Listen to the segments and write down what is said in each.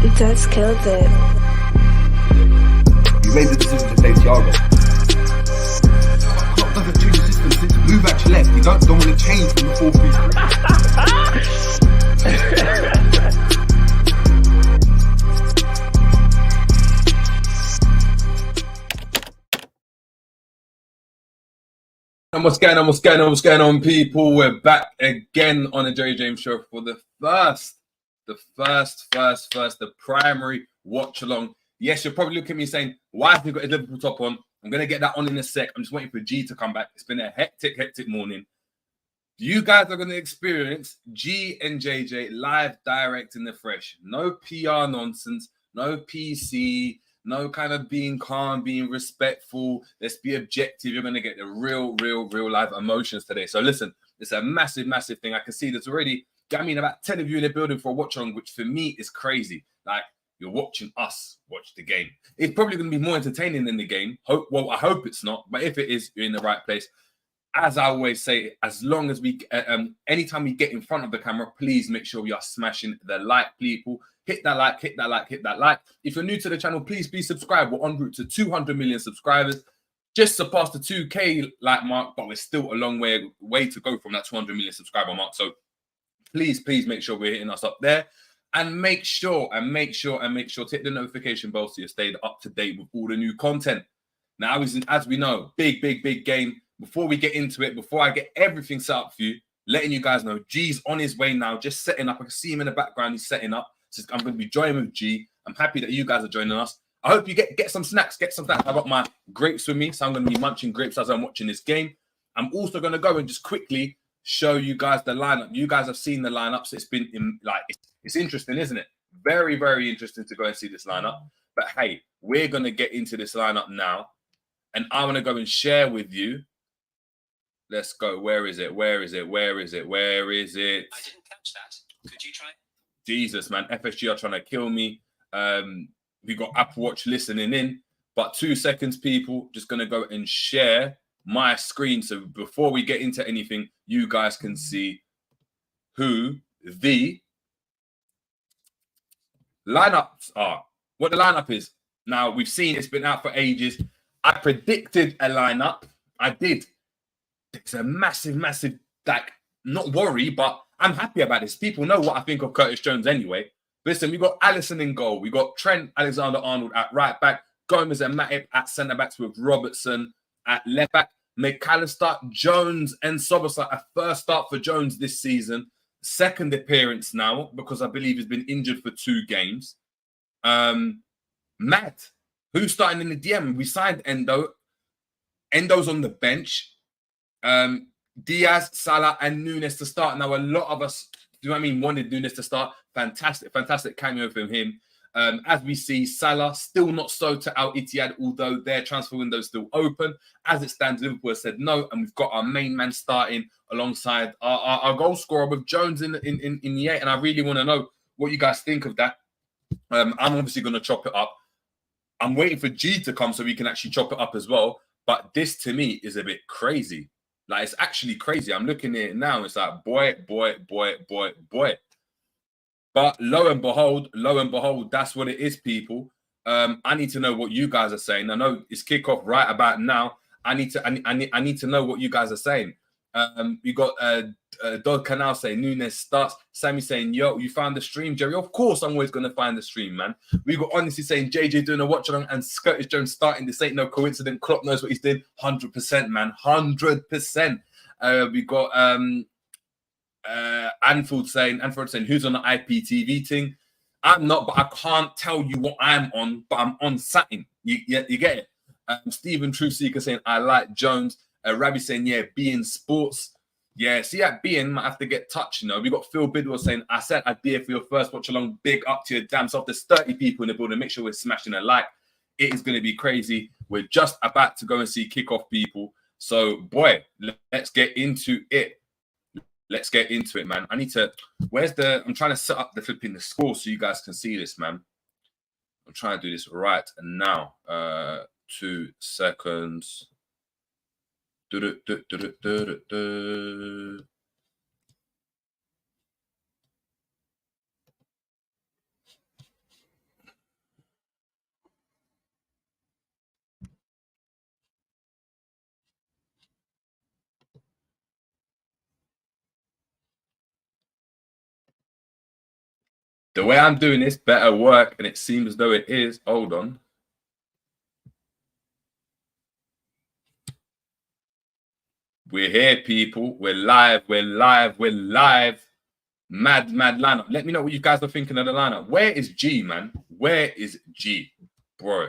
That's killed it. You made the decision to play Thiago. Klopp doesn't change the system. Since move at your left, you don't want to change from the 4-3-3. And what's going on, people? We're back again on the Jerry James Show for the primary watch along. Yes, you're probably looking at me saying, why have you got a Liverpool top on? I'm going to get that on in a sec. I'm just waiting for G to come back. It's been a hectic morning. You guys are going to experience G and JJ live, direct in the fresh. No PR nonsense, no PC, no kind of being calm, being respectful. Let's be objective. You're going to get the real life emotions today. So listen, it's a massive thing. I can see there's already, about 10 of you in the building for a watch along, which for me is crazy. Like, you're watching us watch the game. It's probably going to be more entertaining than the game. I hope it's not. But if it is, you're in the right place. As I always say, as long as we, anytime we get in front of the camera, please make sure we are smashing the like, people. Hit that like. If you're new to the channel, please subscribe. We're en route to 200 million subscribers. Just surpassed the 2K like mark, but we're still a long way to go from that 200 million subscriber mark. So please make sure we're hitting us up there. And make sure to hit the notification bell so you stay up to date with all the new content. Now, as we know, big game. Before we get into it, before I get everything set up for you, letting you guys know, G's on his way now, just setting up. I can see him in the background. He's setting up. So I'm going to be joining with G. I'm happy that you guys are joining us. I hope you get some snacks. I've got my grapes with me, so I'm going to be munching grapes as I'm watching this game. I'm also going to go and just quickly show you guys the lineup. You guys have seen the lineup, so it's been it's interesting, isn't it? Very interesting to go and see this lineup. But hey, we're going to get into this lineup now, and I want to go and share with you. Let's go. Where is it? I didn't catch that. Could you try? Jesus, man. FSG are trying to kill me. We got Apple Watch listening in. But 2 seconds, people. Just going to go and share my screen. So before we get into anything, you guys can see who the lineups are. What the lineup is. Now, we've seen it's been out for ages. I predicted a lineup. I did. It's a massive, like, not worry, but I'm happy about this. People know what I think of Curtis Jones anyway. Listen, we got Alisson in goal. We got Trent Alexander-Arnold at right back. Gomez and Matip at centre backs with Robertson at left back. McAllister, Jones and Soboslai. A first start for Jones this season. Second appearance now because I believe he's been injured for 2 games. Matt, who's starting in the DM? We signed Endo. Endo's on the bench. Diaz, Salah, and Nunes to start. Now, a lot of us, wanted Nunes to start. Fantastic cameo from him. As we see, Salah still not sold to Al Ittihad, although their transfer window is still open. As it stands, Liverpool has said no, and we've got our main man starting alongside our goal scorer with Jones in the 8. And I really want to know what you guys think of that. I'm obviously going to chop it up. I'm waiting for G to come so we can actually chop it up as well. But this, to me, is a bit crazy. Like, it's actually crazy. I'm looking at it now. It's like, boy. But lo and behold, that's what it is, people. I need to know what you guys are saying. I know it's kickoff right about now. I need to know what you guys are saying. We got Dog Canal saying Nunes starts. Sammy saying, yo, you found the stream, Jerry? Of course, I'm always going to find the stream, man. We got Honestly saying JJ doing a watch along and Curtis Jones starting. This ain't no coincidence. Klopp knows what he's doing. 100%, man. 100%. We got Anfield saying, who's on the IPTV thing? I'm not, but I can't tell you what I'm on, but I'm on satin. You get it? Stephen Truthseeker saying, I like Jones. Rabbi saying, yeah, being sports. Yeah, see that being might have to get touched, you know. We got Phil Bidwell saying, I said I'd be here for your first watch along. Big up to your damn self. There's 30 people in the building. Make sure we're smashing a like. It is going to be crazy. We're just about to go and see kickoff, people. So, boy, let's get into it. Let's get into it, man. I need to... I'm trying to set up the flipping the score so you guys can see this, man. I'm trying to do this right now. 2 seconds. The way I'm doing this better work, and it seems as though it is. Hold on. We're here, people. We're live. We're live. We're live. Mad lineup. Let me know what you guys are thinking of the lineup. Where is G, man? Where is G? Bro.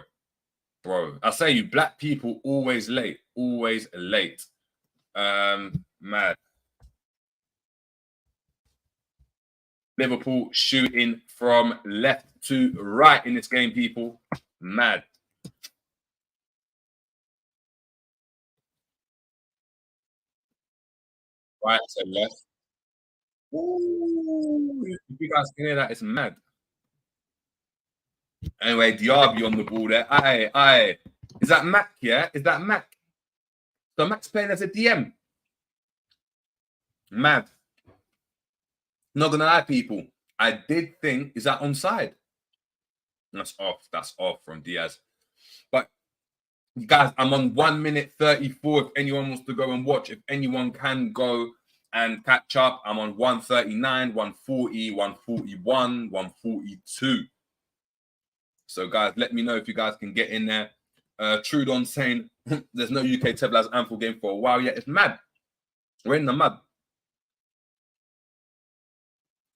I say you, black people always late. Always late. Mad. Liverpool shooting from left to right in this game, people. Mad. Right to left. Ooh, if you guys can hear that, it's mad. Anyway, Diaby on the ball there. Aye. Is that Mac, yeah? Is that Mac? So Mac's playing as a DM. Mad. Not gonna lie, people. I did think, is that onside? That's off. That's off from Diaz. But guys, I'm on 1 minute 34. If anyone wants to go and watch, if anyone can go and catch up, I'm on 139, 140, 141, 142. So, guys, let me know if you guys can get in there. Trudon saying there's no UK Teblas Anfield game for a while yet. It's mad. We're in the mud.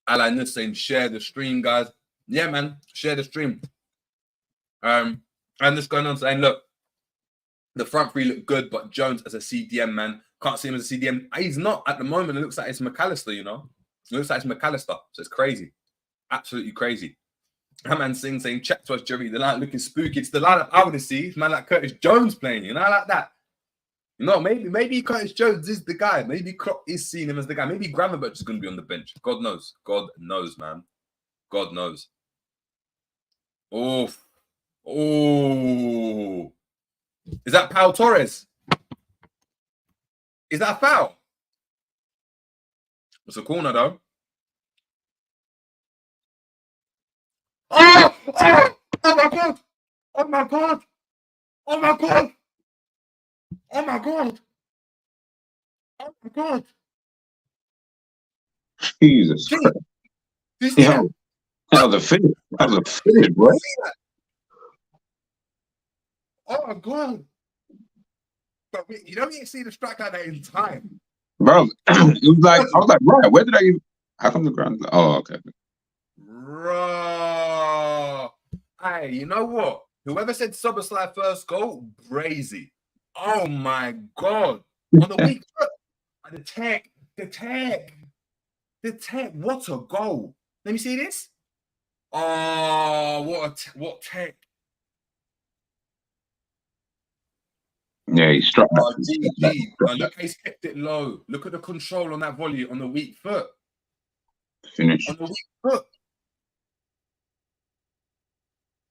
Alan is saying share the stream, guys. Yeah, man, share the stream. And just going on saying, look, the front three look good, but Jones as a CDM, man, can't see him as a CDM. He's not at the moment. It looks like it's McAllister, you know. It looks like it's McAllister. So it's crazy. Absolutely crazy. Man saying, check to us, Jerry. The line looking spooky. It's the lineup I would have seen. Man like Curtis Jones playing, you know, like that. You know, maybe Curtis Jones is the guy. Maybe Klopp is seeing him as the guy. Maybe Gravenberch is going to be on the bench. God knows. God knows, man. God knows. Oh. Is that Pau Torres? Is that a foul? It's a corner, though. Oh my God! Oh my God! Oh my God! Oh my God! Oh my God! Jesus Christ! You see that? That was a finish. That was a finish, bro. Oh my God! But you don't even see the strike like that in time, bro. It was like I was like, right, where did I even? How come the ground? Oh, okay. Bro, hey, you know what? Whoever said Soboslai first goal, brazy. Oh my God! On the weak foot, the tech. What a goal! Let me see this. Oh, what tech! Yeah, he struck that. Look, he's kept it low. Look at the control on that volley on the weak foot. Finish. On the weak foot.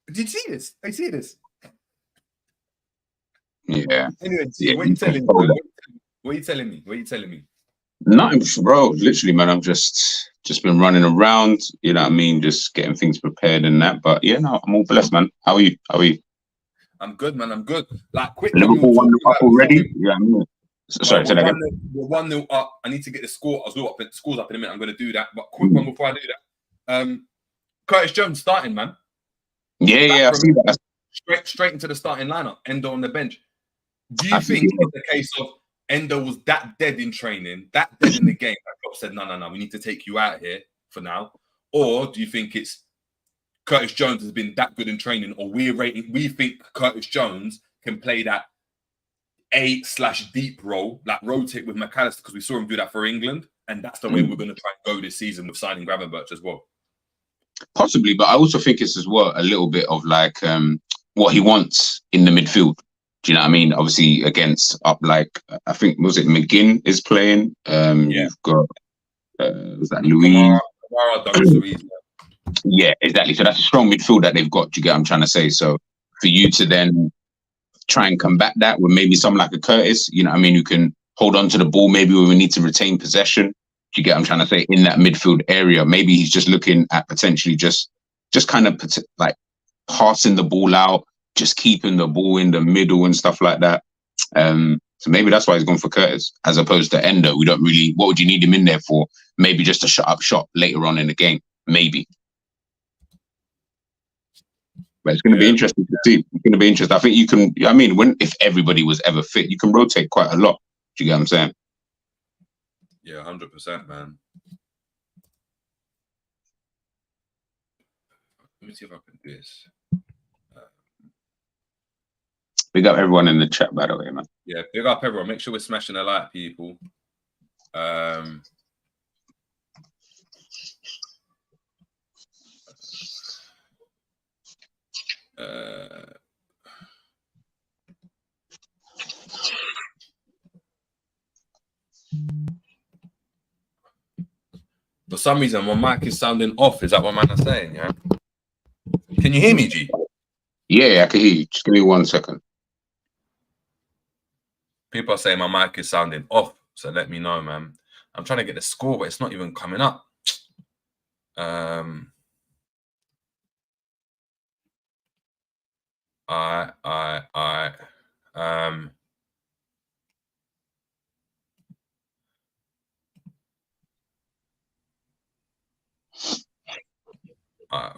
Did you see this? I see this. Yeah. Anyway, yeah, what are you telling me? What are you telling me? What are you telling me? Nothing, bro. Literally, man. I'm just been running around. You know what I mean? Just getting things prepared and that. But yeah, no, I'm all blessed, man. How are you? I'm good, man. I'm good. Like, quickly, Liverpool 1-0 up already. Yeah, I mean, sorry, say that again. We're 1-0 up. I need to get the score. I'll do up the scores up in a minute. I'm going to do that. But quick one before I do that. Curtis Jones starting, man. Yeah, I see that. Straight into the starting lineup. Endo on the bench. Do you think it's the case of Endo was that dead in training, that dead in the game, that Klopp said, no, we need to take you out here for now? Or do you think it's Curtis Jones has been that good in training, or we think Curtis Jones can play that A/deep role, like rotate with McAllister, because we saw him do that for England, and that's the way we're going to try and go this season with signing Gravenberch as well? Possibly, but I also think it's as well a little bit of like what he wants in the midfield. Do you know what I mean? Obviously, against up like I think was it McGinn is playing. You've got was that Louise? Yeah, exactly. So that's a strong midfield that they've got. Do you get what I'm trying to say? So for you to then try and combat that with maybe someone like a Curtis, you know what I mean, who can hold on to the ball, maybe when we need to retain possession. Do you get what I'm trying to say? In that midfield area, maybe he's just looking at potentially just kind of like passing the ball out, just keeping the ball in the middle and stuff like that. So maybe that's why he's gone for Curtis as opposed to Endo. We don't really. What would you need him in there for? Maybe just a shut up shot later on in the game. Maybe. But it's going to be interesting to see. It's going to be interesting. I think you can. I mean, if everybody was ever fit, you can rotate quite a lot. Do you get what I'm saying? Yeah, 100%, man. Let me see if I can do this. Big up everyone in the chat, by the way, man. Yeah, big up everyone. Make sure we're smashing a like, people. For some reason, my mic is sounding off. Is that what man is saying? Yeah. Can you hear me, G? Yeah, I can hear you. Just give me 1 second. People are saying my mic is sounding off, so let me know, man. I'm trying to get the score, but it's not even coming up.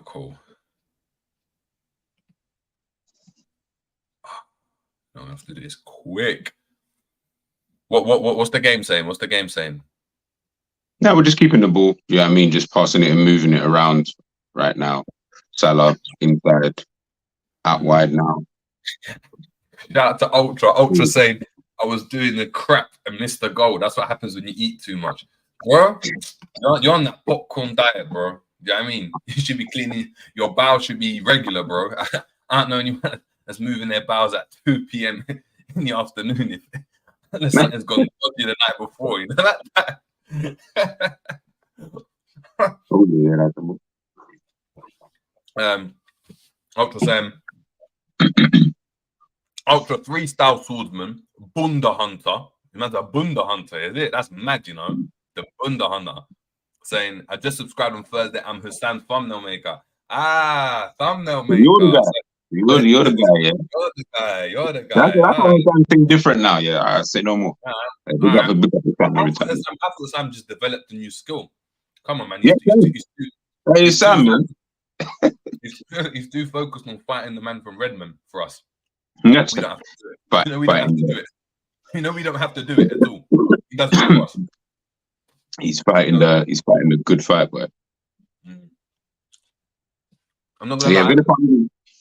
Cool. I have to do this quick. What's the game saying? What's the game saying? No, we're just keeping the ball. Yeah, I mean, just passing it and moving it around right now. Salah inside, out wide now. Shout out to Ultra saying I was doing the crap and missed the goal. That's what happens when you eat too much, bro. You're on that popcorn diet, bro. You know what I mean? You should be cleaning. Your bowels should be regular, bro. I don't know anyone that's moving their bowels at 2 p.m. in the afternoon. If something's gone dodgy the night before, you know that. Oh yeah, Ultra saying Ultra 3-star swordsman, Bunda Hunter. Imagine a Bunda Hunter, is it? That's mad, you know. The Bunda Hunter saying, I just subscribed on Thursday. I'm Hassan, thumbnail maker. Thumbnail maker. You're the guy. You're the guy, yeah. You're the guy. That's something different now, yeah. I say no more. Big up Sam just developed a new skill. Come on, man. Hey, Sam, man. He's too focused on fighting the man from Redmond for us. Yes. We don't have to do it. We don't have to do it. You know, we don't have to do it at all. He does it for us. He's fighting the good fight, boy. I'm not gonna lie.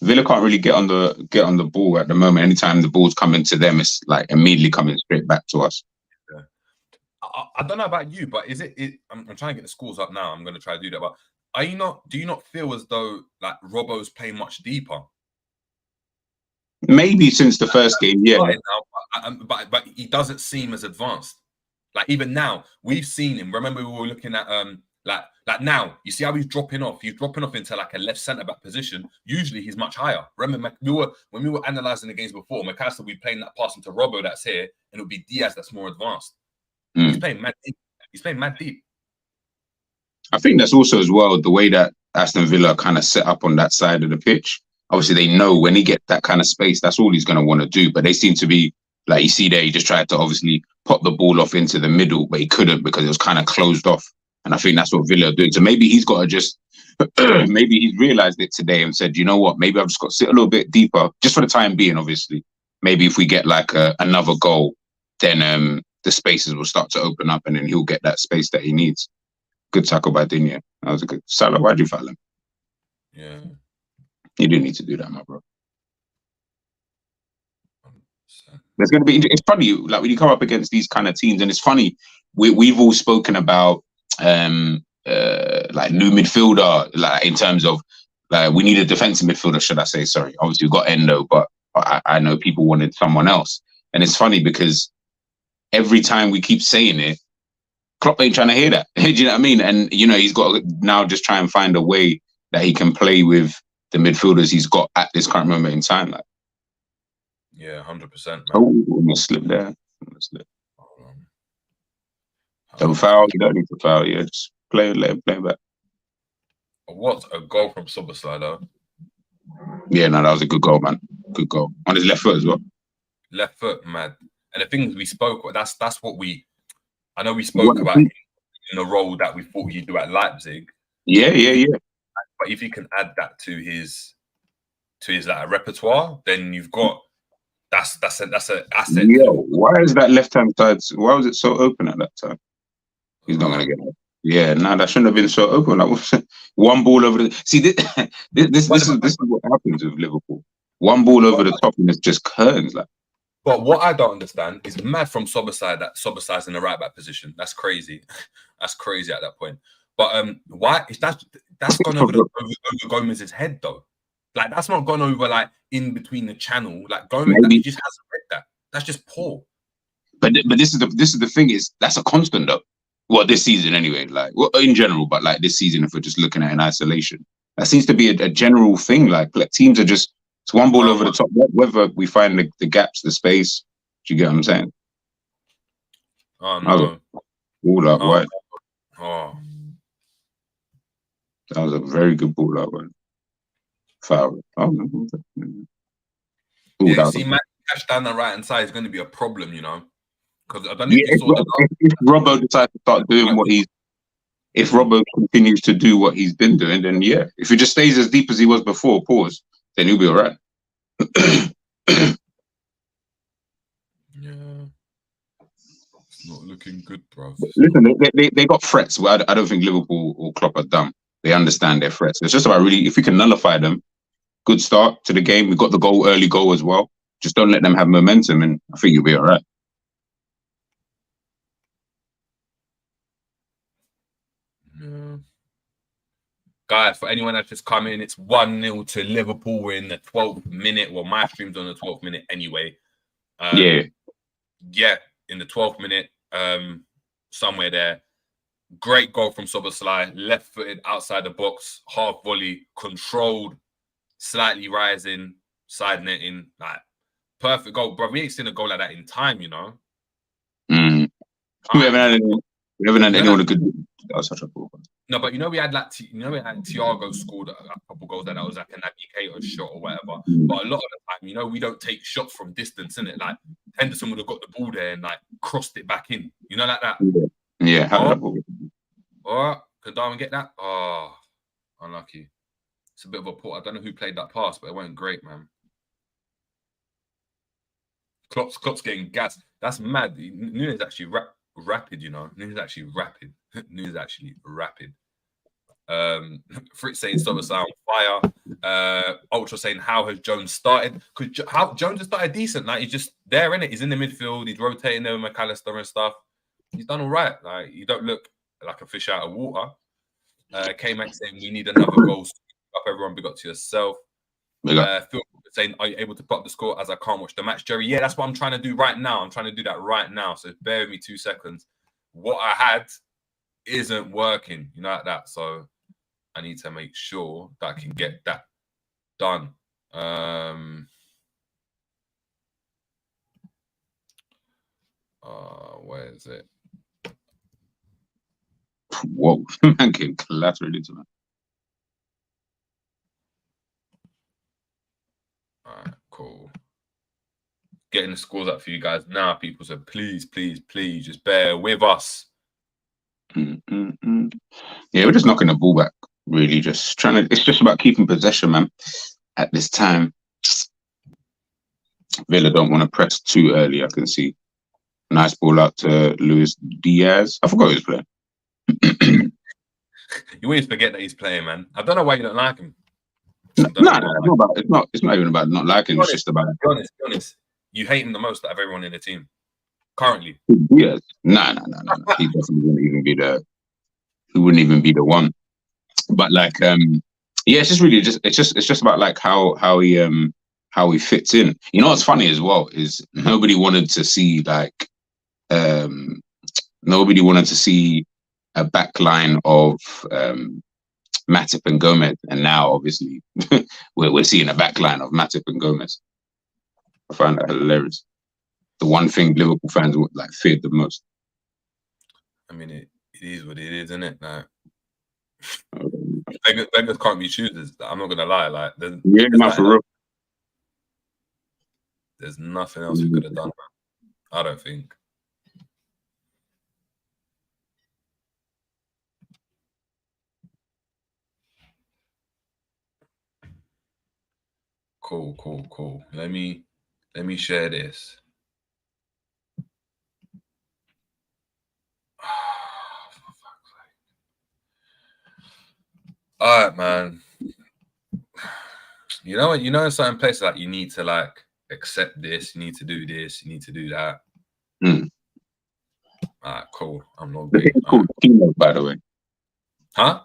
Villa can't really get on the ball at the moment. Anytime the ball's coming to them, it's like immediately coming straight back to us. Yeah. I don't know about you, but is it? I'm trying to get the scores up now. I'm going to try to do that. But do you not feel as though like Robbo's playing much deeper? Maybe since the first game, yeah. But he doesn't seem as advanced. Like even now, we've seen him. Remember, we were looking at like now. You see how he's dropping off. He's dropping off into like a left centre back position. Usually, he's much higher. Remember, when we were analysing the games before, McAllister, we playing that pass into Robbo that's here, and it would be Diaz that's more advanced. He's playing mad deep. He's playing mad deep. I think that's also as well the way that Aston Villa kind of set up on that side of the pitch. Obviously, they know when he gets that kind of space, that's all he's going to want to do. But they seem to be, like you see there, he just tried to obviously pop the ball off into the middle, but he couldn't because it was kind of closed off. And I think that's what Villa are doing. So maybe he's got to just, maybe he's realised it today and said, you know what, maybe I've just got to sit a little bit deeper, just for the time being, obviously. Maybe if we get like another goal, then the spaces will start to open up and then he'll get that space that he needs. Good tackle by Digne. That was a good. Salah, why'd you foul him? Yeah. You didn't need to do that, my bro. There's going to be. It's funny, like when you come up against these kind of teams, and it's funny. We've all spoken about like new midfielder, like in terms of like we need a defensive midfielder, should I say? Sorry, obviously we've got Endo, but I know people wanted someone else, and it's funny because every time we keep saying it, Klopp ain't trying to hear that. Do you know what I mean? And you know he's got to now just try and find a way that he can play with the midfielders he's got at this current moment in time. Like, yeah, 100%. Oh, almost slipped there. Don't foul. You don't need to foul. Yeah, just let him play back. What a goal from Soboslai, though. Yeah, no, that was a good goal, man. Good goal on his left foot as well. Left foot, mad. And the things we spoke, that's what we. I know we spoke about in the role that we thought he'd do at Leipzig. Yeah. But if he can add that to his to his like repertoire, then you've got that's an asset. Yeah, why is that left hand side? Why was it so open at that time? He's not gonna get it. Yeah, no, that shouldn't have been so open. That was one ball over the. See, this is what happens with Liverpool. One ball over the top and it's just curtains. Like, but what I don't understand is mad from Soberside that Soberside's in the right back position. That's crazy. That's crazy at that point. But why? That's gone over Gomez's head though. Like that's not gone over like in between the channel. Like Gomez, he just hasn't read that. That's just poor. But this is the thing is that's a constant though. Well, this season anyway. Like in general, but like this season, if we're just looking at it in isolation, that seems to be a general thing. Like teams are just it's one ball over the top. Whether we find the gaps, the space. Do you get what I'm saying? Oh no! Ball out wide. Oh, that was a very good ball out wide. Foul. Oh no! Yeah, see, Matt Cash down the right hand side is going to be a problem, you know. Because I don't know if you saw if Robbo decides to start doing what if Robbo continues to do what he's been doing, then yeah. If he just stays as deep as he was before, then he'll be all right. Yeah. It's not looking good, bro. Listen, they got threats. Well, I don't think Liverpool or Klopp are dumb. They understand their threats. It's just about really, if we can nullify them, good start to the game. We got the early goal as well. Just don't let them have momentum, and I think you'll be all right. Yeah. Guys, for anyone that's just come in, it's 1-0 to Liverpool. We're in the 12th minute. Well, my stream's on the 12th minute anyway. Yeah, in the 12th minute, somewhere there. Great goal from Soboslai, left-footed outside the box, half volley, controlled, slightly rising, side netting, like perfect goal, bro. We ain't seen a goal like that in time, you know. We haven't had anyone who could. That was such a cool one. No, but we had like Thiago scored a couple goals that was like an indicator shot or whatever. But a lot of the time, we don't take shots from distance, innit? Like Henderson would have got the ball there and like crossed it back in, like that. Yeah. Could Darwin get that? Oh, unlucky. It's a bit of a port. I don't know who played that pass, but it went great, man. Klopp's getting gassed. That's mad. Nunes actually rapid, Nunes actually rapid. Nunes actually rapid. Fritz saying Soboslai on fire. Ultra saying how has Jones started? Because Jones has started decent. Like he's just there, innit? He's in the midfield. He's rotating there with McAllister and stuff. He's done all right. Like you don't look like a fish out of water. K-Max saying we need another goal. Up everyone, big up to yourself. Phil saying, are you able to put up the score as I can't watch the match, Jerry? Yeah, that's what I'm trying to do right now. I'm trying to do that right now. So bear with me 2 seconds. What I had isn't working, like that. So I need to make sure that I can get that done. Where is it? Whoa, man, getting collateral into that. All right, cool. Getting the scores up for you guys now, people. So please, just bear with us. Yeah, we're just knocking the ball back. Really, just trying to. It's just about keeping possession, man. At this time, Villa don't want to press too early. I can see. Nice ball out to Luis Diaz. I forgot he was playing. You always forget that he's playing, man. I don't know why you don't like him. No, it's not even about not liking him. It's just about. Be honest. You hate him the most out of everyone in the team currently. Yes. No. He definitely wouldn't even be the. He wouldn't even be the one. But like, yeah, it's just really it's just about like how he fits in. You know what's funny as well is nobody wanted to see a back line of Matip and Gomez, and now obviously we're seeing a back line of Matip and Gomez. I find that hilarious. The one thing Liverpool fans would feared the most. I mean, it is what it is, isn't it? Like, beggars can't be choosers. I'm not gonna lie. For real. There's nothing else we could have done, man. I don't think. Cool. Let me share this. All right, man. You know, in certain places, like, you need to, like, accept this, you need to do this, you need to do that. Mm. All right, cool. I'm not The big. thing's called Keynote, by the way. Huh?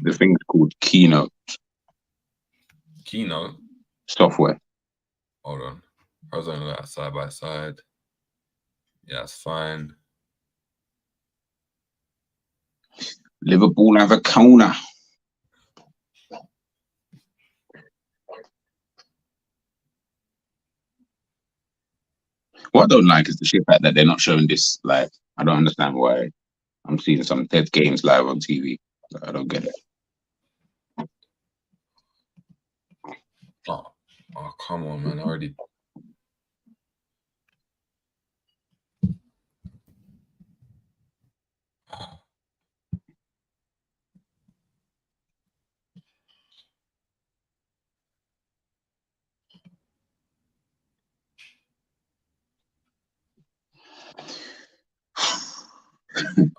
The thing's called Keynote Keynote. software. Hold on. I was on that side by side. Yeah, that's fine. Liverpool have a corner. What I don't like is the sheer fact that they're not showing this live. I don't understand why I'm seeing some dead games live on TV. I don't get it. Oh, come on, man. I already.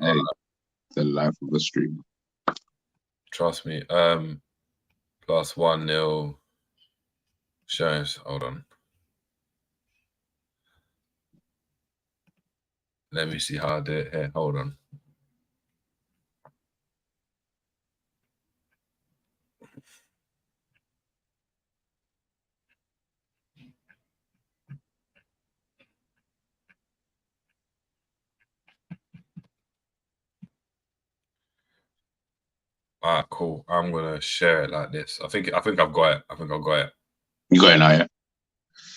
Hey, the life of a streamer. Trust me. Plus 1-0. Shows. Hold on. Let me see how I do it here. Hold on. All right, cool. I'm gonna share it like this. I think I've got it. I've got it. You got it now, yeah?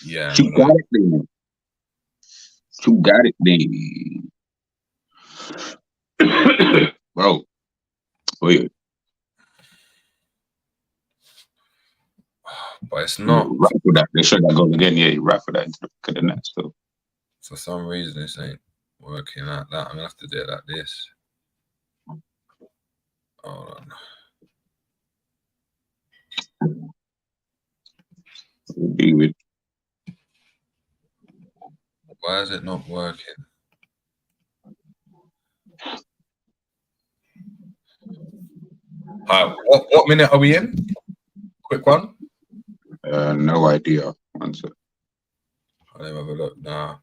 Yeah. You got it, then. You got it, then. Bro. Wait. But it's not. Right for that. They should that goal again. Yeah, you right for that into the back of the net still. For some reason, this ain't working like that. I'm gonna have to do it like this. Hold on. With Why is it not working? What minute are we in? Quick one. no idea. Answer. I'll have a look now.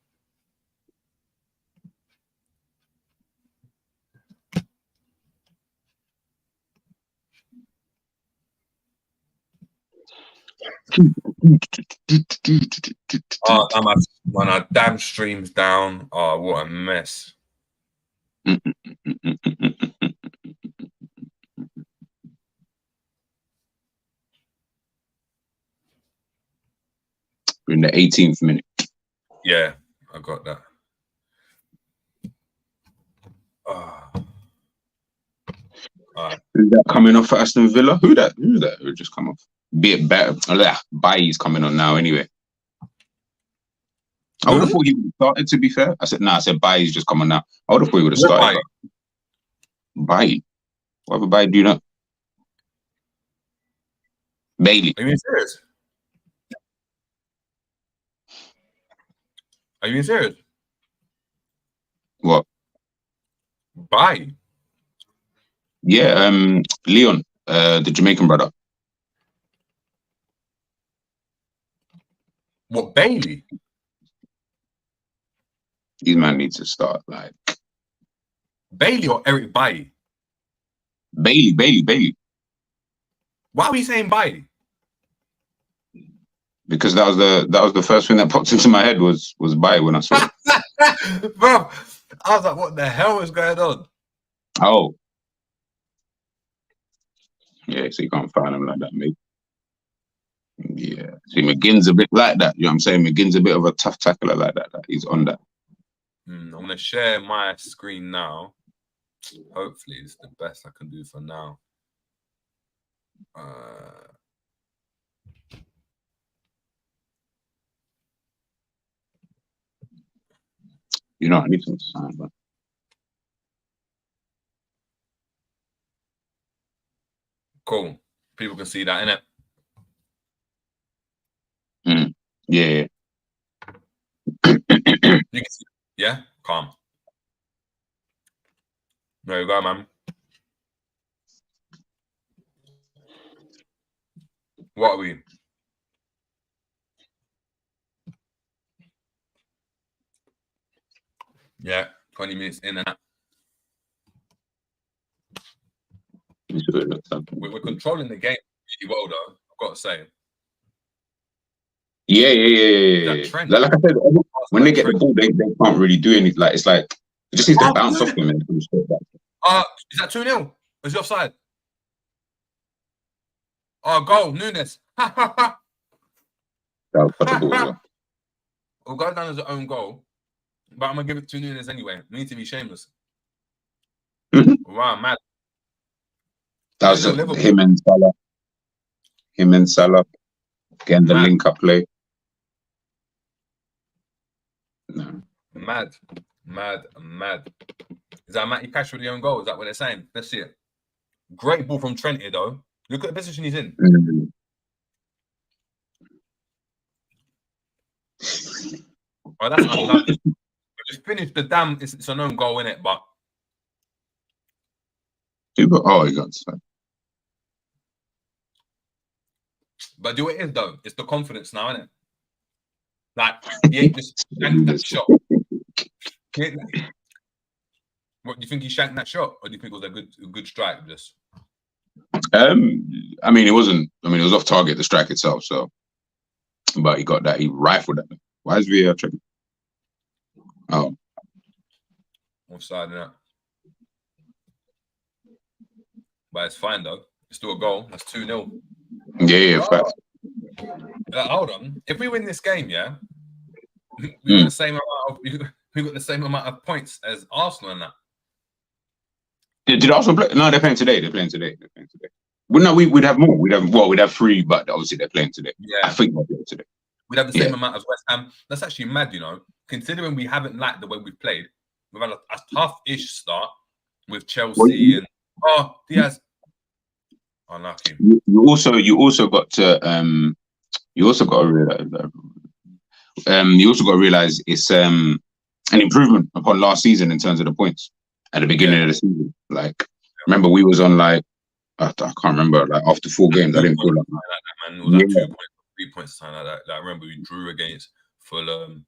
Oh, my damn stream's down. Oh, what a mess. We're in the 18th minute. Yeah, I got that. Is that coming off for Aston Villa? Who's that? Who just come off? Be it better. Bailly's coming on now anyway. I would have thought he would have started, to be fair. I said Bailly's just coming now. I would have thought he would have started. Bailly? What other Bailly do you know? Bailey. Are you serious? Are you serious? What? Bailly? Yeah, Leon, the Jamaican brother. What, Bailey? These man needs to start like Bailey or Eric Bailly? Bailey. Why are we saying Bailly? Because that was the first thing that popped into my head was Bailly when I saw it. Bro, I was like, what the hell is going on? Oh. Yeah, so you can't find him like that, mate. Yeah. See, McGinn's a bit like that. You know what I'm saying? McGinn's a bit of a tough tackler like that. He's on that. I'm going to share my screen now. Hopefully, it's the best I can do for now. You know, I need some sign, but cool. People can see that, innit? Yeah. You can see, yeah, calm. There you go, man. What are we? Yeah, 20 minutes in and out. We're controlling the game really well, though. I've got to say. Yeah. That trend. Like I said, when they get the ball, they can't really do anything. Like it's like it just needs to bounce off them and come straight back. Is that 2-0? Is he offside? Oh, goal, Nunes. That was such a ball as well. We'll go down as an own goal, but I'm gonna give it to Nunes anyway. We need to be shameless. Wow, mad. That was him and Salah. Him and Salah getting the link-up play. No. Mad. Is that Matty Cash with the own goal? Is that what they're saying? Let's see it. Great ball from Trent here, though. Look at the position he's in. Oh, that's unlucky. Just finished the damn. It's an own goal, innit? But oh, he got it. But do it is though. It's the confidence now, isn't it? Like he ain't just shanked that shot. What do you think he shanked that shot, or do you think it was a good strike? Just. I mean, it wasn't. I mean, it was off target, the strike itself. So, but he got that. He rifled that. Why is VAR checking? Oh, offside now. But it's fine though. It's still a goal. That's 2-0. Yeah, facts. Hold on. If we win this game, yeah, we got the same amount of points as Arsenal in that. Did Arsenal play? No, they're playing today. They're playing today. Well, no, we'd have more. We'd have 3, but obviously they're playing today. Yeah, I think they're playing today. We'd have the same amount as West Ham. That's actually mad, you know, considering we haven't liked the way we've played. We've had a tough-ish start with Chelsea and Diaz. Unlucky. You also got to realize it's an improvement upon last season in terms of the points at the beginning of the season. Like, remember we was on like I can't remember, like after 4 games, I didn't feel like that, man. It was like 2 points, 3 points, something like that. Like, I remember we drew against Fulham,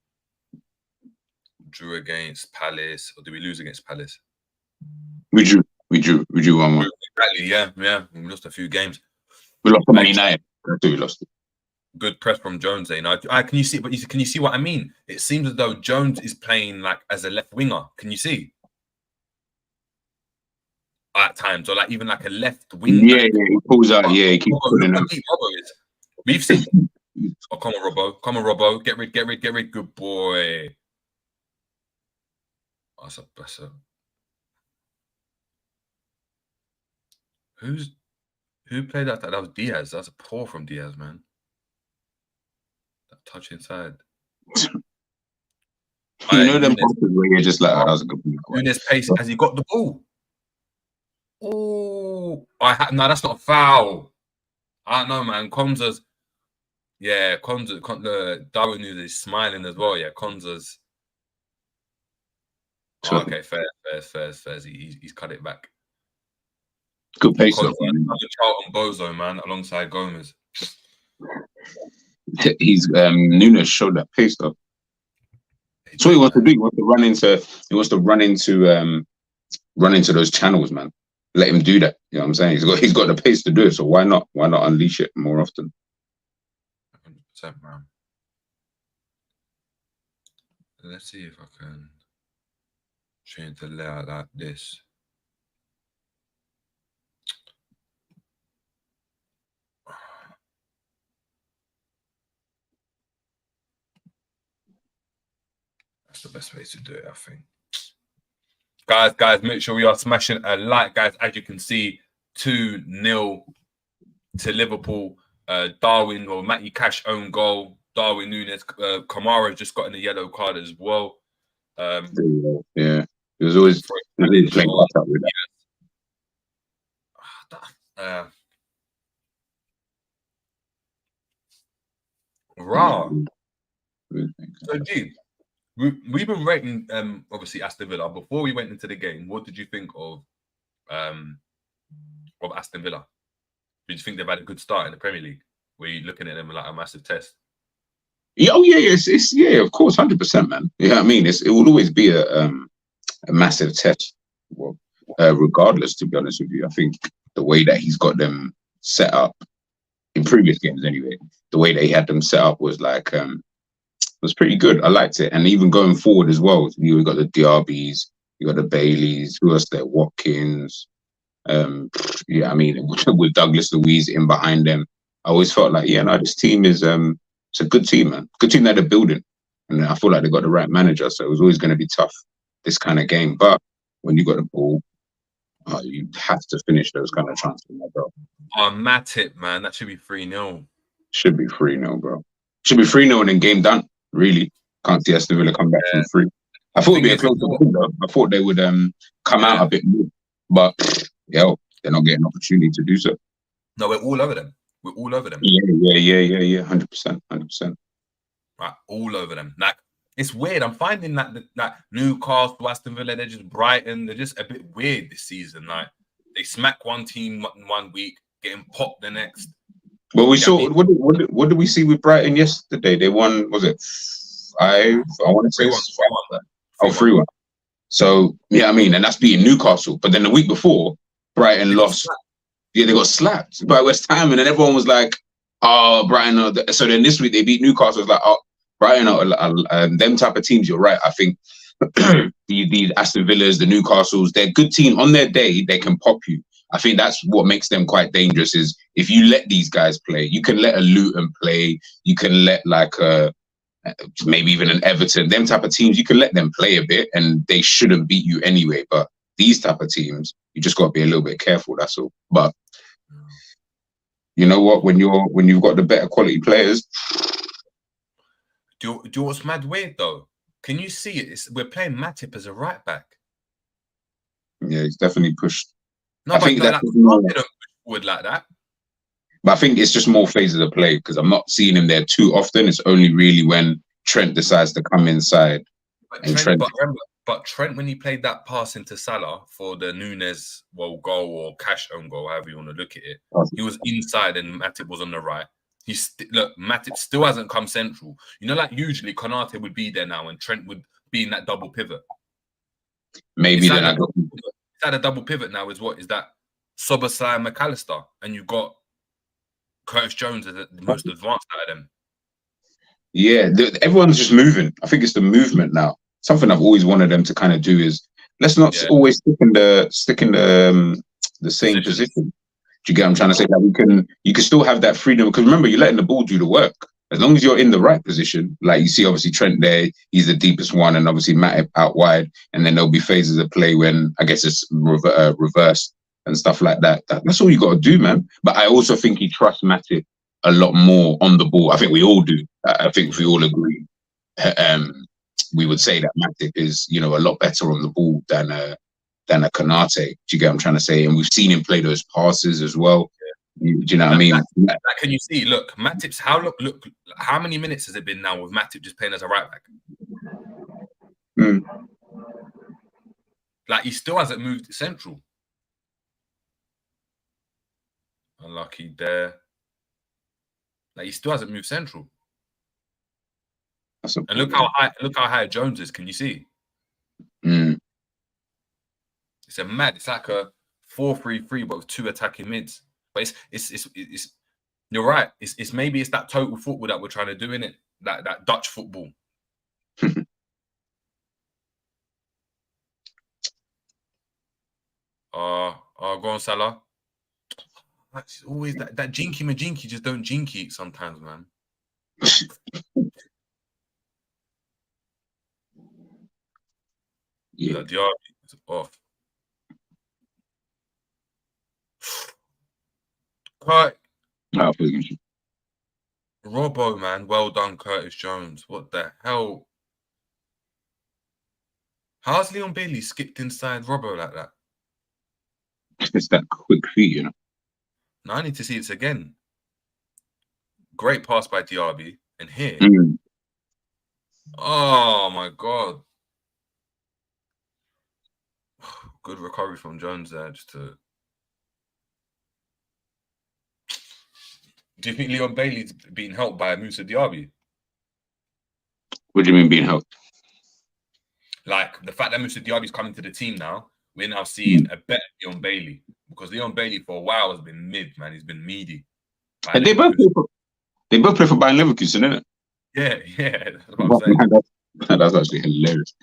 drew against Palace, or did we lose against Palace? We drew 1-1. Exactly, yeah. We lost a few games. We lost to Man United. We lost it. Good press from Jones. You know, can you see? But can you see what I mean? It seems as though Jones is playing like as a left winger. Can you see? At times, or like even like a left wing. Yeah, he pulls out. Yeah, he keeps pulling out. We've seen. Oh, come on, Robbo. Get rid. Good boy. Oh, that's a. Who played that? That was Diaz. That's a pour from Diaz, man. That touch inside. You know them passes where you're just like, that was a good one. Nunes pace. Has he got the ball? Oh, no, that's not a foul. I don't know, man. Konza's. Yeah, the Darwin Nunes is smiling as well. Yeah, Konza's. Oh, okay, fair. He's cut it back. Good pace. Charlton Bozo, man, alongside Gomez. He's Nunes showed that pace though. That's what he wants to do. He wants to run into those channels, man. Let him do that. You know what I'm saying? He's got the pace to do it. So why not? Why not unleash it more often? 100%, man. Let's see if I can change the layout like this. That's the best way to do it, I think. Guys, make sure we are smashing a like, guys. As you can see, 2-0 to Liverpool. Darwin or Matty Cash own goal. Darwin Nunes. Kamara just got in the yellow card as well. Yeah, he was always playing up with that. Raw. So, G, we've been rating obviously Aston Villa. Before we went into the game, what did you think of Aston Villa? Did you think they've had a good start in the Premier League? Were you looking at them like a massive test? Yeah, oh yeah, it's yeah, of course, 100%, man. You know what I mean? It will always be a massive test. Well, regardless, to be honest with you, I think the way that he's got them set up in previous games, anyway, the way that he had them set up was like was pretty good. I liked it, and even going forward as well, you got the Diabys, you got the Baileys, who else there? Watkins. Yeah, I mean, with Douglas Luiz in behind them, I always felt like, yeah, no, this team is it's a good team, man. Good team that they're building, and I feel like they got the right manager, so it was always going to be tough, this kind of game. But when you got the ball, you have to finish those kind of chances, my bro. Oh, Matip, man, that should be 3-0. Should be 3-0, bro. Should be 3-0 and then game done. Really, can't see Aston Villa come back from 3. I thought it'd be a closer game, though. I thought they would come out a bit more, but yo, they're not getting an opportunity to do so. No, we're all over them. We're all over them. Yeah. 100%. Right, all over them. Like, it's weird. I'm finding that Newcastle, Aston Villa, they're just Brighton. They're just a bit weird this season. Like, they smack one team one week, getting popped the next. Well, we saw what did we see with Brighton yesterday? They won. Was it 5? I want to say 3-1. 3-1. So yeah, I mean, and that's beating Newcastle. But then the week before, Brighton lost. Yeah, they got slapped by West Ham, and then everyone was like, "Oh, Brighton." So then this week they beat Newcastle. It's like, "Oh, Brighton are them type of teams." You're right. I think the Aston Villas, the Newcastles, they're a good team. On their day, they can pop you. I think that's what makes them quite dangerous. Is if you let these guys play, you can let a Luton play. You can let like maybe even an Everton, them type of teams. You can let them play a bit, and they shouldn't beat you anyway. But these type of teams, you just got to be a little bit careful. That's all. But you know what? When you've got the better quality players, do you know what's mad weird though? Can you see it? We're playing Matip as a right back. Yeah, he's definitely pushed. No, I think that's more forward like that. But I think it's just more phases of play because I'm not seeing him there too often. It's only really when Trent decides to come inside. But Trent, when he played that pass into Salah for the Nunes goal or cash own goal, however you want to look at it, he was inside and Matip was on the right. Matip still hasn't come central. You know, like usually Konate would be there now and Trent would be in that double pivot. Maybe then a double pivot now is that Szoboszlai and McAllister, and you've got Curtis Jones as the most advanced out of them. Yeah, everyone's just moving. I think it's the movement now. Something I've always wanted them to kind of do is let's not always stick in the same position. Do you get what I'm trying to say? That you can still have that freedom because remember you're letting the ball do the work. As long as you're in the right position, like you see, obviously Trent there, he's the deepest one, and obviously Matip out wide, and then there'll be phases of play when I guess it's reverse and stuff like that. That's all you got to do, man. But I also think he trusts Matip a lot more on the ball. I think we all do. I think if we all agree, we would say that Matip is, a lot better on the ball than a Konate. Do you get what I'm trying to say? And we've seen him play those passes as well. Do you know what I mean? Can you see? Look, Matip's look. How many minutes has it been now with Matip just playing as a right back? Like he still hasn't moved central. Unlucky there. Like he still hasn't moved central. And look how high Jones is. Can you see? It's it's like a 4-3-3, but with 2 attacking mids. But it's you're right. It's maybe it's that total football that we're trying to do in it. That Dutch football. Go on, Salah. That's always that jinky majinky just don't jinky sometimes, man. Yeah, Diaby is off. Right. Robbo, man. Well done, Curtis Jones. What the hell? How's Leon Bailey skipped inside Robbo like that? It's that quick feet, No, I need to see it again. Great pass by Diaby. And here, Oh my god. Good recovery from Jones there. Do you think Leon Bailey's being helped by Moussa Diaby? What do you mean being helped? Like the fact that Moussa Diaby's coming to the team now, we're now seeing a better Leon Bailey, because Leon Bailey for a while has been mid, man. He's been meaty. And they both play for Bayern Leverkusen, innit? Yeah. That's what I'm saying. That's actually hilarious.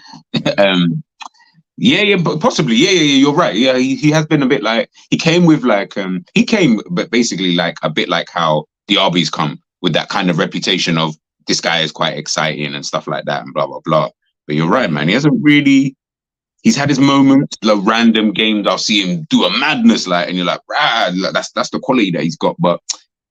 Yeah, but possibly. Yeah, you're right. Yeah, he has been a bit like, he came with like but basically like a bit like how Diaby's come, with that kind of reputation of this guy is quite exciting and stuff like that and blah blah blah. But you're right, man. He hasn't really. He's had his moments, like random games. I'll see him do a madness, like, and you're like, that's the quality that he's got. But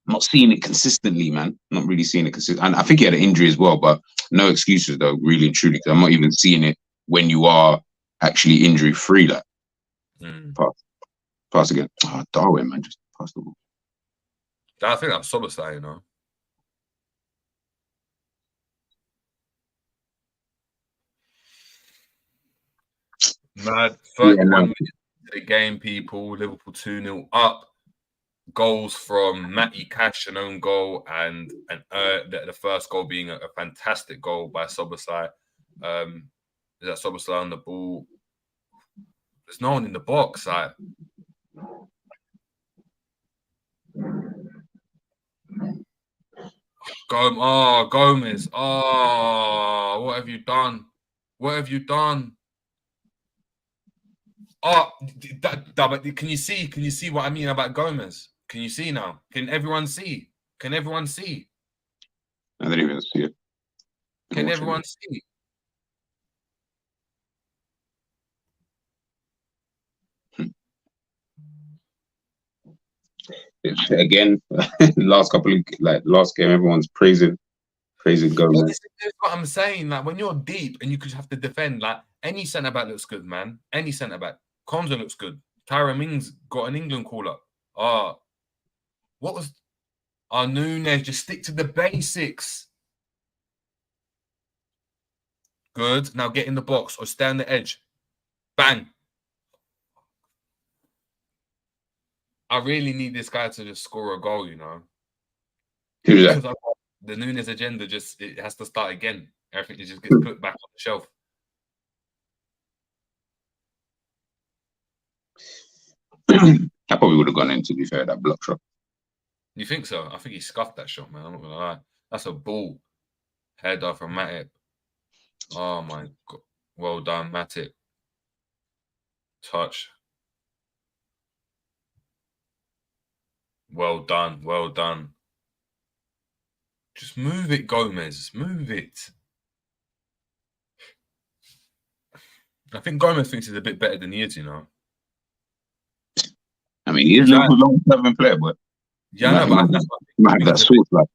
I'm not seeing it consistently, man. Not really seeing it consistently. And I think he had an injury as well, but no excuses though, really and truly, because I'm not even seeing it when you are actually injury free. Like, pass again. Oh, Darwin, man, just pass the ball. I think that's Soboslai, you know. Mad. 31 minutes to the game, people. Liverpool 2-0 up. Goals from Matty Cash, an own goal, and the first goal being a fantastic goal by Soboslai. Is that Soboslai on the ball? There's no one in the box. Like, Gomez. Oh, what have you done? What have you done? Oh, but can you see? Can you see what I mean about Gomez? Can you see now? Can everyone see? Can everyone see? I didn't even see it. Can everyone see? Again, last game, everyone's praising Gomez. This is what I'm saying. Like, when you're deep and you could have to defend, like, any centre back looks good, man. Any centre back. Konza looks good. Tyra Mings got an England call up. What was Nunez? Just stick to the basics. Good. Now get in the box or stay on the edge. Bang. I really need this guy to just score a goal, you know. Who's that? The Nunez agenda it has to start again. Everything just gets put back on the shelf. I probably would have gone in, to be fair, that block shot. You think so? I think he scuffed that shot, man. I'm not gonna lie. That's a ball. Header from Matip. Oh my god. Well done, Matip. Touch. Well done. Well done. Just move it, Gomez. Move it. I think Gomez thinks he's a bit better than he is, you know. I mean, he is a long-term player, but yeah, but that's what I think. I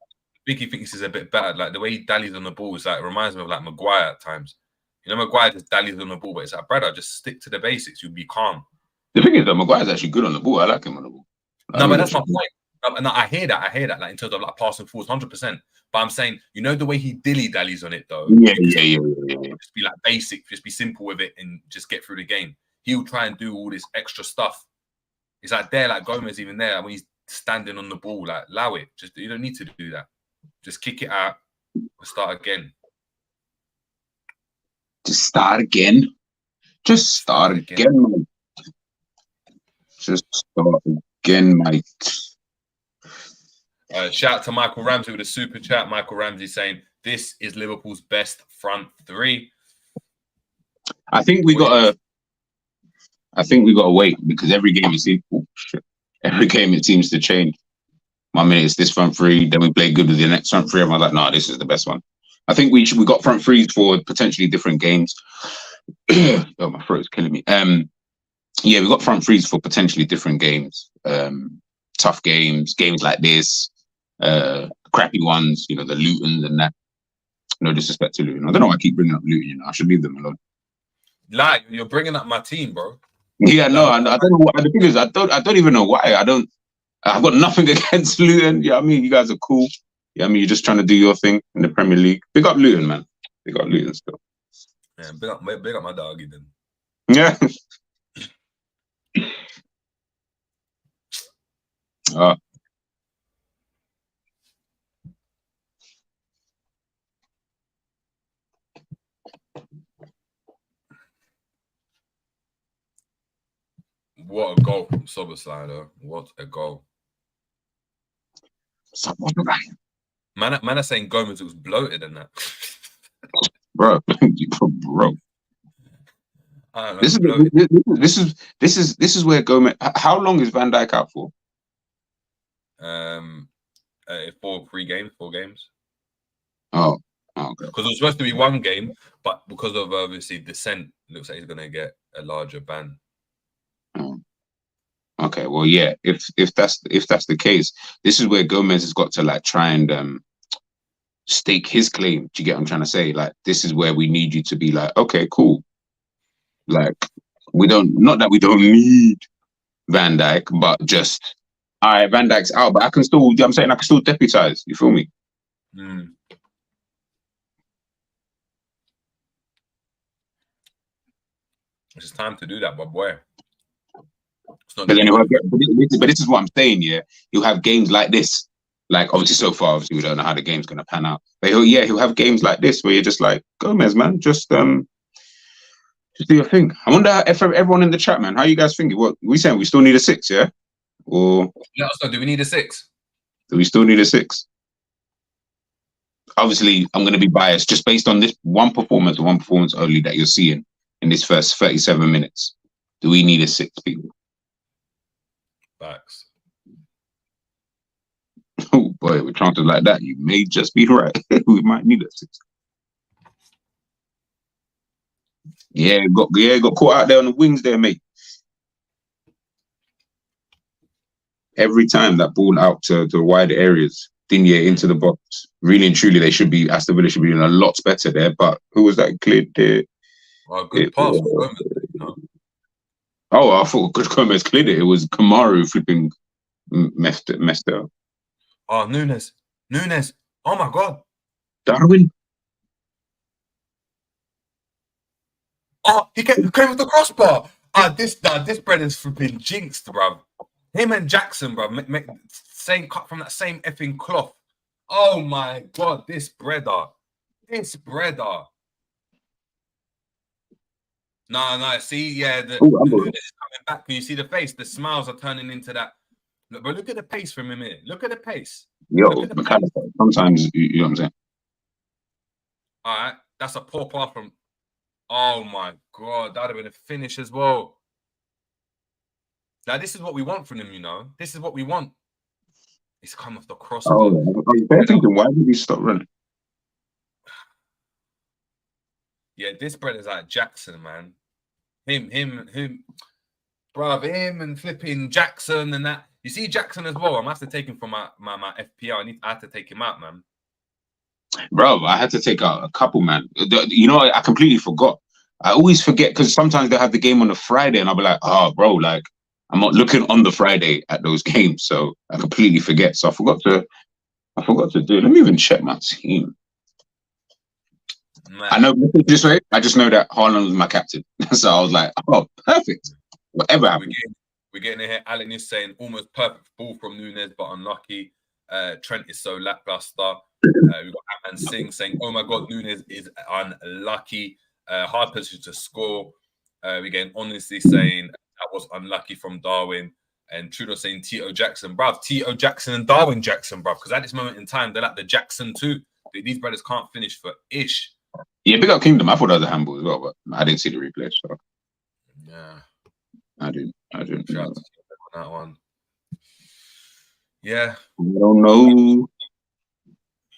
think he thinks he's a bit better. Like, the way he dallies on the ball is like, reminds me of like Maguire at times. You know, Maguire just dallies on the ball, but it's like, brother, just stick to the basics. You'll be calm. The thing is that Maguire's actually good on the ball. I like him on the ball. No, but that's my point. No, I hear that. Like, in terms of like passing forwards, 100%. But I'm saying, you know, the way he dilly-dallies on it, though. Yeah. Just be like basic, just be simple with it and just get through the game. He'll try and do all this extra stuff. It's like there, like Gomez even there, like when he's standing on the ball, like, allow it. Just, you don't need to do that. Just kick it out and start again. Just start again. Just start again, mate. Just start again, mate. Shout out to Michael Ramsey with a super chat. Michael Ramsey saying, this is Liverpool's best front three. I think we got to wait, because every game it seems to change. 1 minute it's this front three, then we play good with the next front three. Everyone's like, no, this is the best one. I think we got front threes for potentially different games. Oh, my throat's killing me. Yeah, we got front threes for potentially different games. Tough games like this, crappy ones, you know, the Luton and that. No disrespect to Luton. I don't know why I keep bringing up Luton, you know. I should leave them alone. Like, you're bringing up my team, bro. Yeah, no, I don't know what the thing is. I don't even know why. I've got nothing against Luton. Yeah, I mean, you guys are cool. Yeah, I mean, you're just trying to do your thing in the Premier League. Big up Luton, man. They got Luton still. Yeah, big up my doggy then. Yeah. What a goal from Soboslai, though. What a goal. Man are saying Gomez was bloated in that. Bro. This is where Gomez. How long is Van Dijk out for? 4 games. Oh, okay. Because it was supposed to be 1 game, but because of obviously dissent, looks like he's gonna get a larger ban. Oh. Okay, well, yeah. If that's the case, this is where Gomez has got to like try and stake his claim. Do you get what I'm trying to say? Like, this is where we need you to be like, okay, cool. Like, not that we don't need Van Dijk, but just, all right, Van Dijk's out, but I can still, I'm saying I can still deputize. You feel me? Mm. It's time to do that, my boy. But then, but this is what I'm saying. Yeah, he'll have games like this. Like, obviously, so far, obviously, we don't know how the game's gonna pan out. But he'll have games like this where you're just like, Gomez, man, just do your thing. I wonder if everyone in the chat, man, how you guys thinking? What we saying? We still need a 6, yeah? Or let us know. Do we need a 6? Do we still need a 6? Obviously, I'm gonna be biased just based on this one performance only that you're seeing in this first 37 minutes. Do we need a 6, people? Facts. Oh boy, with chances like that, you may just be right. We might need a 6. Yeah, got caught out there on the wings there, mate. Every time that ball out to the wider areas, Digne into the box. Really and truly, Aston Villa should be doing a lot better there. But who was that cleared there? Oh, good pass. Oh, I thought good Gomez cleared it. It was Kamaru flipping messed it up. Oh, Nunes. Oh my God. Darwin. Oh, he came with the crossbar. This bread is flipping jinxed, bruv. Him and Jackson, bruv, same cut from that same effing cloth. Oh my God, this breader. No, see, yeah, the Nunes is coming back. Can you see the face? The smiles are turning into that. But look at the pace from him here. Look at the pace. Yo, McAllister, sometimes, you know what I'm saying? All right, that's a poor pass from... Oh my God, that would have been a finish as well. Now, this is what we want from him, you know? This is what we want. He's come off the crossbar. Oh, I'm thinking, why did he stop running? Yeah, this bread is like Jackson, man. Him. Bruv, him and flipping Jackson and that. You see Jackson as well. I'm going to have to take him from my FPL. I have to take him out, man. Bro, I had to take out a couple, man. You know, I completely forgot. I always forget because sometimes they have the game on the Friday and I'll be like, oh, bro, like, I'm not looking on the Friday at those games. So I completely forget. So I forgot to do it. Let me even check my team. Man. I know this way. I just know that Haaland was my captain. So I was like, oh, perfect. Whatever happened. We're getting in here. Alan is saying almost perfect ball from Nunes, but unlucky. Trent is so lackluster. We've got Aman Singh saying, oh my God, Nunes is unlucky. Hard position to score. We're getting honestly saying that was unlucky from Darwin. And Trudeau saying T.O. Jackson, bruv. T.O. Jackson and Darwin Jackson, bruv. Because at this moment in time, they're like the Jackson too. These brothers can't finish for ish. Yeah, big up Kingdom. I thought that was a handball as well, but I didn't see the replay. So yeah, I didn't. Shout out to that one. Yeah, I don't know.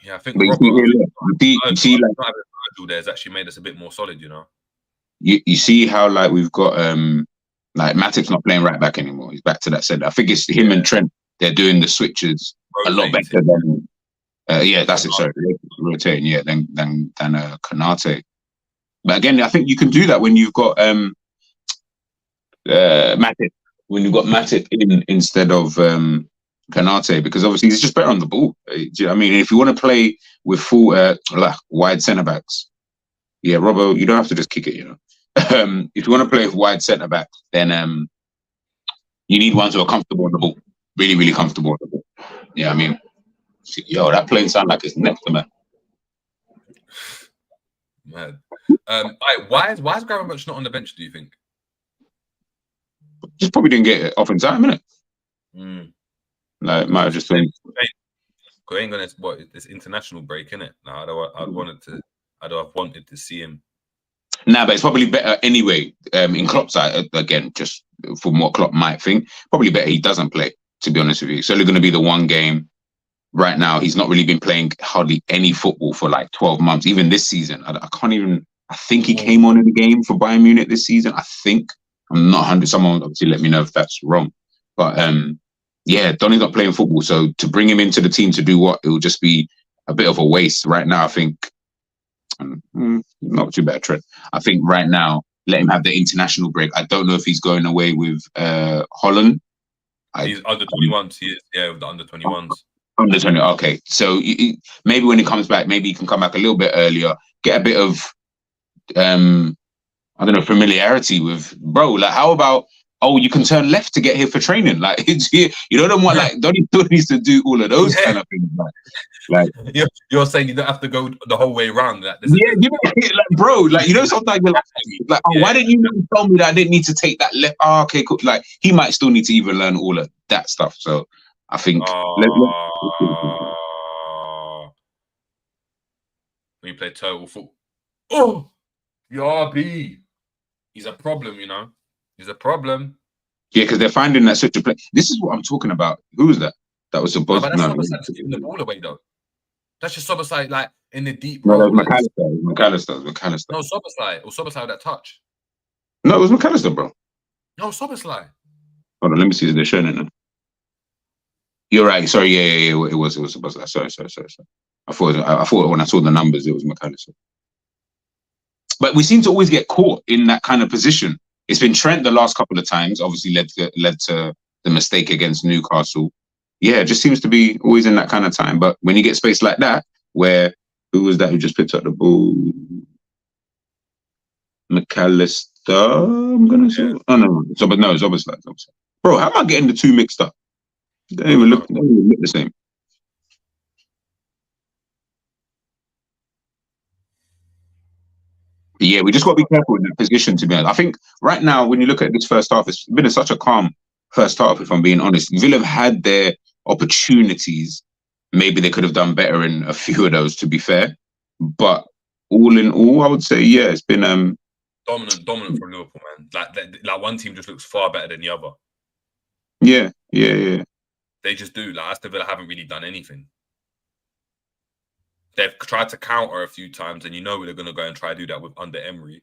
Yeah, I think Robert, you see, like Virgil there's actually made us a bit more solid. You know, you see how like we've got like Matip's not playing right back anymore. He's back to that centre. I think it's him and Trent. They're doing the switches a lot better than. Yeah, that's it. Sorry, rotating. Yeah, than Konate. But again, I think you can do that when you've got Matip. When you've got Matip in instead of Konate, because obviously he's just better on the ball. Do you know what I mean? If you want to play with full wide centre backs, Yeah, Robbo, you don't have to just kick it, you know. If you want to play with wide centre back, then you need ones who are comfortable on the ball. Really, really comfortable on the ball. Yeah, I mean, yo, that plane sound like it's next to man. Man. Why is Gravenberch not on the bench, do you think? Just probably didn't get it off in time, innit? Like, might have just been. We ain't gonna this international break, innit? No, I'd have wanted to see him. Nah, but it's probably better anyway. In Klopp's side, again, just from what Klopp might think, probably better he doesn't play. To be honest with you, it's only going to be the one game. Right now, he's not really been playing hardly any football for like 12 months. Even this season, I can't even. I think he came on in the game for Bayern Munich this season. I think I'm not 100. Someone obviously let me know if that's wrong. But yeah, Donny's not playing football, so to bring him into the team to do what, it will just be a bit of a waste. Right now, I think not too bad, Trent. I think right now, let him have the international break. I don't know if he's going away with Holland. He's under 21s. He is, yeah, with the under 21s. Under 20. Okay, so maybe when he comes back, maybe he can come back a little bit earlier, get a bit of I don't know, familiarity with bro. Like, how about you can turn left to get here for training? Like, you don't want like Donny still needs to do all of those kind of things. Like you're saying you don't have to go the whole way around. Like, like bro, like sometimes you're like, why didn't you tell me that I didn't need to take that left? Oh, okay, cool. Like he might still need to even learn all of that stuff. So I think when you play total football. Oh, Yarby. He's a problem, you know. He's a problem. Yeah, because they're finding that such a play. This is what I'm talking about. Who was that? That was supposed to. No, that's just giving the ball away, though. That's just Soboslai, like in the deep. No, that was McAllister. No, Soboslai. Or Soboslai with that touch. No, it was McAllister, bro. No, Soboslai. Hold on, let me see if they're showing it now. You're right. Sorry, yeah. It was Soboslai. Sorry. I thought when I saw the numbers, it was McAllister. But we seem to always get caught in that kind of position. It's been Trent the last couple of times, obviously led to the mistake against Newcastle. Yeah, it just seems to be always in that kind of time. But when you get space like that, where who was that who just picked up the ball? McAllister, I'm gonna say. Oh no, Zoboslai. Bro, how am I getting the two mixed up? They don't even look the same. Yeah, we just got to be careful in that position, to be honest. I think right now, when you look at this first half, it's been such a calm first half, if I'm being honest. Villa have had their opportunities. Maybe they could have done better in a few of those, to be fair. But all in all, I would say, yeah, it's been dominant from Liverpool, man. Like one team just looks far better than the other. Yeah. They just do. Like Aston Villa haven't really done anything. They've tried to counter a few times, and you know they're going to go and try to do that with under Emery.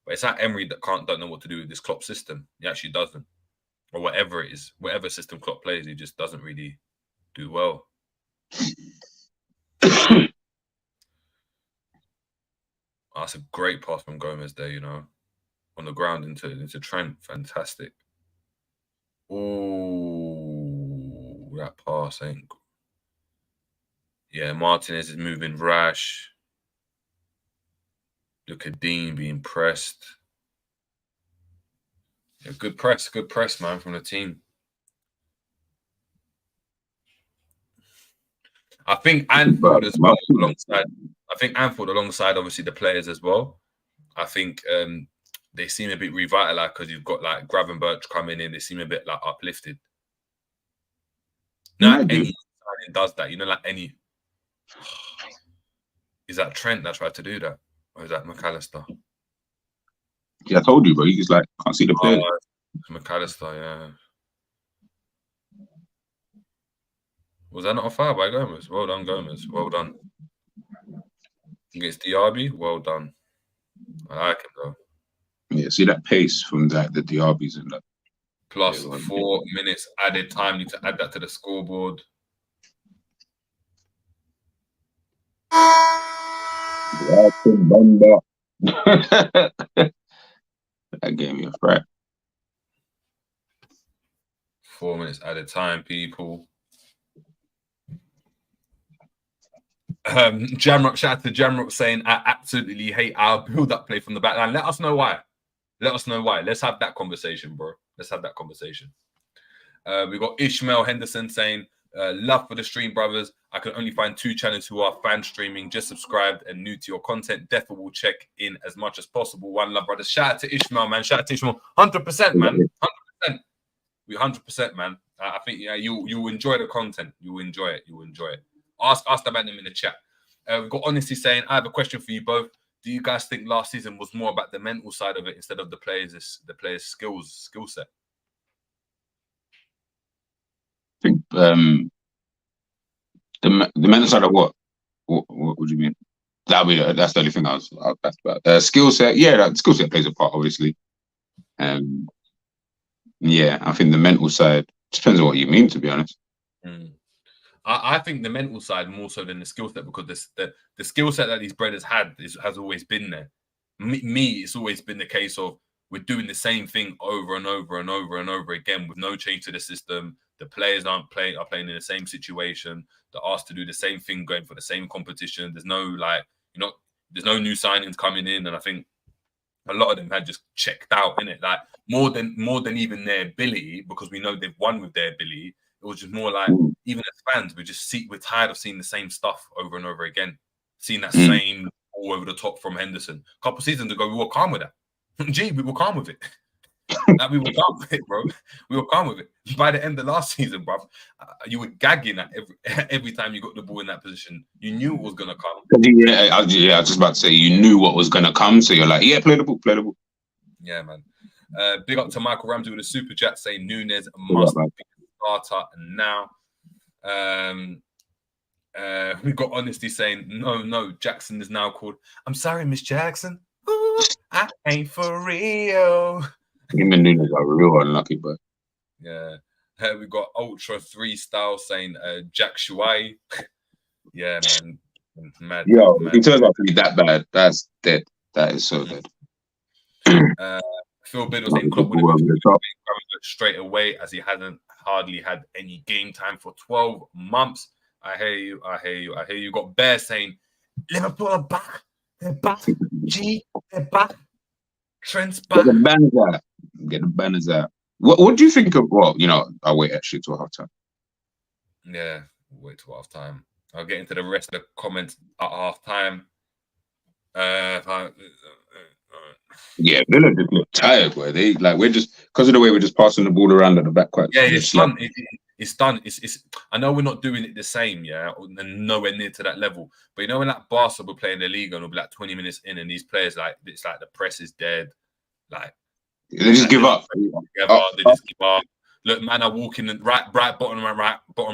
But it's that Emery that don't know what to do with this Klopp system. He actually doesn't, or whatever it is, whatever system Klopp plays, he just doesn't really do well. That's a great pass from Gomez there, you know, on the ground into Trent. Fantastic. Oh, that pass ain't. Yeah, Martinez is moving rash. Look at Dean being pressed. Yeah, good press, man, from the team. I think Anfield as well, alongside obviously the players as well. I think they seem a bit revitalized because you've got like Gravenberch coming in. They seem a bit like uplifted. Now, any signing does that, you know, like any. Is that Trent that tried to do that? Or is that McAllister? Yeah, I told you, bro. You just like can't see the player. McAllister, yeah. Was that not a foul by Gomez? Well done, Gomez. Well done. Against Diaby, well done. I like him though. Yeah, see that pace from the Diabys and that. Plus 4 minutes added time. Need to add that to the scoreboard. That gave me a fright. 4 minutes added time, people. Jamrock, shout out to Jamrock saying, I absolutely hate our build-up play from the back line. Let us know why. Let us know why. Let's have that conversation, bro. Let's have that conversation. We've got Ishmael Henderson saying, love for the stream, brothers. I can only find 2 channels who are fan streaming, just subscribed and new to your content. Definitely will check in as much as possible. One love, brothers. Shout out to Ishmael, man. Shout out to Ishmael. 100%, man. 100%. We 100%, man. I think you enjoy the content. You enjoy it. You enjoy it. Ask about them in the chat. We've got Honesty saying, I have a question for you both. Do you guys think last season was more about the mental side of it instead of the players' skill set? I think the mental side of what? What do you mean? That's the only thing I was asked about. Skill set, yeah, that skill set plays a part, obviously. Yeah, I think the mental side depends on what you mean, to be honest. I think the mental side more so than the skill set, because the skill set that these brothers has always been there. It's always been the case of we're doing the same thing over and over and over and over again with no change to the system. The players are playing in the same situation. They're asked to do the same thing, going for the same competition. There's no there's no new signings coming in, and I think a lot of them had just checked out, innit? Like more than even their ability, because we know they've won with their ability. It was just more like, even as fans, we're tired of seeing the same stuff over and over again. Seeing that same all over the top from Henderson. A couple of seasons ago, we were calm with that. Gee, we were calm with it. Like, we were calm with it, bro. We were calm with it. By the end of last season, bro, you were gagging at every time you got the ball in that position. You knew it was going to come. Yeah, I was just about to say, you knew what was going to come. So you're like, yeah, play the ball. Yeah, man. Big up to Michael Ramsey with a super chat saying Nunes must be starter now. We got Honesty saying no, Jackson is now called I'm sorry, Miss Jackson. Ooh, I ain't for real. Him and Nunes are real unlucky, but yeah. We got Ultra 3 style saying Jack Shuai. Yeah, man. Mad. Yo, if it turns out to be that bad, that's dead. That is so dead. Phil Biddle saying Klopp would have straight away, as he hadn't hardly had any game time for 12 months. I hear you. Got Bear saying Liverpool are back. They're back. They're back. Trent's back. Get the banners out. What do you think of? Well, I'll wait actually till half time. Yeah, wait till half time. I'll get into the rest of the comments at half time. Yeah, Villa just look tired, boy. We're just because of the way we're just passing the ball around at the back quite. Yeah, it's done. It's done. It's. I know we're not doing it the same, yeah, and nowhere near to that level. But when like Barca will play in the league and it'll be like 20 minutes in, and these players it's like the press is dead, like they just give up. They just give up. Look, man, I walk in the bottom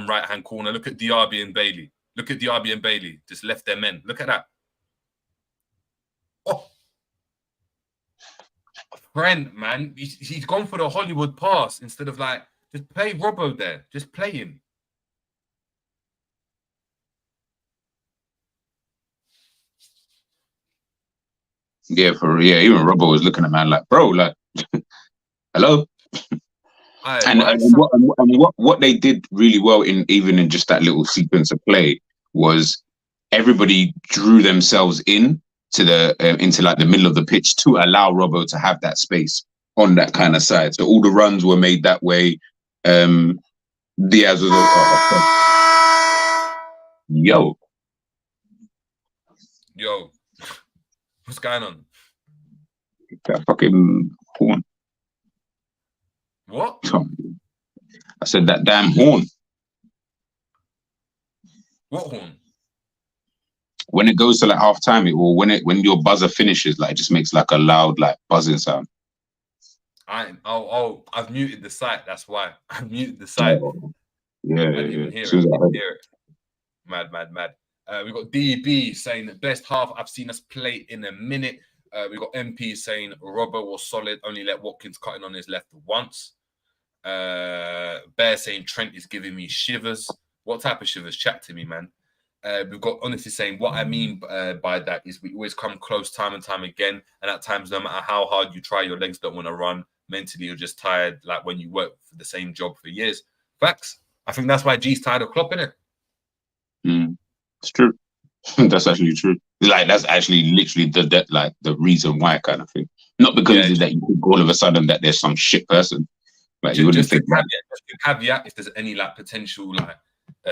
right hand corner. Look at Diaby and Bailey. Just left their men. Look at that. Oh. Brent, man, he's gone for the Hollywood pass instead of just play Robbo there. Just play him. Yeah, even Robbo was looking at man like, bro, like, hello. What they did really well in just that little sequence of play was everybody drew themselves in to the into the middle of the pitch to allow Robbo to have that space on that kind of side. So all the runs were made that way. Diaz was yo, what's going on? That fucking horn. What? I said that damn horn. What horn? When it goes to half time, when your buzzer finishes, it just makes a loud buzzing sound. I've muted the site. That's why I've muted the site. Yeah, I didn't even hear it. Mad. We got DB saying the best half I've seen us play in a minute. We got MP saying Robbo was solid, only let Watkins cut in on his left once. Bear saying Trent is giving me shivers. What type of shivers? Chat to me, man. We've got Honesty saying what I mean by that is we always come close time and time again, and at times no matter how hard you try, your legs don't want to run. Mentally, you're just tired, like when you work for the same job for years. Facts. I think that's why G's tired of Klopp, innit? It's true. That's actually true. Like that's actually literally the reason why kind of thing. Not because Yeah, that you think all of a sudden that there's some shit person. Like you wouldn't just a think that. caveat, if there's any like potential like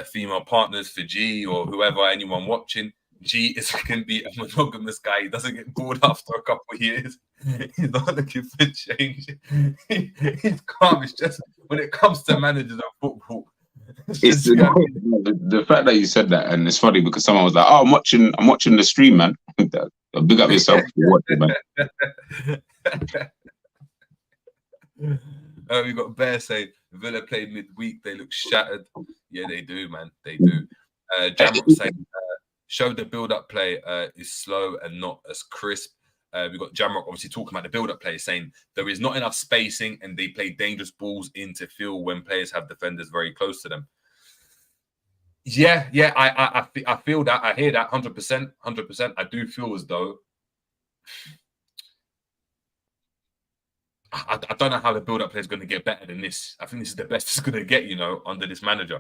female partners for G or whoever, anyone watching, G is going to be a monogamous guy. He doesn't get bored after a couple of years. He's not looking for change. He's calm. It's just when it comes to managers of football. It's the fact that you said that, and it's funny because someone was like, "Oh, I'm watching the stream, man." Big up yourself for watching, man. We got Bear saying Villa played midweek. They look shattered. Yeah, they do, man. They do. Jamrock saying show the build-up play is slow and not as crisp. We got Jamrock obviously talking about the build-up play, saying there is not enough spacing and they play dangerous balls into field when players have defenders very close to them. Yeah, I feel that. I hear that 100%. I do feel as though I don't know how the build-up play is going to get better than this. I think this is the best it's going to get, under this manager.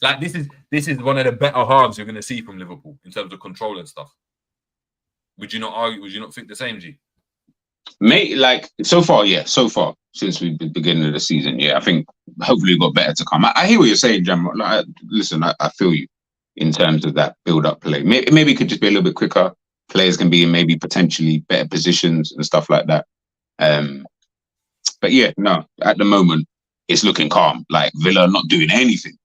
Like this is one of the better halves you're going to see from Liverpool in terms of control and stuff. Would you not argue? Would you not think the same, G? Mate, like so far since we beginning of the season, yeah, I think hopefully it got better to come. I hear what you're saying, Jam. Like, listen, I feel you in terms of that build-up play. Maybe it could just be a little bit quicker. Players can be in maybe potentially better positions and stuff like that. But yeah, no, at the moment it's looking calm. Like Villa not doing anything,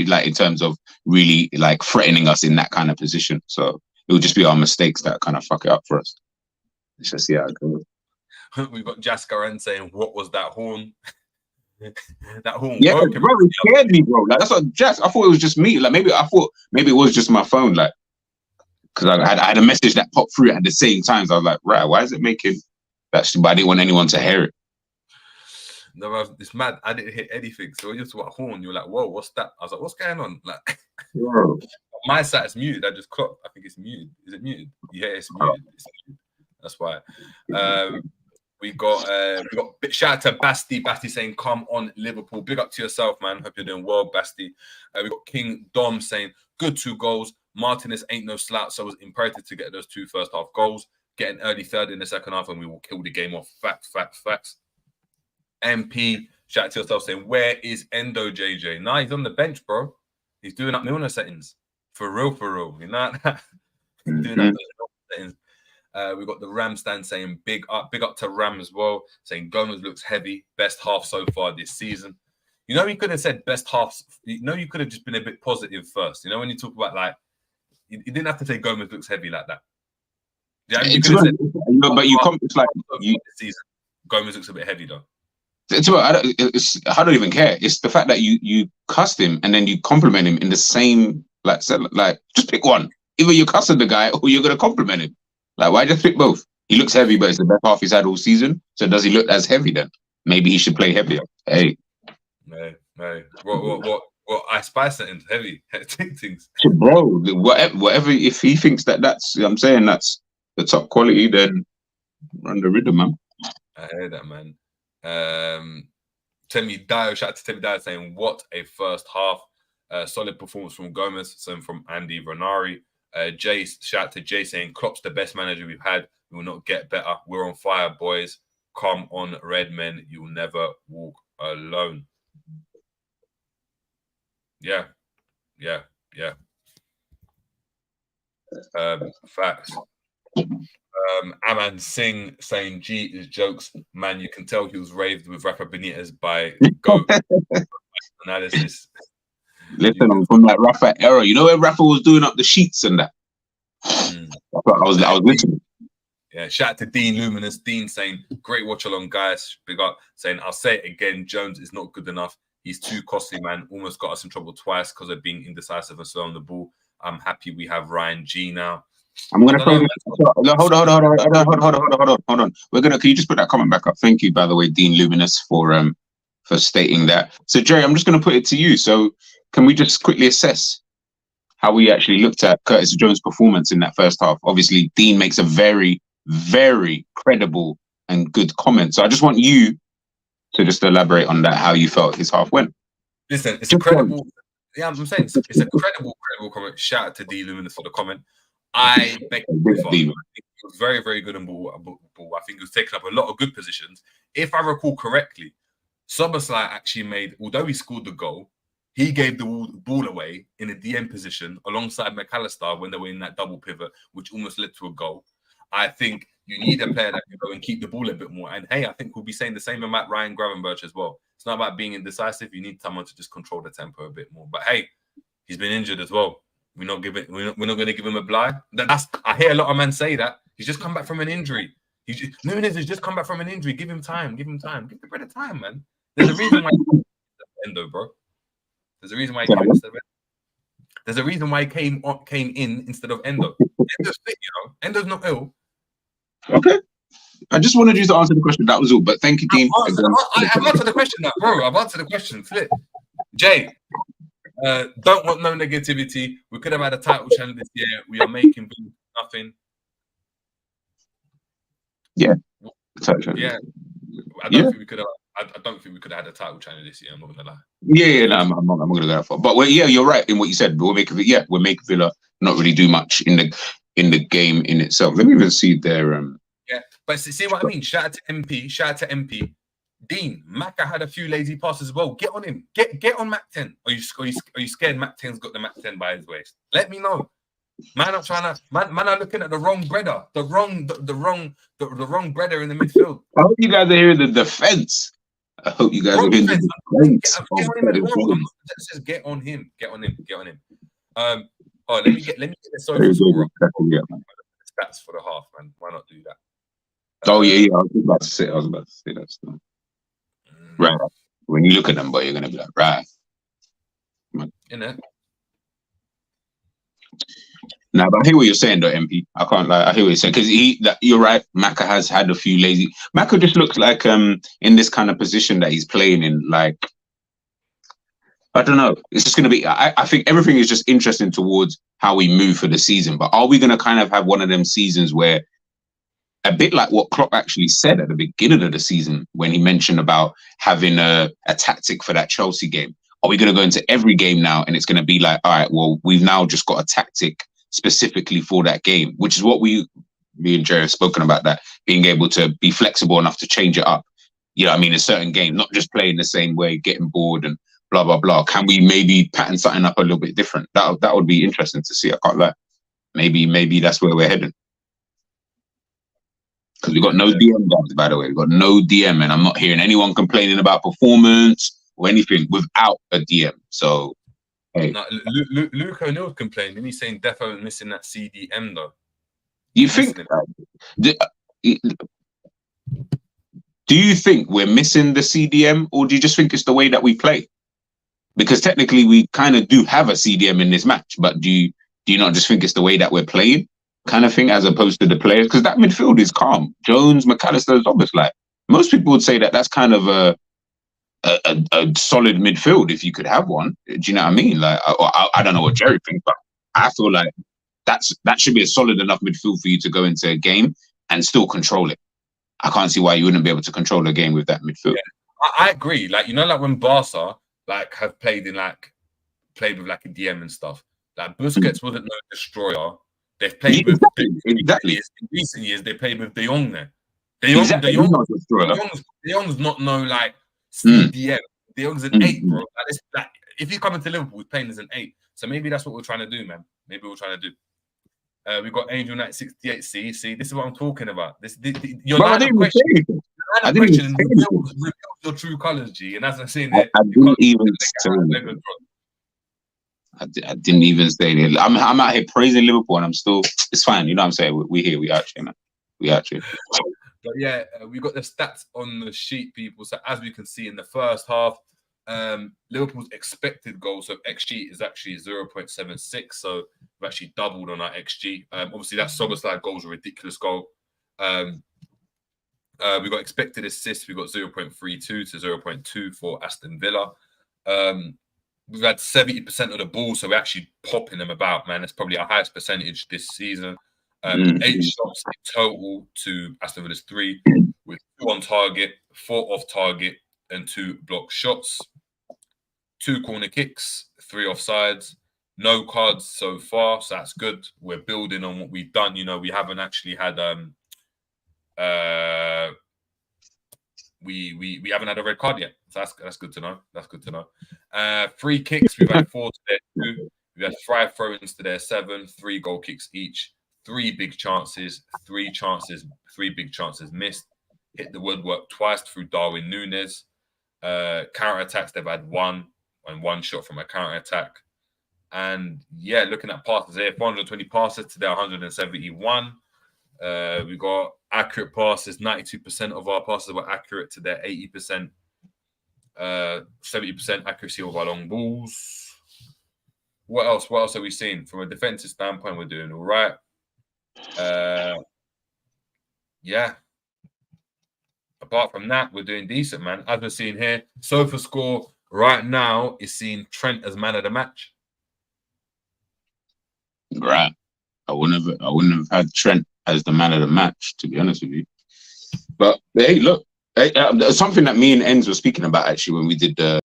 like in terms of really like threatening us in that kind of position. So it would just be our mistakes that kind of fuck it up for us. Let's just see how it goes. We've got Jaskaran saying, "What was that horn?" That horn. Yeah, bro, it scared me, bro. Like that's what Jas. I thought it was just me. Like maybe it was just my phone. Like because I had a message that popped through at the same time. So I was like, right, why is it making that? But I didn't want anyone to hear it. No, it's mad. I didn't hear anything. So when you talk about horn, you're like, "Whoa, what's that?" I was like, "What's going on?" Like, bro. My side is muted. I just clocked. I think it's muted. Is it muted? Yeah, it's muted. That's why. We got shout out to Basti. Basti saying, "Come on, Liverpool. Big up to yourself, man. Hope you're doing well, Basti." We got King Dom saying, "Good 2 goals. Martinez ain't no slouch, so it was imperative to get those 2 first half goals. Get an early third in the second half, and we will kill the game off." Facts. MP, shout out to yourself saying, "Where is Endo JJ?" Nah, he's on the bench, bro. He's doing up Milner settings. For real. You know that? Doing up those settings. We got the Ram stand saying big up to Ram as well, saying Gomez looks heavy, best half so far this season. He could have said best half. You could have just been a bit positive first. When you talk about like, you didn't have to say Gomez looks heavy like that. Yeah, you could have said, but you come. It's like this season, Gomez looks a bit heavy though. I don't even care. It's the fact that you cussed him and then you compliment him in the same like just pick one. Either you're cussing the guy or you're gonna compliment him. Like why just pick both? He looks heavy, but it's the best half he's had all season. So does he look as heavy then? Maybe he should play heavier. Hey. No. What I spice it in heavy things. Bro, whatever if he thinks that's I'm saying that's the top quality, then run the rhythm, man. I hear that, man. Temi Dio, shout out to Temi Dio saying, "What a first half. Solid performance from Gomez." Some from Andy Renari. Jay, shout out to Jay saying, "Klopp's the best manager we've had. We will not get better. We're on fire, boys. Come on, red men. You'll never walk alone." Yeah. Facts. Aman Singh saying, "G is jokes, man. You can tell he was raved with Rafa Benitez by Go analysis." Listen, I'm from that Rafa era. You know where Rafa was doing up the sheets and that. I was listening. Yeah, shout out to Dean Luminous. Dean saying, "Great watch along, guys." Big up. Saying, "I'll say it again. Jones is not good enough. He's too costly, man. Almost got us in trouble twice because of being indecisive and slow on the ball. I'm happy we have Ryan G now." I'm gonna throw this. Hold on. Can you just put that comment back up? Thank you, by the way, Dean Luminous, for stating that. So Jerry, I'm just gonna put it to you. So can we just quickly assess how we actually looked at Curtis Jones' performance in that first half? Obviously, Dean makes a very, very credible and good comment. So I just want you to just elaborate on that, how you felt his half went. Listen, it's incredible. Yeah, I'm saying it's a credible comment. Shout out to D Luminous for the comment. I beg to differ. I think he was very, very good in ball. I think he was taking up a lot of good positions. If I recall correctly, Szoboszlai actually made, although he scored the goal, he gave the ball away in a DM position alongside McAllister when they were in that double pivot, which almost led to a goal. I think you need a player that can go and keep the ball a bit more. And hey, I think we'll be saying the same about Ryan Gravenberch as well. It's not about being indecisive. You need someone to just control the tempo a bit more. But hey, he's been injured as well. We're not going to give him a blind. I hear a lot of men say that. He's just come back from an injury. Nunes has just come back from an injury. Give him time. Give the brother time, man. There's a reason why Endo, bro. There's a reason why he came instead of Endo. There's a reason why he came in instead of Endo. Endo's fit, Endo's not ill. Okay. I just wanted you to answer the question. That was all. But thank you, Dean. I've answered the question now, bro. I've answered the question. Flip. Jay, don't want no negativity. We could have had a title challenge this year. We are making nothing. Yeah. Yeah. I don't think we could have. I don't think we could have had a title challenge this year. I'm not gonna lie. No, I'm not gonna go that far. But you're right in what you said. We're making Villa not really do much in the game in itself. Let me even see their Yeah, but see what I mean. Shout out to MP. Dean, Macca had a few lazy passes as well. Get on him. Get on Mac 10. Are you scared Mac 10's got the Mac 10 by his waist? Let me know. Man, I'm trying to. Man, are looking at the wrong breader. The wrong breader in the midfield. I hope you guys are hearing the defense. I hope you guys are hearing the defense. Just get on him. Get on him. Let me get the stats for the half, man. Why not do that? I was about to say that stuff. Right. When you look at them, boy, you're gonna be like, right. You know. Nah, but I hear what you're saying, though, MP. I can't lie. I hear what you're saying because you're right. Macca has had a few lazy. Macca just looks like in this kind of position that he's playing in. Like, I don't know. It's just gonna be. I think everything is just interesting towards how we move for the season. But are we gonna kind of have one of them seasons where, a bit like what Klopp actually said at the beginning of the season when he mentioned about having a tactic for that Chelsea game? Are we going to go into every game now and it's going to be like, all right, well, we've now just got a tactic specifically for that game, which is what me and Jerry have spoken about, that being able to be flexible enough to change it up. You know what I mean? In certain games, not just playing the same way, getting bored and blah, blah, blah. Can we maybe pattern something up a little bit different? That would be interesting to see. I can't lie. Maybe that's where we're heading. Because we've got no DM guys, by the way. We've got no DM, and I'm not hearing anyone complaining about performance or anything without a DM. So, hey. No, Luke O'Neill's complaining. He's saying Defo missing that CDM, though. You think... Do you think we're missing the CDM, or do you just think it's the way that we play? Because technically we kind of do have a CDM in this match, but do you not just think it's the way that we're playing? Kind of thing, as opposed to the players, because that midfield is calm. Jones, McAllister is obvious. Like, most people would say that that's kind of a solid midfield if you could have one. Do you know what I mean? Like, I don't know what Jerry thinks, but I feel like that should be a solid enough midfield for you to go into a game and still control it. I can't see why you wouldn't be able to control a game with that midfield. Yeah, I agree. Like, like when Barca have played with a DM and stuff. Like, Busquets wasn't no destroyer. They've played with exactly. In recent years, they played with De Jong there. De Jong's not no like CDM. De Jong's an 8, bro. Like, if he's coming to Liverpool, he's playing as an 8. So maybe that's what we're trying to do, man. Maybe we're trying to do. We've got Angel Knight 68. See, this is what I'm talking about. Your line of question reveals your true colours, G. And as I'm saying, I didn't even say that. I'm out here praising Liverpool, and I'm still. It's fine, you know what I'm saying. We're here. We out here, man. We out here. But yeah, we got the stats on the sheet, people. So as we can see in the first half, Liverpool's expected goal, so XG is actually 0.76. So we've actually doubled on our XG. Obviously, that Szoboszlai goal was a ridiculous goal. We got expected assists. We got 0.32 to 0.2 for Aston Villa. We've had 70% of the ball, so we're actually popping them about, man. It's probably our highest percentage this season. 8 shots in total to Aston Villa's 3, with 2 on target, 4 off target, and 2 block shots. 2 corner kicks, 3 offsides, no cards so far, so that's good. We're building on what we've done. You know, we haven't actually had we haven't had a red card yet. So that's good to know. That's good to know. Free kicks, we've had 4 to their 2. We've had 5 throw-ins to their 7, 3 goal kicks each, 3 big chances, 3 big chances missed. Hit the woodwork twice through Darwin Núñez. Counter attacks, they've had 1 and 1 shot from a counter attack. And yeah, looking at passes here, 420 passes to their 171. We got accurate passes. 92% of our passes were accurate to their 80%. 70% accuracy of our long balls. What else? What else are we seeing? From a defensive standpoint, we're doing all right. Yeah. Apart from that, we're doing decent, man. As we're seeing here, Sofa score right now is seeing Trent as man of the match. Right. I wouldn't have had Trent as the man of the match, to be honest with you. But hey, look, something that me and Enz were speaking about actually when we did the.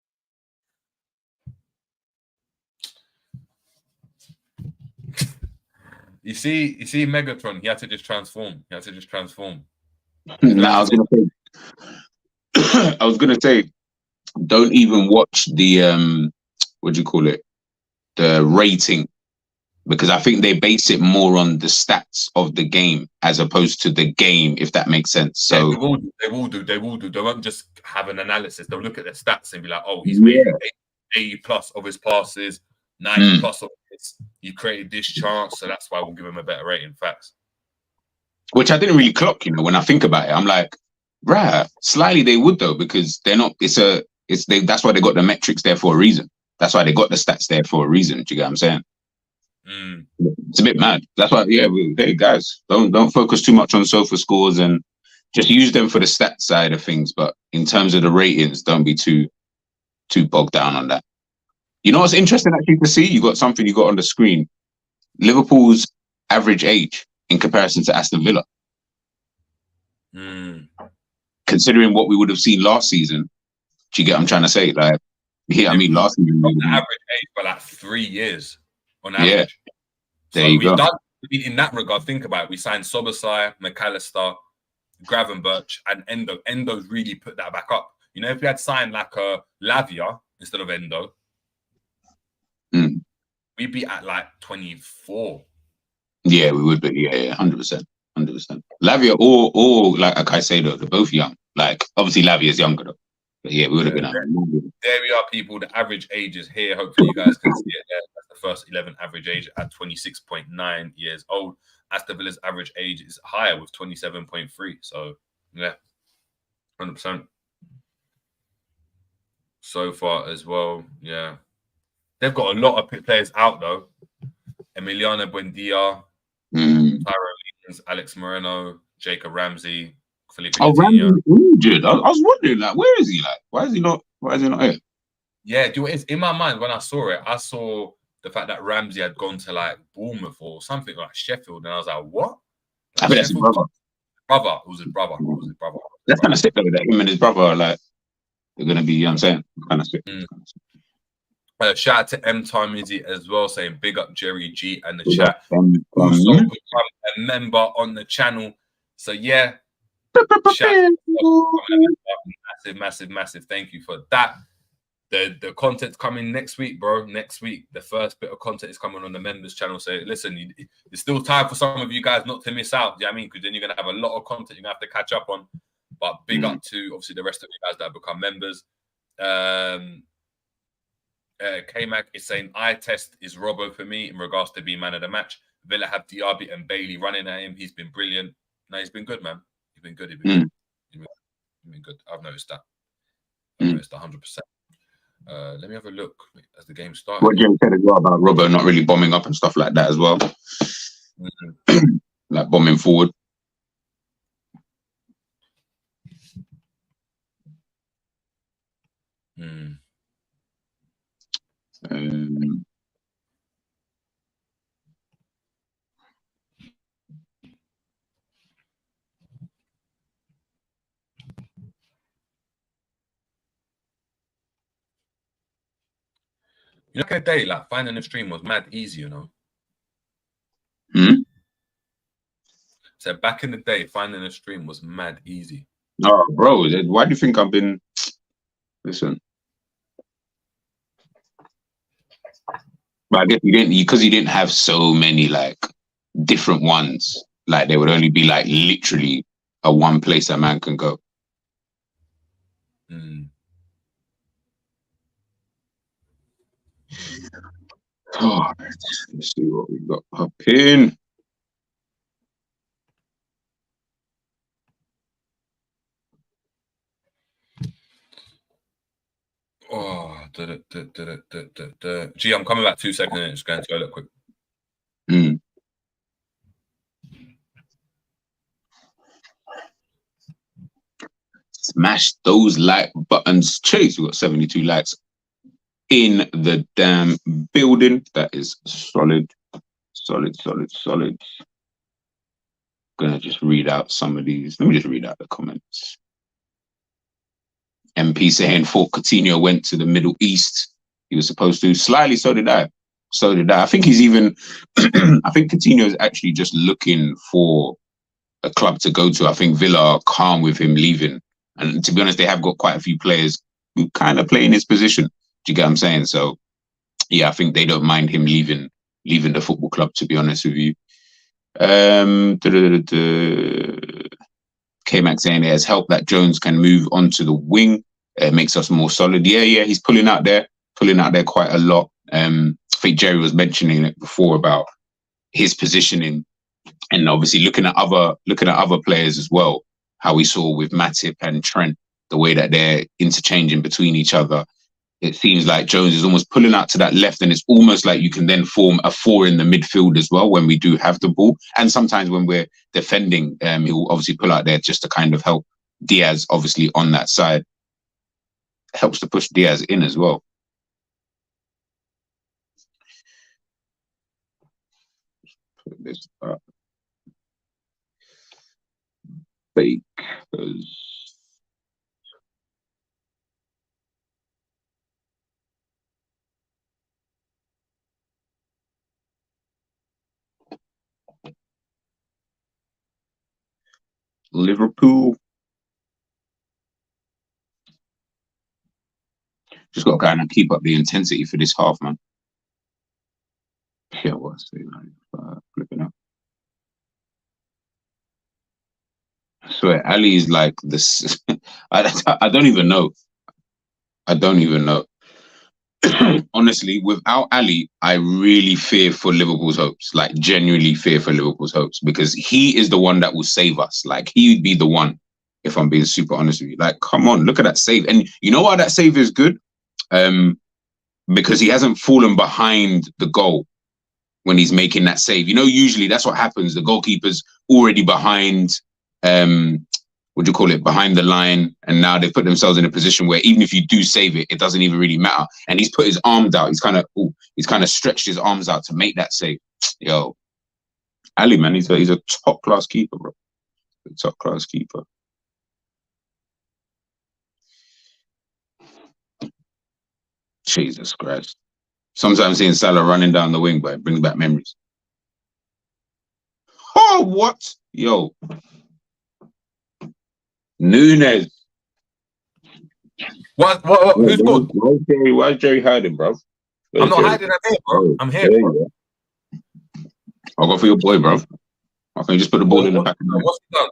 You see, Megatron. He had to just transform. Nah, I was gonna say, don't even watch the what do you call it? The rating. Because I think they base it more on the stats of the game as opposed to the game, if that makes sense. So yeah, they will do. They won't just have an analysis. They'll look at the stats and be like, "Oh, he's made 80 plus of his passes, 90 plus of his. He created this chance, so that's why we'll give him a better rating." Facts. Which I didn't really clock, you know, when I think about it. I'm like, right, slightly they would though, because they're not. That's why they got the metrics there for a reason. That's why they got the stats there for a reason. Do you get what I'm saying? It's a bit mad. That's why, yeah. Hey guys, don't focus too much on sofa scores and just use them for the stat side of things. But in terms of the ratings, don't be too bogged down on that. You know what's interesting actually to see? You got something you got on the screen. Liverpool's average age in comparison to Aston Villa. Considering what we would have seen last season, do you get what I'm trying to say? Like, yeah, I mean, last season, the average age for like 3 years on average. Yeah. There so you we've go. done in that regard. Think about it. We signed Sobosai, McAllister, Gravenberch, and Endo. Endo's really put that back up. You know, if we had signed like a Lavia instead of Endo, we'd be at like 24. Yeah, we would be. Yeah, 100%. Lavia or like Caicedo, they're both young. Like, obviously Lavia's younger though. But yeah, we would have been. There we are, people. The average age is here. Hopefully, you guys can see it there. That's the first 11 average age at 26.9 years old. Aston Villa's average age is higher with 27.3. So, yeah, 100%. So far as well, yeah. They've got a lot of players out though. Emiliano Buendia, Tyrone, Alex Moreno, Jacob Ramsey, Felipe Coutinho. Injured. I was wondering, like, where is he? Like, why is he not here? Yeah, do you know what it is? In my mind, when I saw it, I saw the fact that Ramsey had gone to like Bournemouth or something like Sheffield, and I was like, what? I bet that's his brother. It was his brother. That's kind of sick though, that him and his brother are like, they're gonna be, you know what I'm saying? Kind of sick. Shout out to M Time Izzy as well, saying big up Jerry G and the chat. Also become a member on the channel. So yeah, shout massive thank you for that. The content's coming next week, bro. Next week, the first bit of content is coming on the members channel. So listen, there's still time for some of you guys not to miss out. Do you know what I mean? Because then you're gonna have a lot of content you're gonna have to catch up on. But big up to obviously the rest of you guys that have become members. K-Mac is saying eye test is Robbo for me in regards to being man of the match. Villa have Diaby and Bailey running at him. He's been brilliant. No, he's been good, man. He's been good. He's been good. I've noticed that. I've noticed 100%. Let me have a look as the game started. What Jim said as well about Robbo not really bombing up and stuff like that as well. Like bombing forward. You look at a day, like finding a stream was mad easy, you know. Hmm? So back in the day, finding a stream was mad easy. Oh, bro, why do you think I've been? Listen, but I guess you didn't because you didn't have so many like different ones. Like there would only be like literally a one place a man can go. Mm. Oh, let's see what we got popping. Oh, Gee, I'm coming back 2 seconds and just going to the toilet quick. Mm. Smash those like buttons. Chase, we got 72 likes in the damn building. That is solid. Gonna just read out some of these. Let me just read out the comments. MP saying thought Coutinho went to the Middle East. He was supposed to. Slightly, so did I. I think he's even. I think Coutinho is actually just looking for a club to go to. I think Villa are calm with him leaving. And to be honest, they have got quite a few players who kind of play in his position. Do you get what I'm saying? So, yeah, I think they don't mind him leaving the football club, to be honest with you. K-Mac saying it has helped that Jones can move onto the wing. It makes us more solid. Yeah, he's pulling out there quite a lot. I think Jerry was mentioning it before about his positioning, and obviously looking at other players as well. How we saw with Matip and Trent, the way that they're interchanging between each other. It seems like Jones is almost pulling out to that left, and it's almost like you can then form a four in the midfield as well when we do have the ball. And sometimes when we're defending, he'll obviously pull out there just to kind of help Diaz, obviously, on that side. Helps to push Diaz in as well. Put this up. Fake. Liverpool. Just got to kind of keep up the intensity for this half, man. Yeah, what's it? Flipping up. I swear, Ali is like this. I don't even know. Honestly, without Ali, I really fear for Liverpool's hopes. Like, genuinely fear for Liverpool's hopes because he is the one that will save us. Like, he would be the one, if I'm being super honest with you. Like, come on, look at that save. And you know why that save is good? Because he hasn't fallen behind the goal when he's making that save. You know, usually that's what happens. The goalkeeper's already behind, what do you call it, behind the line. And now they put themselves in a position where even if you do save it, it doesn't even really matter. And he's put his arms out. He's kind of stretched his arms out to make that save. Yo, Ali, man, he's a top class keeper, bro. A top class keeper. Jesus Christ. Sometimes seeing Salah running down the wing, but it brings back memories. Oh, what? Yo. Nunes. What? Who scored? Why is Jerry hiding, bro? I'm not hiding. I'm here, bro. I'm here, bro. I'll go for your boy, bro. I can just put the ball in the back of the net. What's he done?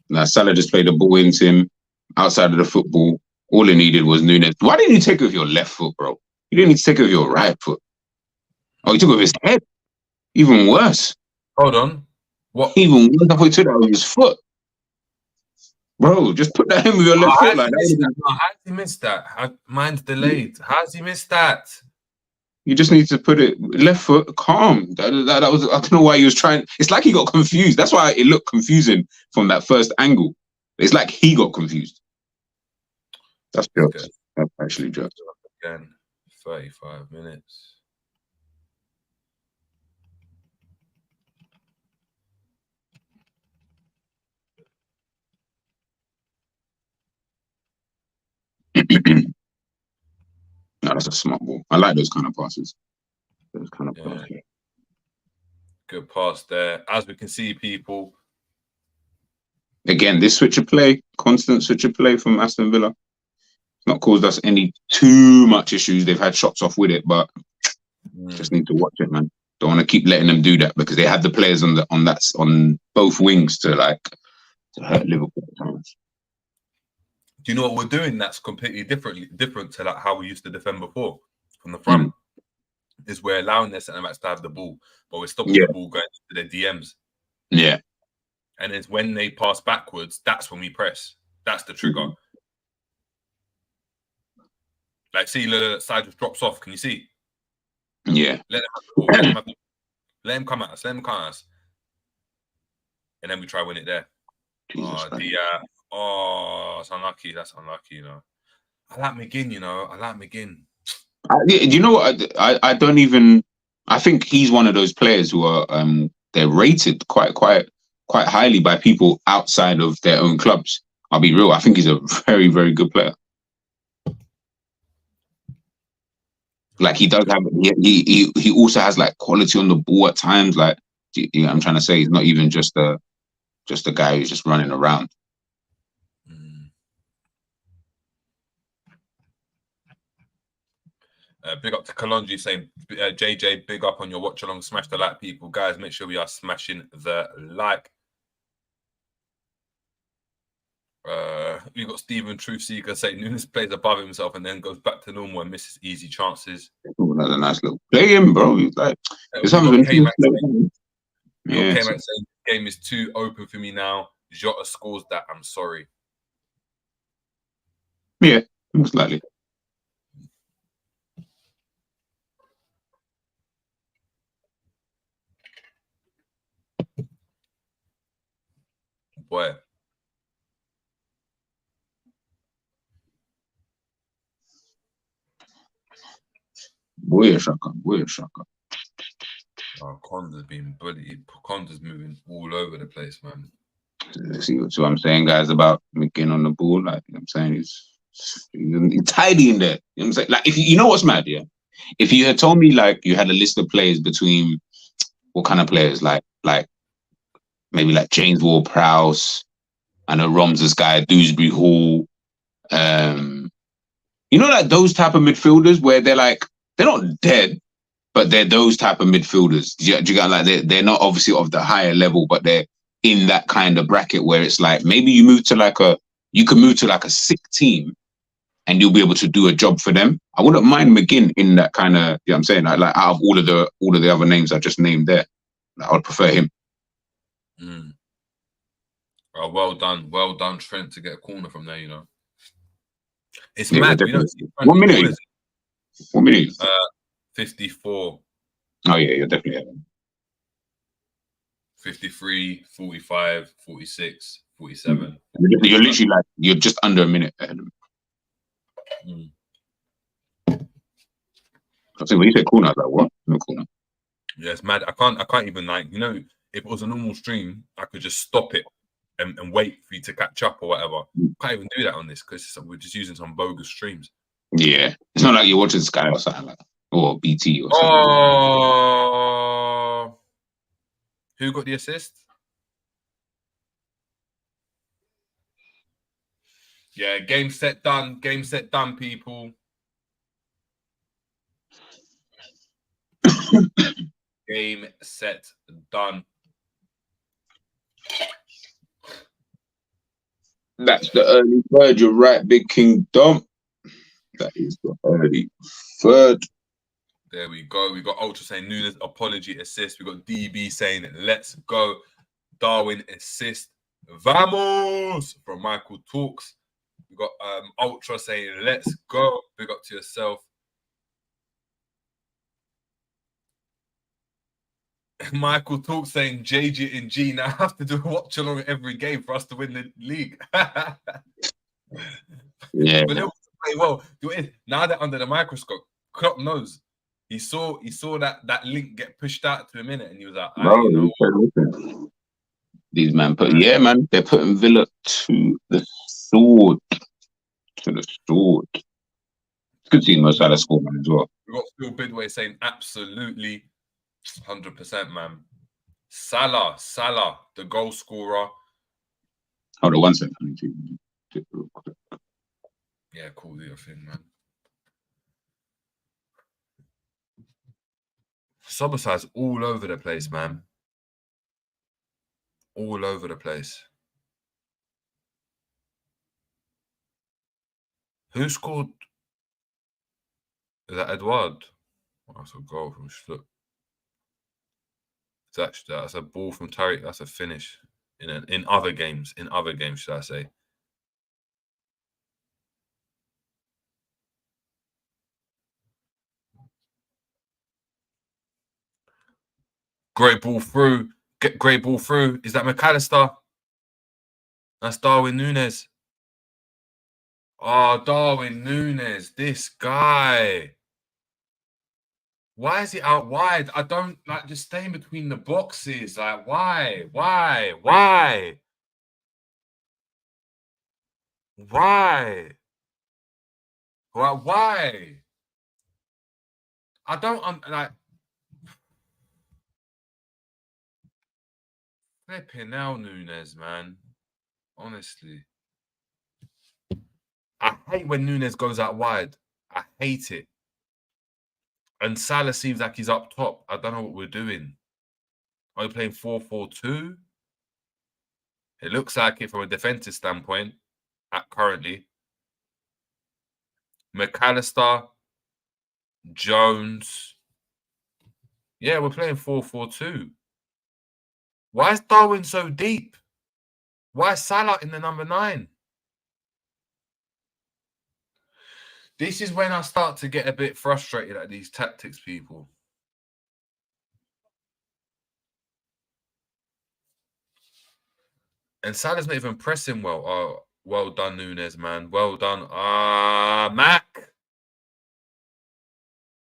Now, Salah just played the ball into him outside of the football. All he needed was Nunes. Why didn't you take it with your left foot, bro? You didn't need to take it with your right foot. Oh, he took it with his head. Even worse. Hold on. What? Even worse. I thought he took that with his foot. Bro, just put that in with your left foot. Like that. How's he missed that? Mine's delayed. How's he missed that? You just need to put it left foot, calm. That was, I don't know why he was trying. It's like he got confused. That's why it looked confusing from that first angle. It's like he got confused. That's jokes. That's actually jokes. Again, 35 minutes. No, that's a smart ball. I like those kind of passes. Those kind of Yeah. passes. Good pass there. As we can see, people. Again, this switch of play, constant switch of play from Aston Villa, not caused us any too much issues. They've had shots off with it, but just need to watch it, man. Don't want to keep letting them do that because they have the players on both wings to hurt Liverpool at times. Do you know what we're doing? That's completely different to like how we used to defend before from the front. Is we're allowing their centre backs to have the ball, but we're stopping the ball going to their DMs. Yeah. And it's when they pass backwards, that's when we press. That's the trigger. Like, see, the side just drops off. Can you see? Yeah. Let them have the ball. Let him come at us. Let him come at us. And then we try win it there. Jesus, it's unlucky. That's unlucky, you know. I like McGinn, you know. I like McGinn. You know what? I don't even. I think he's one of those players who are they're rated quite highly by people outside of their own clubs. I'll be real. I think he's a very, very good player. Like he does have, he also has like quality on the ball at times. Like I'm trying to say, he's not even just a guy who's just running around. Big up to Kalonji saying, JJ, big up on your watch along. Smash the like, people. Guys, make sure we are smashing the like. We got Stephen Truthseeker saying Nunes plays above himself and then goes back to normal and misses easy chances. Another nice little play him, bro. He's like, came out saying game is too open for me now. Jota scores that. I'm sorry. Yeah, most likely. Boy. Boy, shaka. Oh, Conda's being bullied. Conda's moving all over the place, man. See what I'm saying, guys, about McGinn on the ball. Like, you know what I'm saying, he's tidy in there. You know what I'm saying? Like, if you know what's mad, yeah? If you had told me, like, you had a list of players between what kind of players, like maybe like James Ward-Prowse, I know Rom's this guy, Dewsbury Hall, you know, like those type of midfielders where they're not dead, but they're those type of midfielders. Do you get like they're not obviously of the higher level, but they're in that kind of bracket where it's like maybe you can move to like a sick team and you'll be able to do a job for them. I wouldn't mind McGinn in that kind of, you know what I'm saying? Like out of all of the other names I just named there, I would prefer him. Oh, well done, Trent, to get a corner from there, you know. It's mad. We don't see 1 minute. 1 minute. 54. Oh, yeah, you're definitely ahead. 53, 45, 46, 47. You're literally like, you're just under a minute ahead of him. I think when you said corner, I was like, what? No corner. Yeah, it's mad. I can't even, like, you know, if it was a normal stream, I could just stop it and wait for you to catch up or whatever. Can't even do that on this because we're just using some bogus streams. Yeah. It's not like you're watching Sky or something like that. Or BT or something. Oh, who got the assist? Yeah, game set done. Game set done, people. Game set done. That's the early third. You're right, Big King Dom. That is the early third. There we go. We got Ultra saying Nunes apology assist. We got DB saying let's go. Darwin assist. Vamos from Michael Talks. We got Ultra saying let's go. Big up to yourself. Michael Talks saying JJ and G now have to do a watch along every game for us to win the league. Yeah. But they'll play well. Now they're under the microscope. Klopp knows. He saw that link get pushed out to him in it, and he was like, these man they're putting Villa to the sword. To the sword. It's Could see Mo Salah score, man, as well. We've got Phil Bidway saying absolutely 100%, man. Salah, the goal scorer. Hold on 1 second. I need to real quick. Yeah, cool, do your thing, man. Soboslai's all over the place, man. All over the place. Who scored? Is that Edouard? Oh, that's a goal from Schlupp. That's a ball from Tariq. That's a finish. In other games, should I say? Great ball through. Great ball through. Is that McAllister? That's Darwin Núñez. Oh, Darwin Núñez. This guy. Why is he out wide? I don't like just staying between the boxes. Like, why? Why? Why? I don't like flipping now, Núñez, man. Honestly. I hate when Núñez goes out wide. I hate it. And Salah seems like he's up top. I don't know what we're doing. Are we playing 4-4-2? It looks like it from a defensive standpoint currently. McAllister, Jones. Yeah, we're playing 4-4-2. Why is Darwin so deep? Why is Salah in the number 9? This is when I start to get a bit frustrated at these tactics, people. And Salah's not even pressing well. Oh, well done, Núñez, man. Well done. Mac.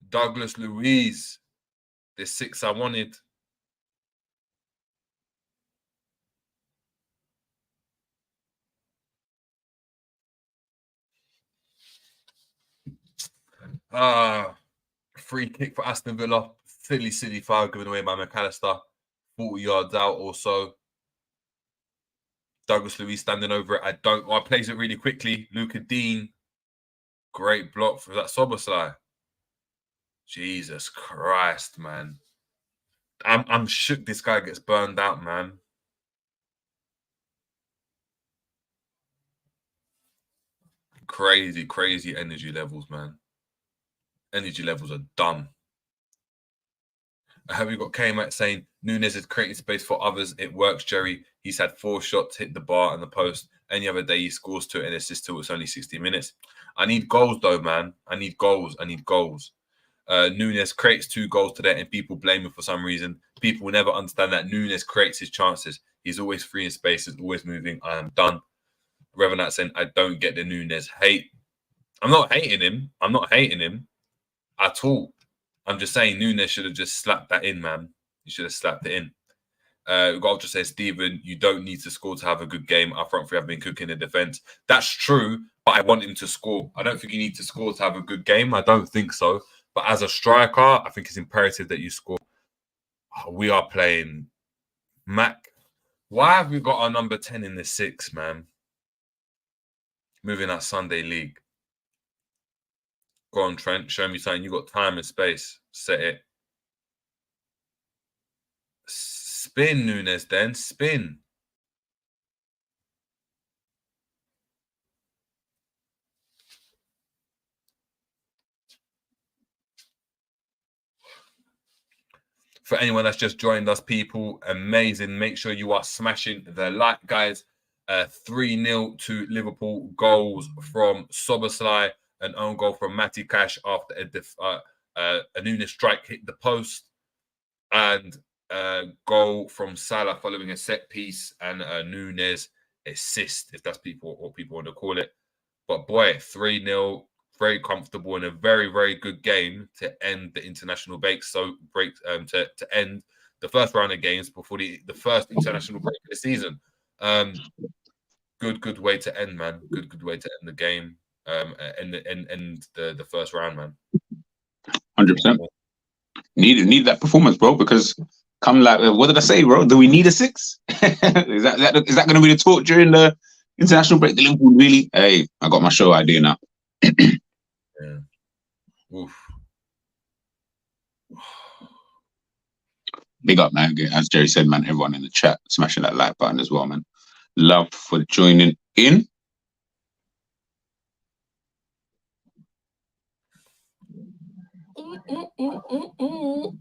Douglas Luiz. The 6 I wanted. Free kick for Aston Villa. Silly foul given away by McAllister. 40 yards out or so. Douglas Luiz standing over it. I plays it really quickly. Luca Dean. Great block for that Soboslai. Jesus Christ, man. I'm shook this guy gets burned out, man. Crazy energy levels, man. Energy levels are dumb. We got K-Mac saying Núñez is creating space for others. It works, Jerry. He's had 4 shots, hit the bar and the post. Any other day he scores 2 and assists till it's only 60 minutes. I need goals though, man. I need goals. Núñez creates 2 goals today and people blame him for some reason. People will never understand that Núñez creates his chances. He's always free in space. He's always moving. I am done. Revenant saying, I don't get the Núñez hate. I'm not hating him at all. I'm just saying Núñez should have just slapped that in, man. He should have slapped it in. We've got to say, Stephen, you don't need to score to have a good game. Our front three have been cooking in defence. That's true, but I want him to score. I don't think you need to score to have a good game. I don't think so. But as a striker, I think it's imperative that you score. We are playing Mac. Why have we got our number 10 in the 6, man? Moving our Sunday league. Go on, Trent. Show me something. You got time and space. Set it. Spin, Núñez, then. Spin. For anyone that's just joined us, people, amazing. Make sure you are smashing the like, guys. 3-0 to Liverpool. Goals from Soboslai. An own goal from Matty Cash after a Núñez strike hit the post. And goal from Salah following a set piece and a Núñez assist, if that's what people want to call it. But boy, 3-0, very comfortable and a very, very good game to end the international break. To end the first round of games before the first international break of the season. Good way to end, man. Good way to end the game. and the first round, man. 100%. Need that performance, bro. Because come like, what did I say, bro? Do we need a 6? is that going to be the talk during the international break? The Liverpool really? Hey, I got my show idea now. Yeah. Oof. Big up, man. As Jerry said, man, everyone in the chat smashing that like button as well, man. Love for joining in.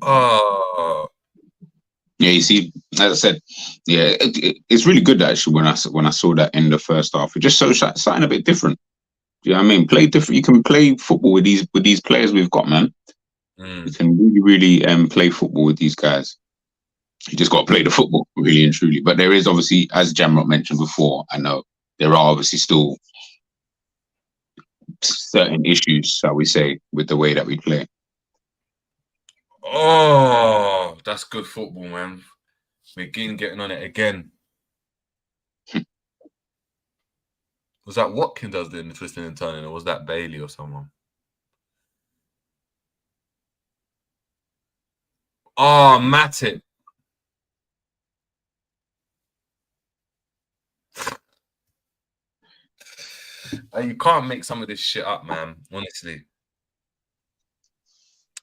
Oh. Yeah, you see, as I said, yeah, it's really good actually when I saw that in the first half. It just shows something a bit different. Do you know what I mean? Play different. You can play football with these players we've got, man. You can really play football with these guys. You just got to play the football, really and truly. But there is obviously, as Jamrock mentioned before, I know there are obviously still certain issues, shall we say, with the way that we play. Oh, that's good football, man. McGinn getting on it again. Was that Watkins does doing the twisting and turning, or was that Bailey or someone? Oh, Matip. You can't make some of this shit up, man. Honestly.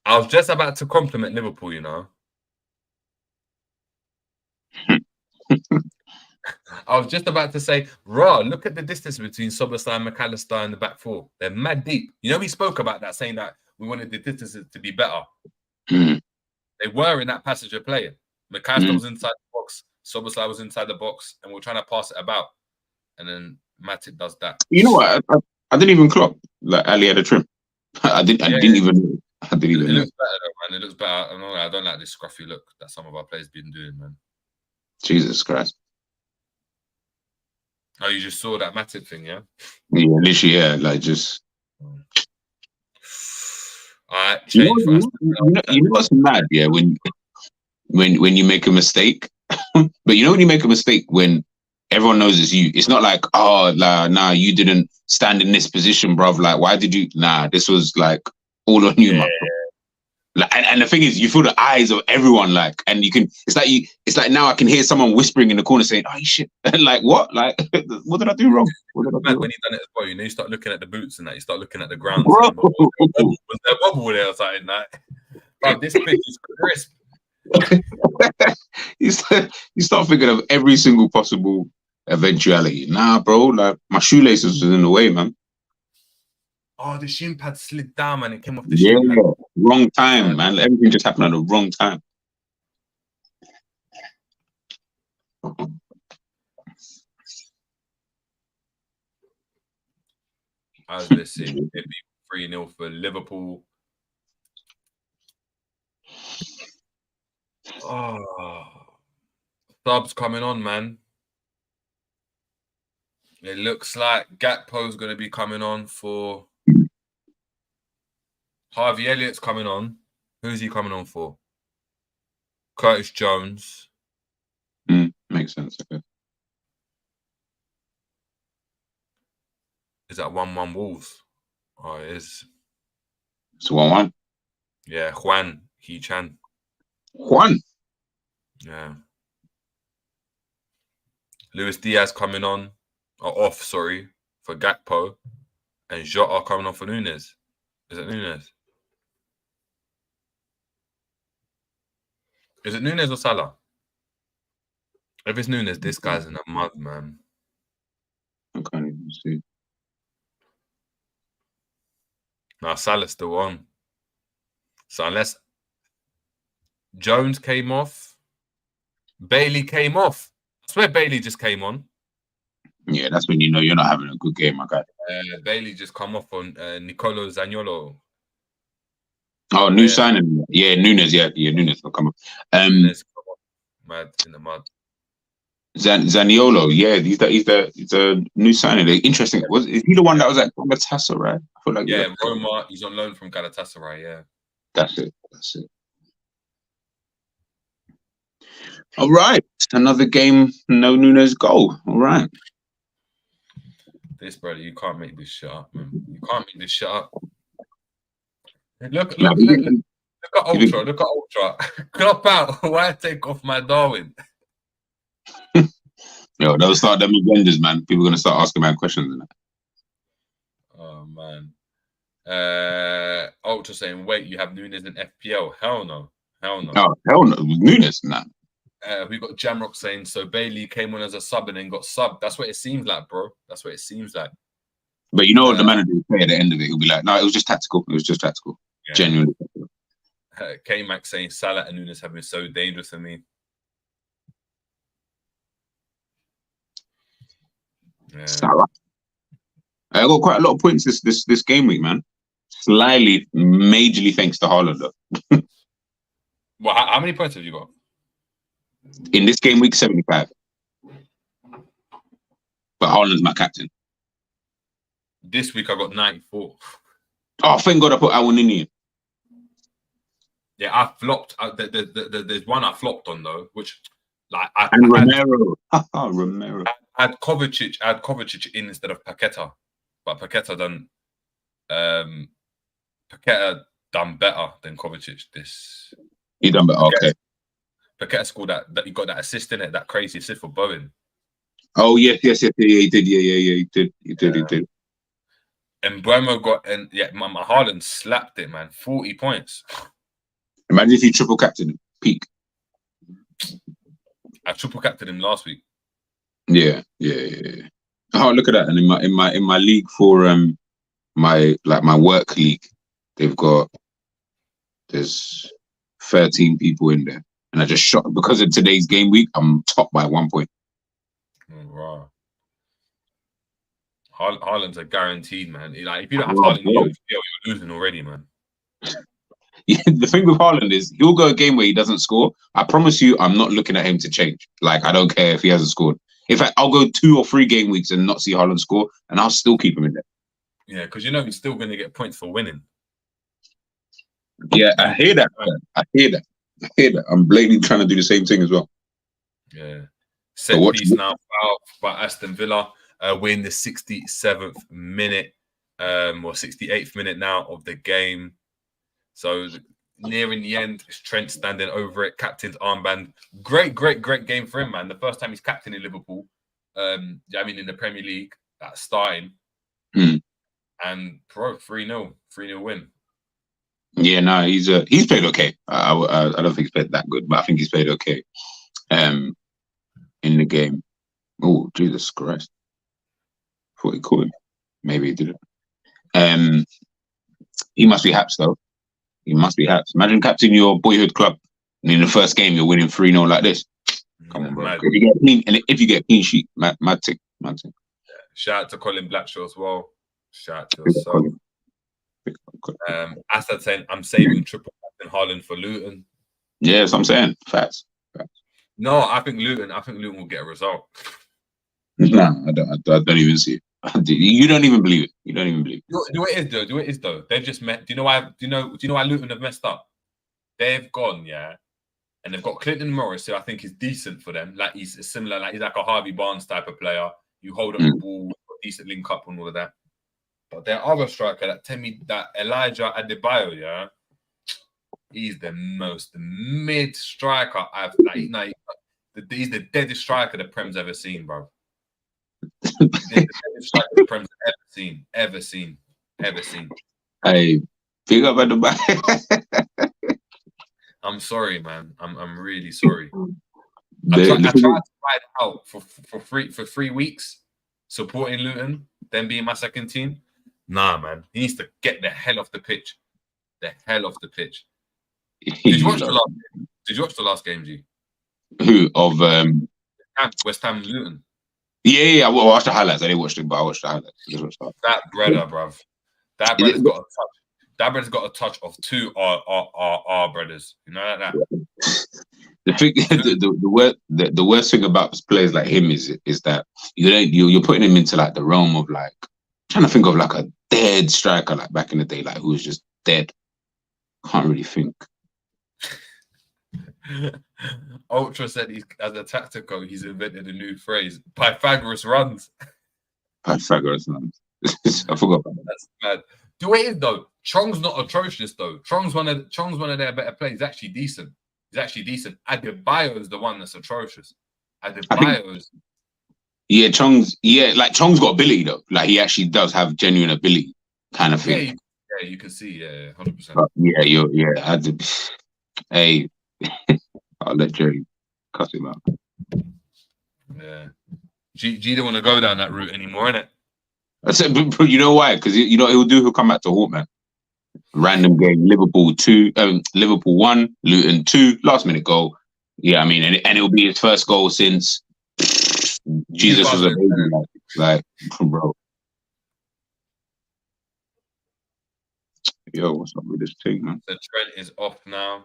I was just about to compliment Liverpool, you know. I was just about to say, raw, look at the distance between Soboslai and McAllister in the back four. They're mad deep. You know, we spoke about that, saying that we wanted the distances to be better. They were in that passage of playing. McAllister was inside the box, Soboslai was inside the box, and we're trying to pass it about. And then Matip does that. You know what? I didn't even clock like Ali had a trim. I didn't even know. It looks better though, man. It looks better. I don't like this scruffy look that some of our players been doing, man. Jesus Christ. Oh, you just saw that Matip thing, yeah? Yeah, literally, yeah. Like just. All right, change for us. You know what's mad, yeah? When you make a mistake, but you know when you make a mistake when everyone knows it's you. It's not like, oh, nah, you didn't stand in this position, bruv. Like, why did you? Nah, this was like all on you, man. Like, and the thing is, you feel the eyes of everyone, like, and you can. It's like now I can hear someone whispering in the corner saying, "Oh shit!" Like what? Like what did I do wrong? When you done it as well, you know, you start looking at the boots and that. You start looking at the ground. Was there a bubble there or something? Like, bro, this pitch is crisp. you start thinking of every single possible eventuality. Nah, bro, like my shoelaces was in the way, man. Oh, the shin pad slid down, man. It came off the shin pad. Wrong time, man. Everything just happened at the wrong time. As let's see, it'd be 3-0 for Liverpool. Oh, subs coming on, man. It looks like Gakpo's going to be coming on for Harvey Elliott's coming on. Who's he coming on for? Curtis Jones. Makes sense. Okay. Is that 1-1 Wolves? Oh, it is. It's 1-1. Yeah, Juan He-Chan. Juan. Yeah. Luis Diaz coming on. Off, sorry, for Gakpo. And Jota coming on for Nunes. Is it Nunes? Is it Nunes or Salah? If it's Nunes, this guy's in a mud, man. I can't even see. Now Salah's still on. So unless Jones came off, Bailey came off. I swear Bailey just came on. Yeah, that's when you know you're not having a good game, my guy. Bailey just come off on Nicolo Zaniolo. Oh, new signing. Yeah, Nunes. Yeah, Nunes will come up. Nunes come off. Mad in the mud. Zaniolo. Yeah, he's the new signing. Interesting. Is he the one that was at Galatasaray? I feel like Roma. He's on loan from Galatasaray. Yeah, that's it. All right, another game. No Nunes goal. All right. This, brother, you can't make this shit up, man. You can't make this shit up. Look at Ultra. Look at Ultra. Crop out. Why take off my Darwin? Yo, they'll start them agendas, man. People are gonna start asking man questions and that. Oh man. Ultra saying, wait, you have Nunes in FPL? Hell no. Oh, hell no. Nunes, nah. We got Jamrock saying, so Bailey came on as a sub and then got subbed. That's what it seems like, bro. That's what it seems like. But you know what the manager will say at the end of it? He'll be like, no, it was just tactical. It was just tactical. Yeah. Genuinely. K-Mac saying Salah and Nunes have been so dangerous for me. Yeah. Salah. I got quite a lot of points this game week, man. Slightly, majorly thanks to Haaland, though. Well, how many points have you got? In this game week, 75. But Haaland's my captain. This week I got 94. Oh, thank God I put Awonini in. Yeah, I flopped. There's one I flopped on though, which like Romero. Romero. I had Kovacic in instead of Paqueta, but Paqueta done better than Kovacic. He done better. Okay. Paqueta scored that he got that assist in it, that crazy assist for Bowen. Oh yes, he did. He did. And Buemo got my Haaland slapped it, man. 40 points. Imagine if you triple captain him. Peak. I triple captained him last week. Yeah. Oh, look at that! And in my league for my work league, there's 13 people in there, and I just shot because of today's game week. I'm top by 1 point. Oh, wow. Haaland's a guaranteed, man. Like if you don't have Haaland, you're losing already, man. Yeah, the thing with Haaland is he'll go a game where he doesn't score. I promise you, I'm not looking at him to change. Like I don't care if he hasn't scored. In fact, I'll go 2 or 3 game weeks and not see Haaland score, and I'll still keep him in there. Yeah, because you know he's still going to get points for winning. Yeah, I hear that. Man. I hear that. I'm blatantly trying to do the same thing as well. Yeah. Set piece now foul by Aston Villa. We're in the 67th minute, or 68th minute now of the game. So nearing the end, it's Trent standing over it, captain's armband. Great game for him, man. The first time he's captain in Liverpool. In the Premier League, that's starting. And 3-0 win. Yeah, no, he's played okay. I don't think he's played that good, but I think he's played okay. In the game. Oh, Jesus Christ! I thought he caught him. Maybe he didn't. He must be haps though. He must be haps. Imagine captaining your boyhood club, and in the first game you're winning 3-0 like this. Come on, bro. If you get clean sheet, mad tick. Yeah. Shout out to Colin Blackshaw as well. Shout out to yourself. Assad saying, I'm saving triple captain Haaland for Luton. Yeah, that's what I'm saying. Facts. No, I think Luton will get a result. Nah, I don't even see it. You don't even believe it. You don't even believe it. Do it is though. They've just met. Do you know why Luton have messed up? They've gone, and they've got Clinton Morris, who I think is decent for them. Like he's similar, like he's like a Harvey Barnes type of player. You hold up the ball, decent link up and all of that. But their other striker, that Elijah Adebayo, he's the most mid striker he's the deadest striker the Prem's ever seen, bro. He's the deadest striker the Prem's ever seen. Hey, big up Adebayo. I'm sorry, man. I'm really sorry. I tried to ride out for 3 weeks, supporting Luton, then being my second team. Nah, man. He needs to get the hell off the pitch. Did you watch the last game, G? Who of West Ham Luton? Yeah. I watched the highlights. I didn't watch them, but I watched the highlights. That brother, bruv. That brother's got a touch. That brother's got a touch of 2 our brothers. You know like that. The thing, the worst thing about players like him is that you're putting him into like the realm of like trying to think of like a dead striker like back in the day, like who was just dead. Can't really think. Ultra said as a tactical, he's invented a new phrase: Pythagoras runs. Pythagoras, man. I forgot about that. That's mad. Do you know what it is though? Chong's not atrocious though. Chong's one of their better players. He's actually decent. Adebayo is the one that's atrocious. Adebayo's. Yeah, Chong's got ability though. Like he actually does have genuine ability, kind of thing. Yeah, you can see, 100%. Hey, I'll let Jerry cuss him out. Yeah, G don't want to go down that route anymore, innit? I said, but you know why? Because you know what he'll do. He'll come back to Hawk, man. Random game, Liverpool 1, Luton 2, last minute goal. Yeah, I mean, and it'll be his first goal since Jesus was a baby, like bro. Yo, what's up with this thing, man? The Trent is off now.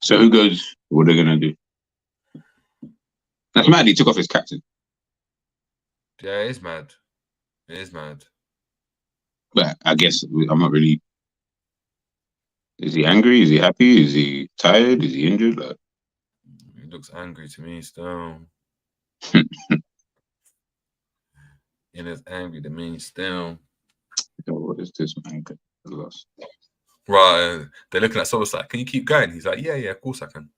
So who goes? What are they gonna do? That's mad. He took off his captain. Yeah, it is mad. But I guess I'm not really. Is he angry? Is he happy? Is he tired? Is he injured? Like... He looks angry to me still. It is angry to me still. Yo, what is this, man? Lost. Right, they're looking at someone like, "Can you keep going?" He's like, "Yeah, of course I can.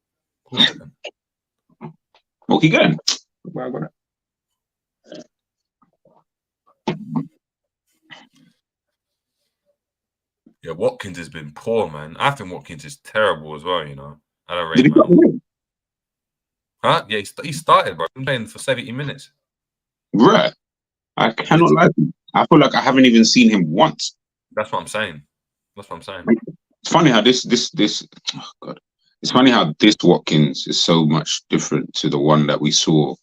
Well, keep going. Why I got it? Yeah, Watkins has been poor, man. I think Watkins is terrible as well. You know, I don't Did rate he him. Huh? Yeah, he started, bro. He's been playing for 70 minutes. Right. I cannot lie to you. I feel like I haven't even seen him once. That's what I'm saying. It's funny how this oh God. It's funny how this Watkins is so much different to the one that we saw,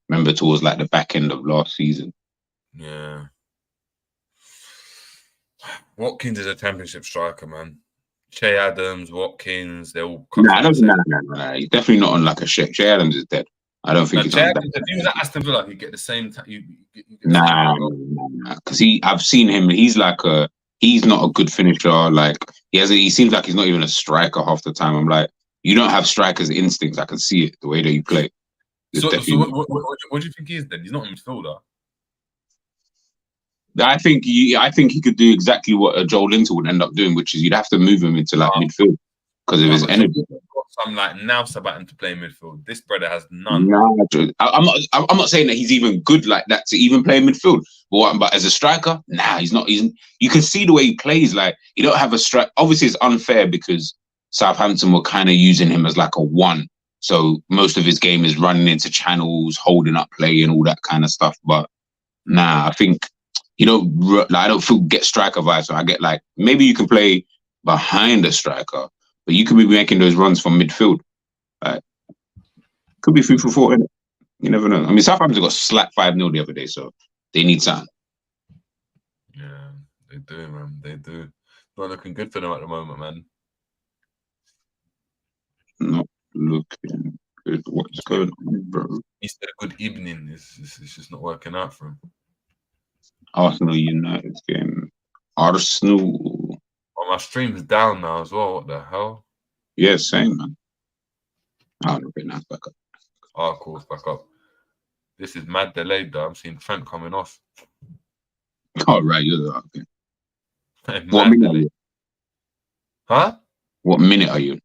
remember, towards like the back end of last season. Yeah. Watkins is a championship striker, man. Che Adams, Watkins, they're all... No. He's definitely not on like a Che Adams is dead. I don't think he's on that. If he was at Aston Villa, he'd get the same... Nah. Because I've seen him, he's like he's not a good finisher. Like, he seems like he's not even a striker half the time. I'm like, you don't have striker's instincts. I can see it, the way that you play. So what do you think he is then? He's not a midfielder. I think he could do exactly what Joel Linton would end up doing, which is you'd have to move him into like midfield because of his energy. I'm like now about him to play midfield. This brother has none. Nah, I'm not saying that he's even good like that to even play midfield. But as a striker, nah, he's not. You can see the way he plays. Like, you don't have a strike. Obviously, it's unfair because Southampton were kind of using him as like a one. So most of his game is running into channels, holding up play, and all that kind of stuff. But nah, I think I don't get striker vibes. So I get like maybe you can play behind a striker, but you could be making those runs from midfield. Could be 3 for 4. You never know. I mean, Southampton got slapped 5-0 the other day, so they need something. Yeah, they do, man. They do. Not looking good for them at the moment, man. Not looking good. What's going on, bro? He's had a good evening. It's just not working out for him. Arsenal United game. Arsenal. Oh, my stream's down now as well. What the hell? Yeah, same, man. Oh, okay, now it's back up. Oh, cool, it's back up. This is mad delayed, though. I'm seeing Trent coming off. Oh, right, you're okay. What minute are you? Huh? What minute are you?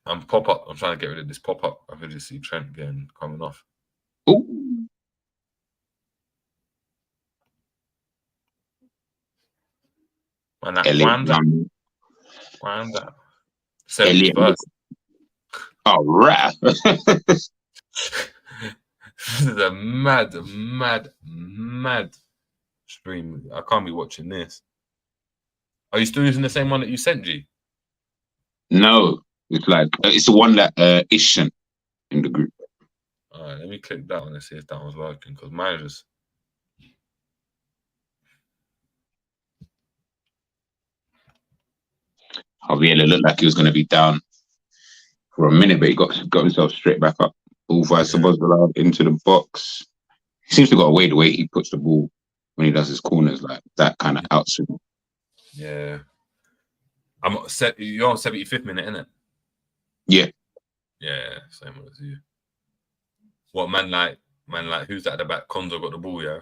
I'm pop-up. I'm trying to get rid of this pop-up. I could just see Trent again coming off. Oh. Wanda. 71st. Oh, right. This is a mad stream. I can't be watching this. Are you still using the same one that you sent, G? No, it's like it's the one that is sent in the group. All right, let me click that one and see if that one's working because mine just. Javier looked like he was going to be down for a minute, but he got himself straight back up. Ball vice allowed into the box. He seems to got away the way he puts the ball when he does his corners, like that kind of outswing. Yeah. You're on 75th minute, innit? Yeah. Yeah, same as you. What man like who's that at the back? Konzo got the ball, yeah.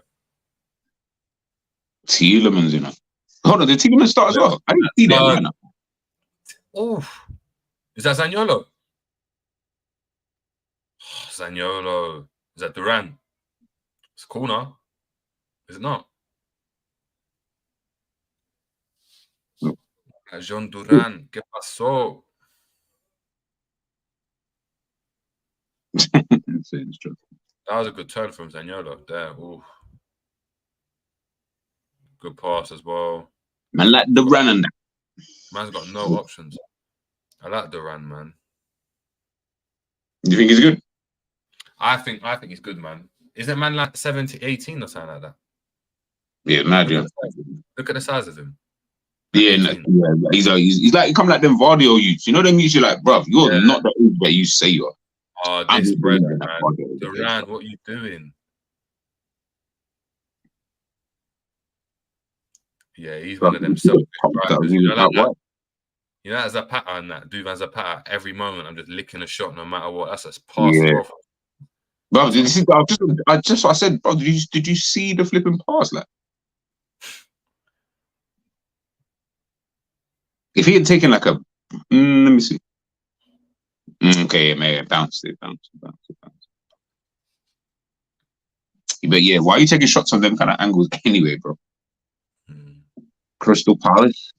Tielemans, you know. Hold on, did Tielemans start as well? I didn't see that lineup. Oh, is that Zaniolo? Oh, Zaniolo. Is that Duran? It's a corner. Is it not? Jean Duran, ¿qué pasó? That was a good turn from Zaniolo there. Ooh. Good pass as well. Man, like Duran and that. Man's got no options. I like Duran, man. You think he's good? I think he's good, man. Isn't man like 17, 18 or something like that? Yeah, imagine. Look at the size of him. Yeah, he's like he come like them Vardio youths. You know them youths. You're like, bruv, you're not the age that you say you are. Oh, this brother, man. Duran, what are you doing? Yeah, he's one of them selfish drivers. You know, as a pattern and that Duvan Zapata, every moment I'm just licking a shot no matter what. That's a pass off. Bro, I said, bro, did you see the flipping pass? Like, if he had taken like a, let me see. Okay, man, bounce it. But yeah, why are you taking shots on them kind of angles anyway, bro? Crystal Palace.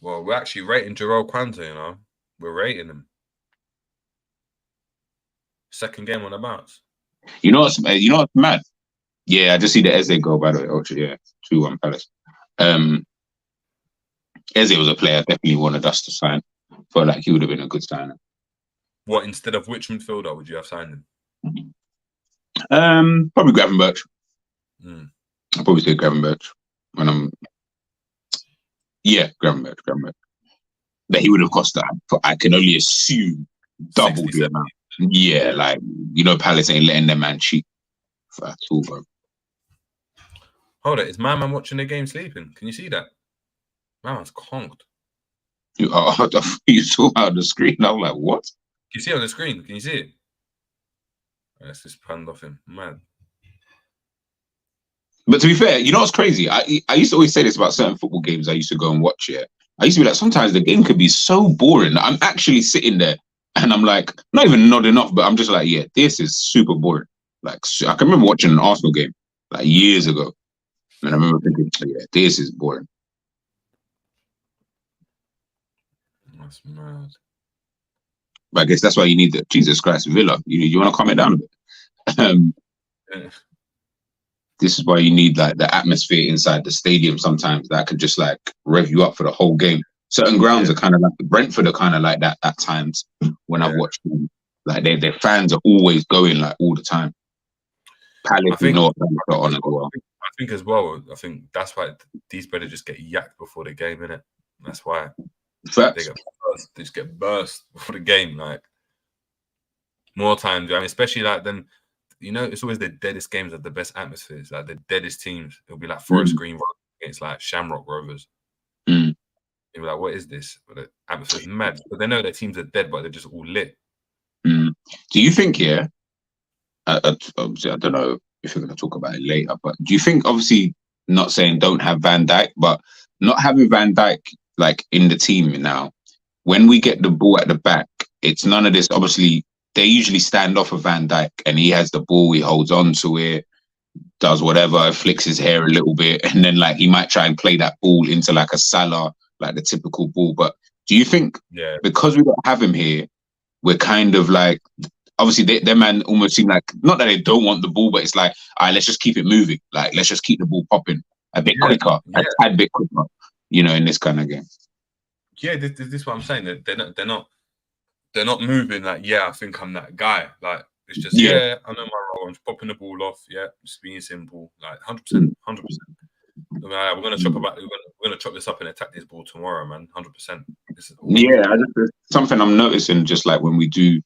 Well, we're actually rating Jarrell Quanta, you know. We're rating him. Second game on the bounce. You know what's mad? Yeah, I just see the Eze goal, by the way. Oh, yeah, 2-1 Palace. Eze was a player I definitely wanted us to sign. Felt like he would have been a good signer. What, instead of which midfielder would you have signed him? Probably Gravenberch. I'll probably say Gravenberch when I'm. Yeah, Gravenberch. But he would have cost that. I can only assume double the amount. Yeah, like, you know, Palace ain't letting them man cheat at all, bro. Hold it, is my man watching the game sleeping? Can you see that? My man's conked. You saw out the screen. I was like, what? Can you see it on the screen? Can you see it? Let's just panned off him. Man. But to be fair, you know what's crazy? I used to always say this about certain football games I used to go and watch it. I used to be like, sometimes the game could be so boring that I'm actually sitting there and I'm like, not even nodding off, but I'm just like, yeah, this is super boring. Like, I can remember watching an Arsenal game like years ago. And I remember thinking, yeah, this is boring. That's mad. But I guess that's why you need the Jesus Christ Villa. You want to calm it down a bit. This is why you need like the atmosphere inside the stadium sometimes that could just like rev you up for the whole game. Certain grounds are kind of like Brentford are kind of like that at times when I've watched them. Like their fans are always going like all the time. Palace, I think as well. I think that's why these better just get yacked before the game, innit? That's why they just get burst before the game. Like more times, I mean, especially like then. You know, it's always the deadest games are the best atmospheres. Like the deadest teams, it'll be like Forest Green against like Shamrock Rovers. You'll be like, what is this? But the atmosphere's mad. But they know their teams are dead, but they're just all lit. Do you think, obviously, I don't know if you're going to talk about it later, but do you think, obviously, not saying don't have Van Dijk, but not having Van Dijk like in the team now, when we get the ball at the back, it's none of this, obviously. They usually stand off of Van Dijk and he has the ball, he holds on to it, does whatever, flicks his hair a little bit, and then like he might try and play that ball into like a Salah, like the typical ball. But do you think because we don't have him here, we're kind of like, obviously their man almost seem like, not that they don't want the ball, but it's like, all right, let's just keep it moving. Like, let's just keep the ball popping a bit quicker, a tad bit quicker, you know, in this kind of game. Yeah, this is what I'm saying. They're not moving like, I think I'm that guy. Like, it's just, I know my role. I'm just popping the ball off. Just being simple. Like, 100%. We're gonna chop this up and attack this ball tomorrow, man. 100%. Something I'm noticing, just like when we do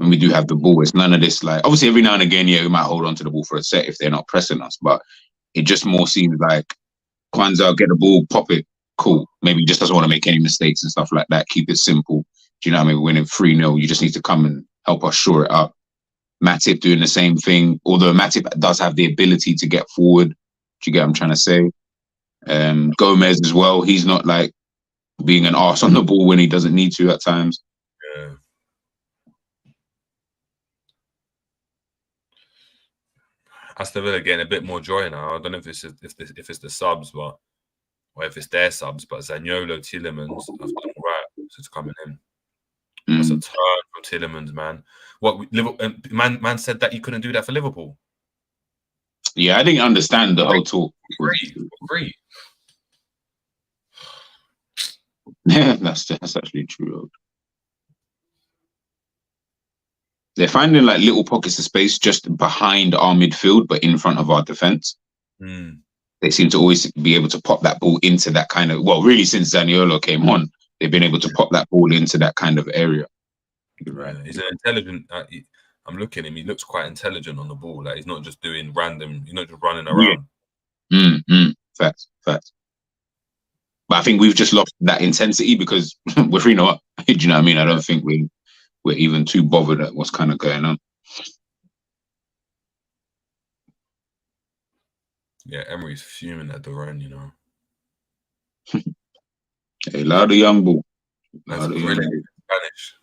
have the ball, it's none of this. Like, obviously, every now and again, we might hold on to the ball for a set if they're not pressing us, but it just more seems like Kwanzaa, get the ball, pop it, cool. Maybe he just doesn't want to make any mistakes and stuff like that. Keep it simple. Do you know what I mean? We're winning 3-0. You just need to come and help us shore it up. Matip doing the same thing, although Matip does have the ability to get forward. Do you get what I'm trying to say? Gomez as well. He's not like being an arse on the ball when he doesn't need to at times. Yeah. Aston Villa getting a bit more joy now. I don't know if it's the subs, or if it's their subs, but Zaniolo, Tielemans have done right since coming in. That's a turn from Tielemans, man. What man said that you couldn't do that for Liverpool. Yeah, I didn't understand the whole talk. Agree. Yeah, that's actually true. They're finding like little pockets of space just behind our midfield, but in front of our defense. They seem to always be able to pop that ball into that kind of. Well, really, since Zaniolo came on, they've been able to pop that ball into that kind of area. Right. He's an intelligent. I'm looking at him. He looks quite intelligent on the ball. Like he's not just doing random. He's not just running around. Yeah. Facts. But I think we've just lost that intensity because we're 3-0 up. Do you know what I mean? I don't think we're even too bothered at what's kind of going on. Yeah, Emery's fuming at the run, you know. Hey, louder young bull. That's brilliant in Spanish.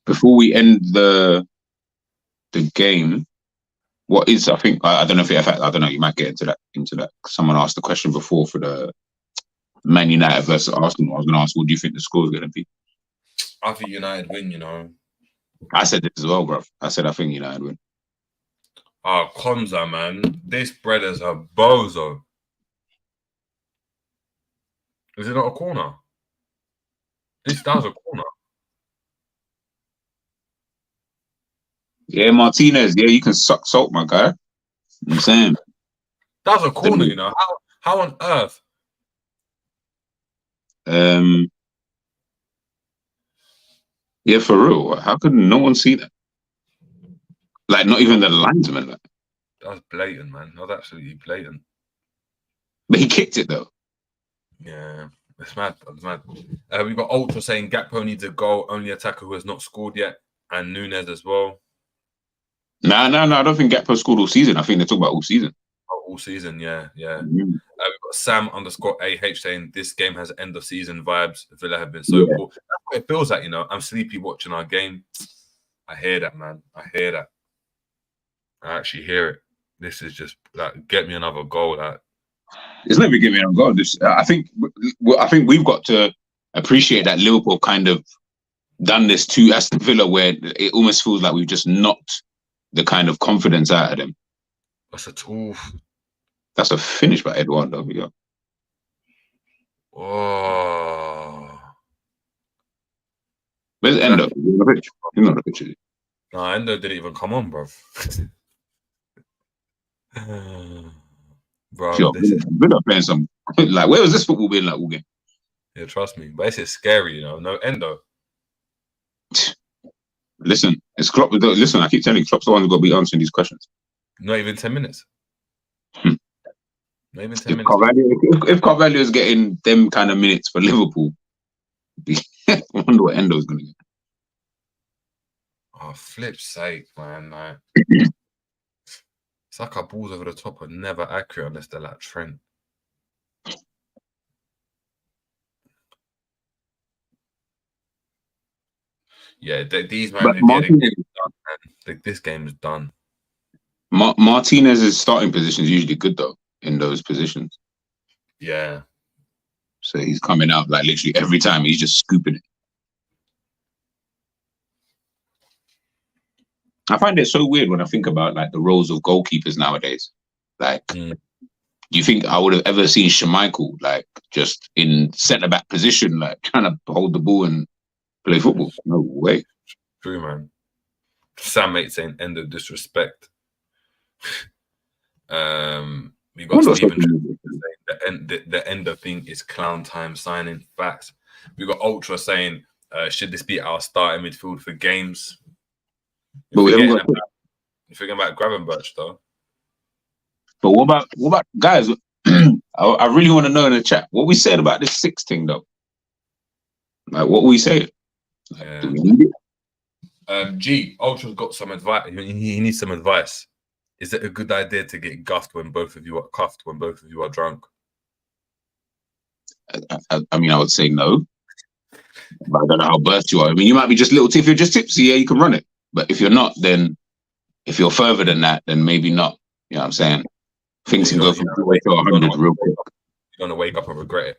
Before we end the game, what is I think I don't know if I don't know, you might get into that. Someone asked the question before for the Man United versus Arsenal. I was going to ask, what do you think the score is going to be? I think United win, you know. I said this as well, bro. I said I think United win. Oh, Konza, man. This brother's a bozo. Is it not a corner? That was a corner. Yeah, Martinez. Yeah, you can suck salt, my guy. I'm saying. That was a corner, you know. How on earth? Yeah, for real. How could no one see that? Like, not even the linesman. Like. That was blatant, man. That was absolutely blatant. But he kicked it, though. Yeah, it's mad. We've got Ultra saying Gakpo needs a goal. Only attacker who has not scored yet. And Nunez as well. No. I don't think Gakpo scored all season. I think they're talking about all season. Oh, all season, yeah. We've got Sam_AH saying this game has end of season vibes. Villa have been so cool. That's what it feels like, you know. I'm sleepy watching our game. I hear that, man. I hear that. I actually hear it. This is just like get me another goal. Like it's never giving me a goal. I think we've got to appreciate that Liverpool kind of done this to Aston Villa, where it almost feels like we've just knocked the kind of confidence out of them. That's a tool. That's a finish by Eduardo. Yeah. Oh. Where's Endo? He's not the picture. No, Endo didn't even come on, bro. Bro, sure, Villa playing some like where was this football being like all game? Yeah, trust me. But it's just scary, you know. No Endo. Listen, it's Klopp. Listen, I keep telling you, Klopp's the one who's got to be answering these questions. Not even 10 minutes. Not even 10 minutes. If Carvalho is getting them kind of minutes for Liverpool, I wonder what Endo's going to get. Oh, flip's sake, man. Like, it's like our balls over the top are never accurate unless they're like Trent. Yeah, these man, this game is done. Martinez's starting position is usually good though in those positions. Yeah. So he's coming out like literally every time he's just scooping it. I find it so weird when I think about like the roles of goalkeepers nowadays. Like, do you think I would have ever seen Schmeichel like just in centre back position, like trying to hold the ball and play football? No way. True, man. Sam mate saying end of disrespect. We got Stephen saying the end of thing is clown time signing. Facts. We got Ultra saying, should this be our starting midfield for games? You're forgetting about Gravenberch though. But what about guys? I really want to know in the chat what we said about this 6 thing, though. Like, what we say? Like, do we need it? G, Ultra's got some advice. He needs some advice. Is it a good idea to get cuffed when both of you are drunk? I mean, I would say no. But I don't know how burst you are. I mean, you might be just little. If you're just tipsy, yeah, you can run it. But if you're not, then if you're further than that, then maybe not. You know what I'm saying? Things can go from 0 to 100 real quick. You're gonna wake up and regret it.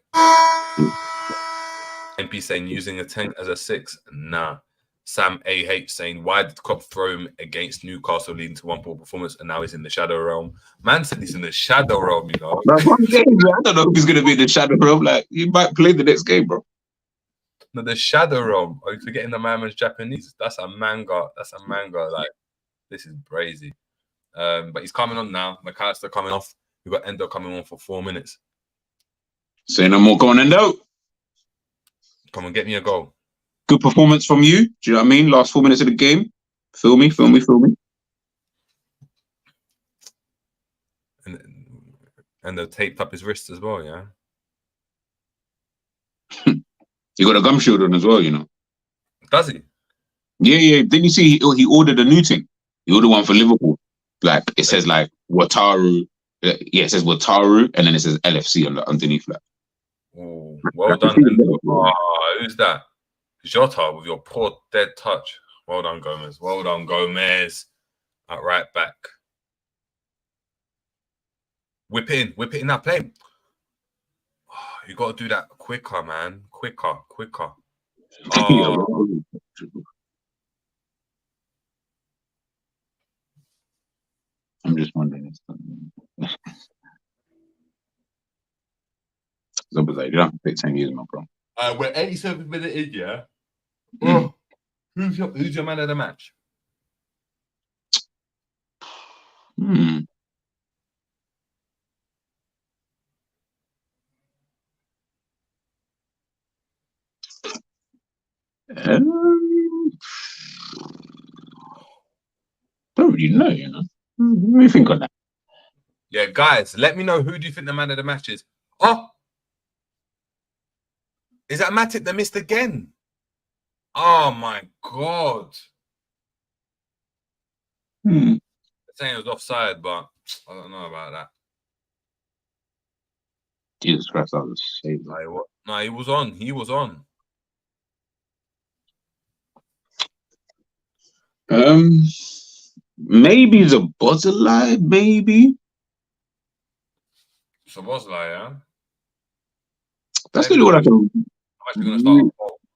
MP saying using a 10 as a 6. Nah. Sam AH saying, why did Klopp throw him against Newcastle leading to 1 poor performance and now he's in the shadow realm? Man said he's in the shadow realm, you know. That's one game, I don't know if he's going to be in the shadow realm. Like, he might play the next game, bro. No, the shadow realm. Are you forgetting the man was Japanese? That's a manga. Like, this is crazy. But he's coming on now. McAllister coming off. We've got Endo coming on for 4 minutes. Say no more, go on, Endo. Come on, get me a goal. Good performance from you. Do you know what I mean? Last 4 minutes of the game. Feel me. And they taped up his wrist as well, yeah? He got a gum shield on as well, you know. Does he? Yeah. Didn't you see he ordered a new thing? He ordered one for Liverpool. Like, it says like Wataru. Yeah, it says Wataru, and then it says LFC underneath that. Oh, well done. Who's that? Jota with your poor dead touch. Well done, Gomez. At right back. Whip it in that play. Oh, you got to do that quicker, man. Quicker. Oh. I'm just wondering. Somebody's like, you don't have to take 10 years, my bro. We're 87 minutes in, yeah? Oh, who's your man of the match? Don't really know, you know. Let me think on that. Yeah, guys, let me know who do you think the man of the match is. Oh, is that Matic that missed again? Oh my God. Saying it was offside, but I don't know about that. Jesus Christ, that was saved. No, he was on. Maybe the Bozalai, maybe. So Bozalai, yeah. That's really what I can. I'm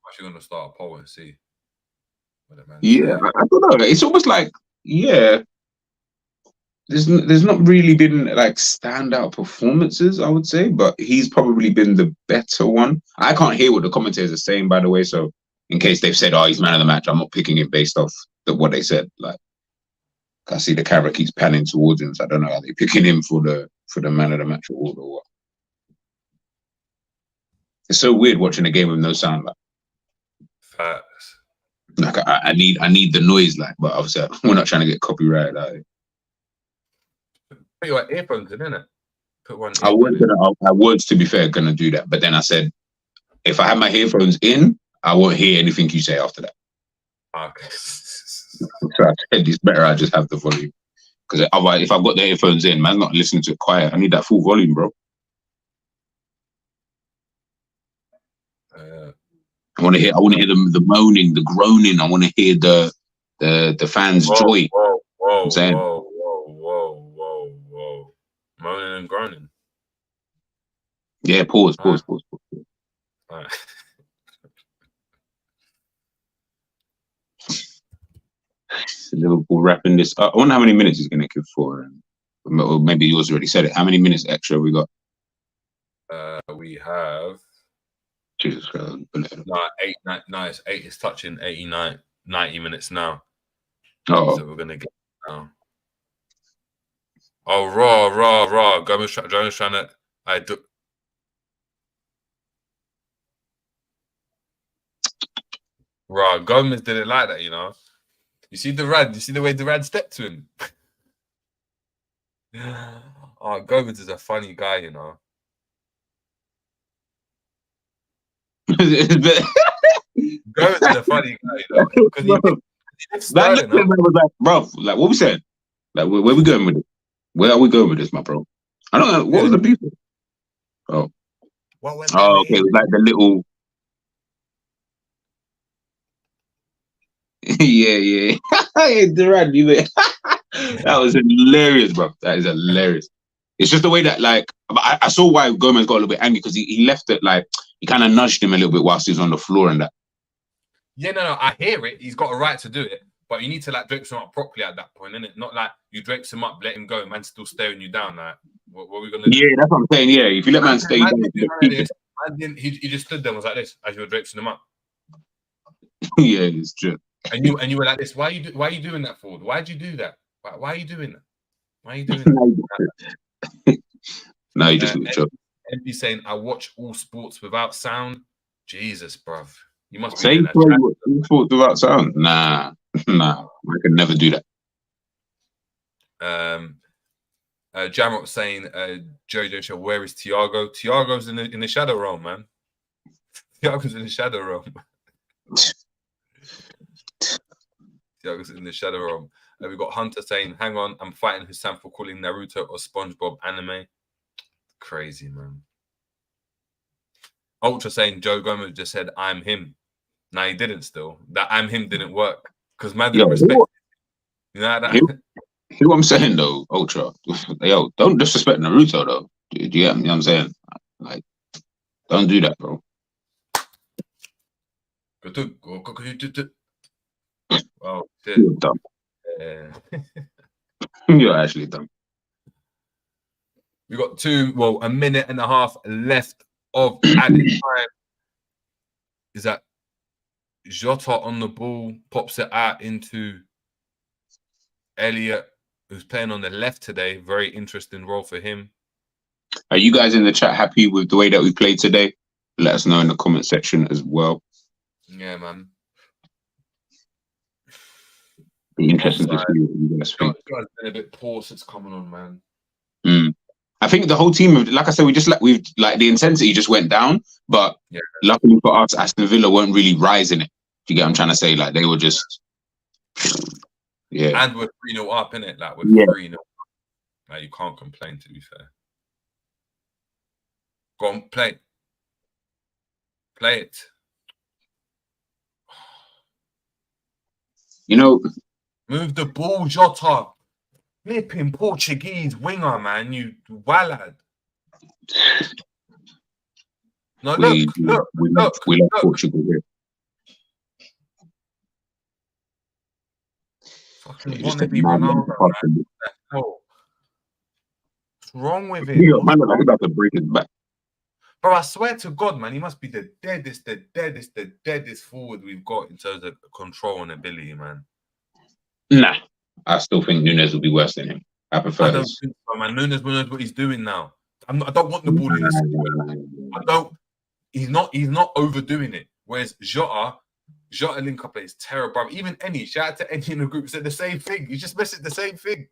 actually gonna start a poll and see. Yeah, I don't know. It's almost like, yeah. There's not really been like standout performances, I would say, but he's probably been the better one. I can't hear what the commentators are saying, by the way. So in case they've said, "Oh, he's man of the match," I'm not picking it based off what they said. Like, I see the camera keeps panning towards him, so I don't know, are they picking him for the man of the match award or what? It's so weird watching a game with no sound. Like, facts. Like I need the noise, like, but obviously we're not trying to get copyrighted out here. Put your earphones in, innit? Put one. I was, to be fair, gonna do that, but then I said, if I have my headphones in, I won't hear anything you say after that. Okay. So I said it's better I just have the volume, because otherwise, if I've got the headphones in, man's not listening to it quiet. I need that full volume, bro. I want to hear the moaning, the groaning. I want to hear the fans' joy. Whoa. Moaning and groaning. Yeah, pause. All right. Liverpool wrapping this up. I wonder how many minutes he's going to give for. Or maybe yours already said it. How many minutes extra we got? We have. Jesus Christ. It's 8. It's touching 89, 90 minutes now. Oh. So we're going to get now. Oh, raw. Gomez trying to. I do. Raw. Gomez didn't like that, you know. You see the Rad? You see the way the Rad stepped to him? Oh, Gomez is a funny guy, you know. Gomez is a funny guy, you know. Because he That Sterling, man was like, bro, like, what we saying? Like, where we going with it? Where are we going with this, my bro? I don't know. What was the beef? Oh, What went oh, okay. It was like the little. Yeah. Hey, Durant, you know. That was hilarious, bro. That is hilarious. It's just the way that, like, I saw why Gomez got a little bit angry because he left it like he kind of nudged him a little bit whilst he was on the floor and that. Yeah, no, I hear it. He's got a right to do it, but you need to like drape him up properly at that point, innit? Not like you drape him up, let him go, man, still staring you down. Like, what are we gonna do? Yeah, that's what I'm saying. Yeah, if you let man stay down, he just stood there and was like this as you were draping him up. Yeah, it's true. And you were like this. Why are you doing that, Ford? Why'd you do that? Why are you doing that? Why are you doing that? No, you just look joke. MP saying, I watch all sports without sound. Jesus, bruv. You must be Say doing that. sports without sound. Nah, I could never do that. Jamrock saying, Jojo show, where is Thiago? Thiago's in the shadow realm, man. Thiago's in the shadow realm. Thiago's in the shadow realm. We've got Hunter saying, hang on, I'm fighting Hussam for calling Naruto or SpongeBob anime. Crazy, man. Ultra saying, Joe Gomez just said, I'm him. No, he didn't still. That I'm him didn't work. Because man didn't respect him. You know that? Hear what I'm saying, though, Ultra? Yo, don't disrespect Naruto, though. Do you get me? You know what I'm saying? Like, don't do that, bro. Oh, shit. You're dumb. Yeah. You're actually dumb. We got a minute and a half left of added time. Is that Jota on the ball, pops it out into Elliot, who's playing on the left today. Very interesting role for him. Are you guys in the chat happy with the way that we played today? Let us know in the comment section as well. Yeah, man. Be interesting to see what you guys think. Guys been a bit poor since coming on, man. I think the whole team, like I said, we've the intensity just went down, but luckily for us, Aston Villa weren't really rising it. Do you get what I'm trying to say? Like they were just, yeah. And we're 3-0 up, innit? Like we're 3-0. Like you can't complain, to be fair. Go on, play it. You know, move the ball, Jota. Flipping Portuguese winger, man. You wallad. No, look. We love Portugal here. Fucking want to be Ronaldo, man. What's wrong with him? Yeah, man, I'm about to break his back. Bro, I swear to God, man, he must be the deadest forward we've got in terms of control and ability, man. Nah, I still think Nunes will be worse than him. I prefer. I don't think so, man. Nunes knows what he's doing now. I don't want the ball in his. I don't. He's not overdoing it. Whereas Jota link up play is terrible. Even Eni, shout out to Eni in the group, said the same thing. He just messaged the same thing.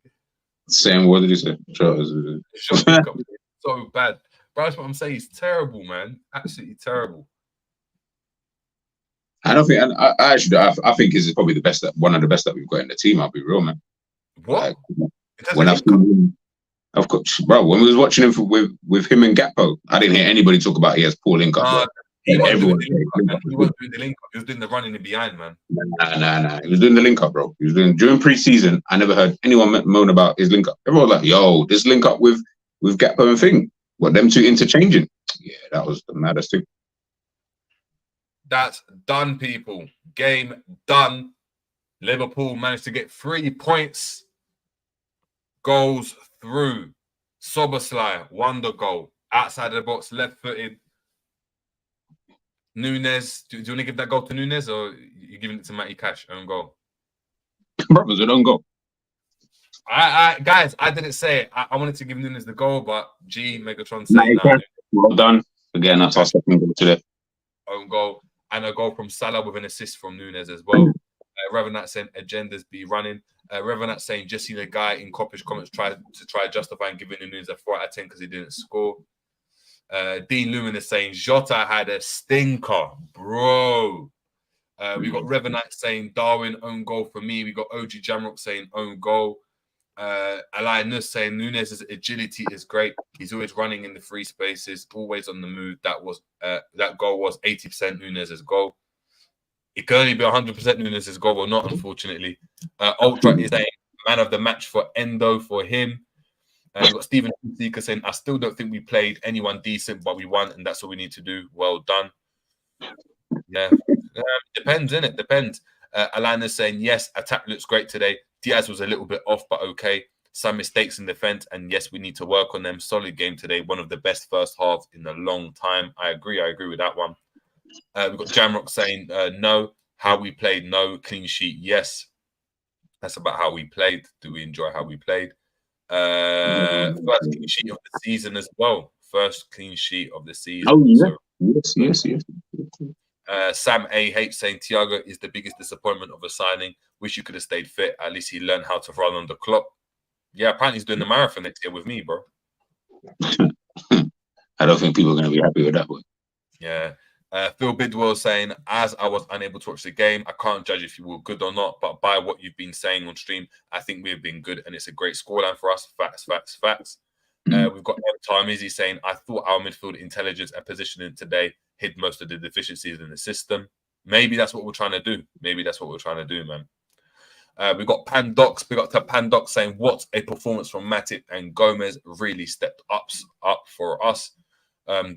Same. What did he say? Jota link up play is so bad. Bro, that's what I'm saying. He's terrible, man. Absolutely terrible. I don't think. I think this is probably one of the best that we've got in the team. I'll be real, man. What? Like, when I've seen him, of course, bro. When we was watching him with him and Gakpo, I didn't hear anybody talk about he has poor link up. He wasn't doing the link up. He was doing the running in behind, man. Nah. He was doing the link up, bro. He was doing during pre-season. I never heard anyone moan about his link up. Everyone was like, "Yo, this link up with Gakpo and Thing." What, them two interchanging? Yeah, that was the maddest thing. That's done, people. Game done. Liverpool managed to get 3 points. Goals through. Soboslai, wonder goal. Outside of the box, left-footed. Nunes, do you want to give that goal to Nunes or you giving it to Matty Cash? Own goal. Brothers, it don't go. Guys, I didn't say it. I wanted to give Nunes the goal, but Megatron said no. Well done. Again, that's our second goal today. Own goal. And a goal from Salah with an assist from Nunes as well. Revenant saying agendas be running. Revenant saying just seen a guy in Coppish comments try justifying giving Nunes a 4 out of 10 because he didn't score. Dean Lumen is saying Jota had a stinker, bro. We got Revenant saying Darwin own goal for me. We got OG Jamrock saying own goal. Alignus saying Nunes' agility is great. He's always running in the free spaces, always on the move. That goal was 80% Nunes' goal. It could only be 100% Nunes' goal or not, unfortunately. Ultra is saying man of the match for Endo for him. We've got Stephen Seeker saying, I still don't think we played anyone decent, but we won, and that's what we need to do. Well done. Yeah. Depends, innit? Depends. Alana's saying, yes, attack looks great today. Diaz was a little bit off, but okay. Some mistakes in defense, and yes, we need to work on them. Solid game today. One of the best first halves in a long time. I agree with that one. We've got Jamrock saying, no. How we played, no. Clean sheet, yes. That's about how we played. Do we enjoy how we played? First clean sheet of the season as well. First clean sheet of the season. Oh, yeah. So, yes. Sam A.H. saying Thiago is the biggest disappointment of a signing. Wish you could have stayed fit. At least he learned how to run on the clock. Yeah, apparently he's doing the marathon next year with me, bro. I don't think people are going to be happy with that one. Yeah. Phil Bidwell saying, as I was unable to watch the game, I can't judge if you were good or not, but by what you've been saying on stream, I think we've been good, and it's a great scoreline for us. Facts. We've got Tarmizi saying, I thought our midfield intelligence and positioning today hid most of the deficiencies in the system. Maybe that's what we're trying to do. Man. We've got Pandox. We got to Pandox saying, what a performance from Matip and Gomez, really stepped up for us.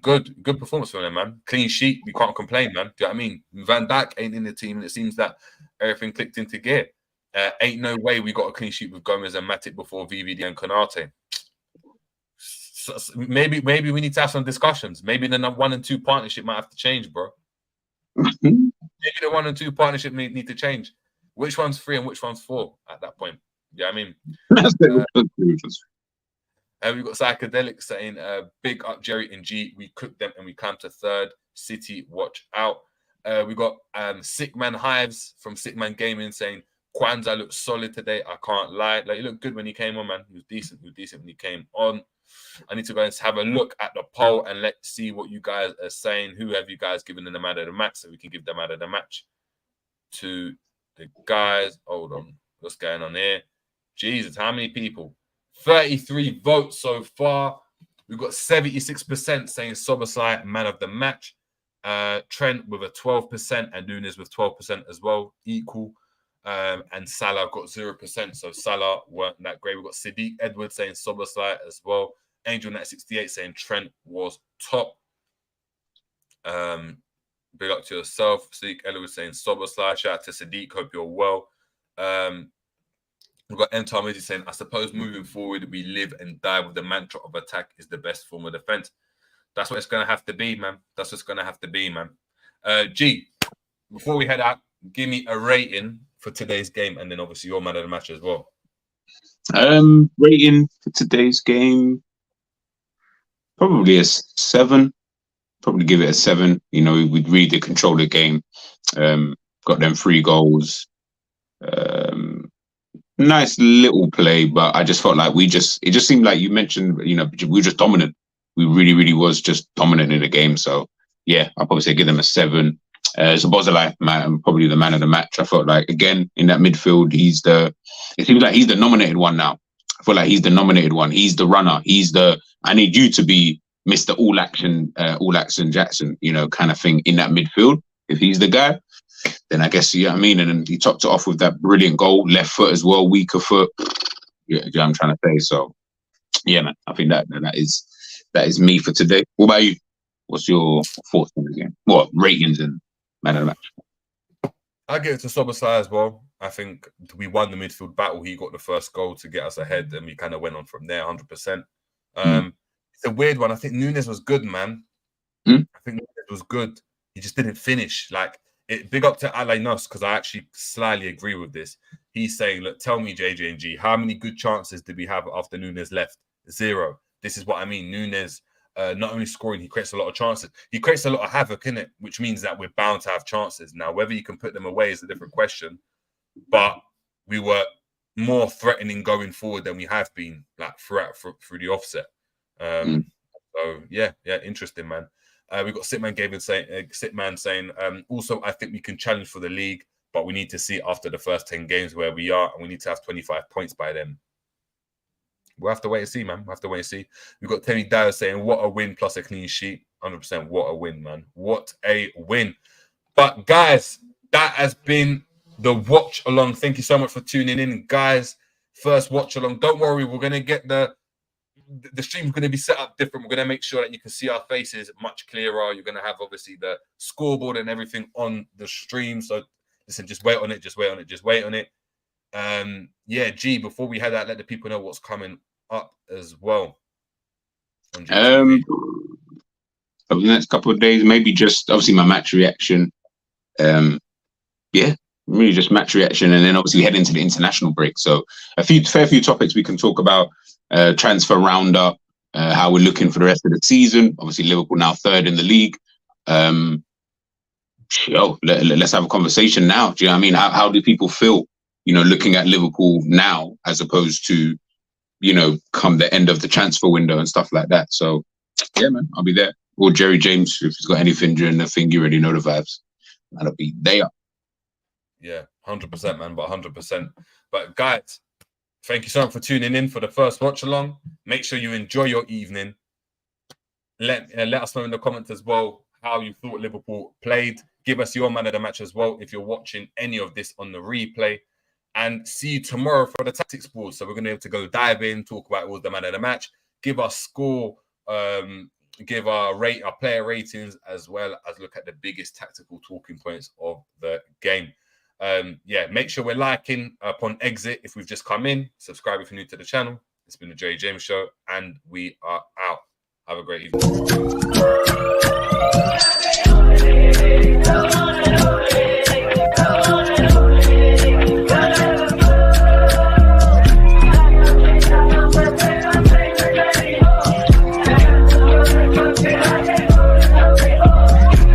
Good performance from them, man. Clean sheet, we can't complain, man. Do you know what I mean? Van Dijk ain't in the team, and it seems that everything clicked into gear. Ain't no way we got a clean sheet with Gomez and Matip before VVD and Konate. So maybe we need to have some discussions. Maybe the 1 and 2 partnership might have to change, bro. Maybe the 1 and 2 partnership need to change. Which one's 3 and which one's 4 at that point? Yeah, I mean, we've got Psychedelic saying, big up Jerry and G. We cooked them and we climbed to 3rd. City, watch out. We got Sickman Hives from Sickman Gaming saying, Kwanzaa looks solid today. I can't lie. Like, he looked good when he came on, man. He was decent when he came on. I need to go and have a look at the poll and let's see what you guys are saying. Who have you guys given the man of the match so we can give the man of the match to the guys? Hold on. What's going on here? Jesus, how many people? 33 votes so far. We've got 76% saying Soboslai man of the match. Trent with a 12% and Nunes with 12% as well, equal. And Salah got 0%, so Salah weren't that great. We've got Sadiq Edwards saying Soboslai as well. Angel Nat 68 saying Trent was top. Big up to yourself. Sadiq Edwards saying Soboslai. Shout out to Sadiq. Hope you're well. We've got M. Tarmizi saying, I suppose moving forward, we live and die with the mantra of attack is the best form of defense. That's what it's going to have to be, man. G, before we head out, give me a rating for today's game and then obviously your man of the match as well. Rating for today's game, probably a 7. Probably give it a 7. You know, we really did control the game. Got them 3 goals. Nice little play, but I just felt like it just seemed like you mentioned, you know, we were just dominant. We really was just dominant in the game. So yeah, I'll probably say give them a 7. Szoboszlai, probably the man of the match. I felt like again in that midfield, it seems like he's the nominated one now. I feel like he's the nominated one. He's the runner. I need you to be Mr. All Action Jackson, you know, kind of thing in that midfield. If he's the guy, then I guess, you know what I mean? And then he topped it off with that brilliant goal, left foot as well, weaker foot. Yeah, you know what I'm trying to say. So, yeah, man, I think that is me for today. What about you? What's your thoughts on the game? What ratings and man of the match? I get it to Soboslai as well. I think we won the midfield battle. He got the first goal to get us ahead, and we kind of went on from there 100%. It's a weird one. I think Nunes was good, man. I think Nunes was good. He just didn't finish. Like, big up to Alainos, because I actually slightly agree with this. He's saying, look, tell me, JJ and G, how many good chances did we have after Nunes left? 0. This is what I mean. Nunes, not only scoring, he creates a lot of chances. He creates a lot of havoc, innit? Which means that we're bound to have chances. Now, whether you can put them away is a different question. but we were more threatening going forward than we have been like through the offset. So yeah, interesting, man. We've got Sitman saying, also I think we can challenge for the league, but we need to see after the first 10 games where we are, and we need to have 25 points by then. We'll have to wait and see, man. We'll have to wait and see. We've got Tony Dyer saying, what a win plus a clean sheet. 100%, what a win, man. What a win. But guys, that has been the watch along. Thank you so much for tuning in, guys. First watch along. Don't worry, we're going to get the stream's going to be set up different. We're going to make sure that you can see our faces much clearer. You're going to have obviously the scoreboard and everything on the stream. So listen, just wait on it. Just wait on it. Just wait on it. G, before we head out, let the people know what's coming up as well. Over the next couple of days, maybe just obviously my match reaction. Really just match reaction, and then obviously head into the international break. So fair few topics we can talk about. Transfer roundup, how we're looking for the rest of the season. Obviously, Liverpool now third in the league. Let's have a conversation now. Do you know what I mean? How do people feel, looking at Liverpool now as opposed to, come the end of the transfer window and stuff like that? So, yeah, man, I'll be there. Or Jerry James, if he's got anything during the thing, you already know the vibes. That'll be there. Yeah, 100%, man, but 100%. But guys, thank you so much for tuning in for the first watch along. Make sure you enjoy your evening. Let us know in the comments as well how you thought Liverpool played. Give us your man of the match as well if you're watching any of this on the replay. And see you tomorrow for the tactics board. So we're going to be able to go dive in, talk about all the man of the match, give our score, give our player ratings, as well as look at the biggest tactical talking points of the game. Make sure we're liking upon exit if we've just come in. Subscribe if you're new to the channel. It's been the Jerry James Show, and we are out. Have a great evening.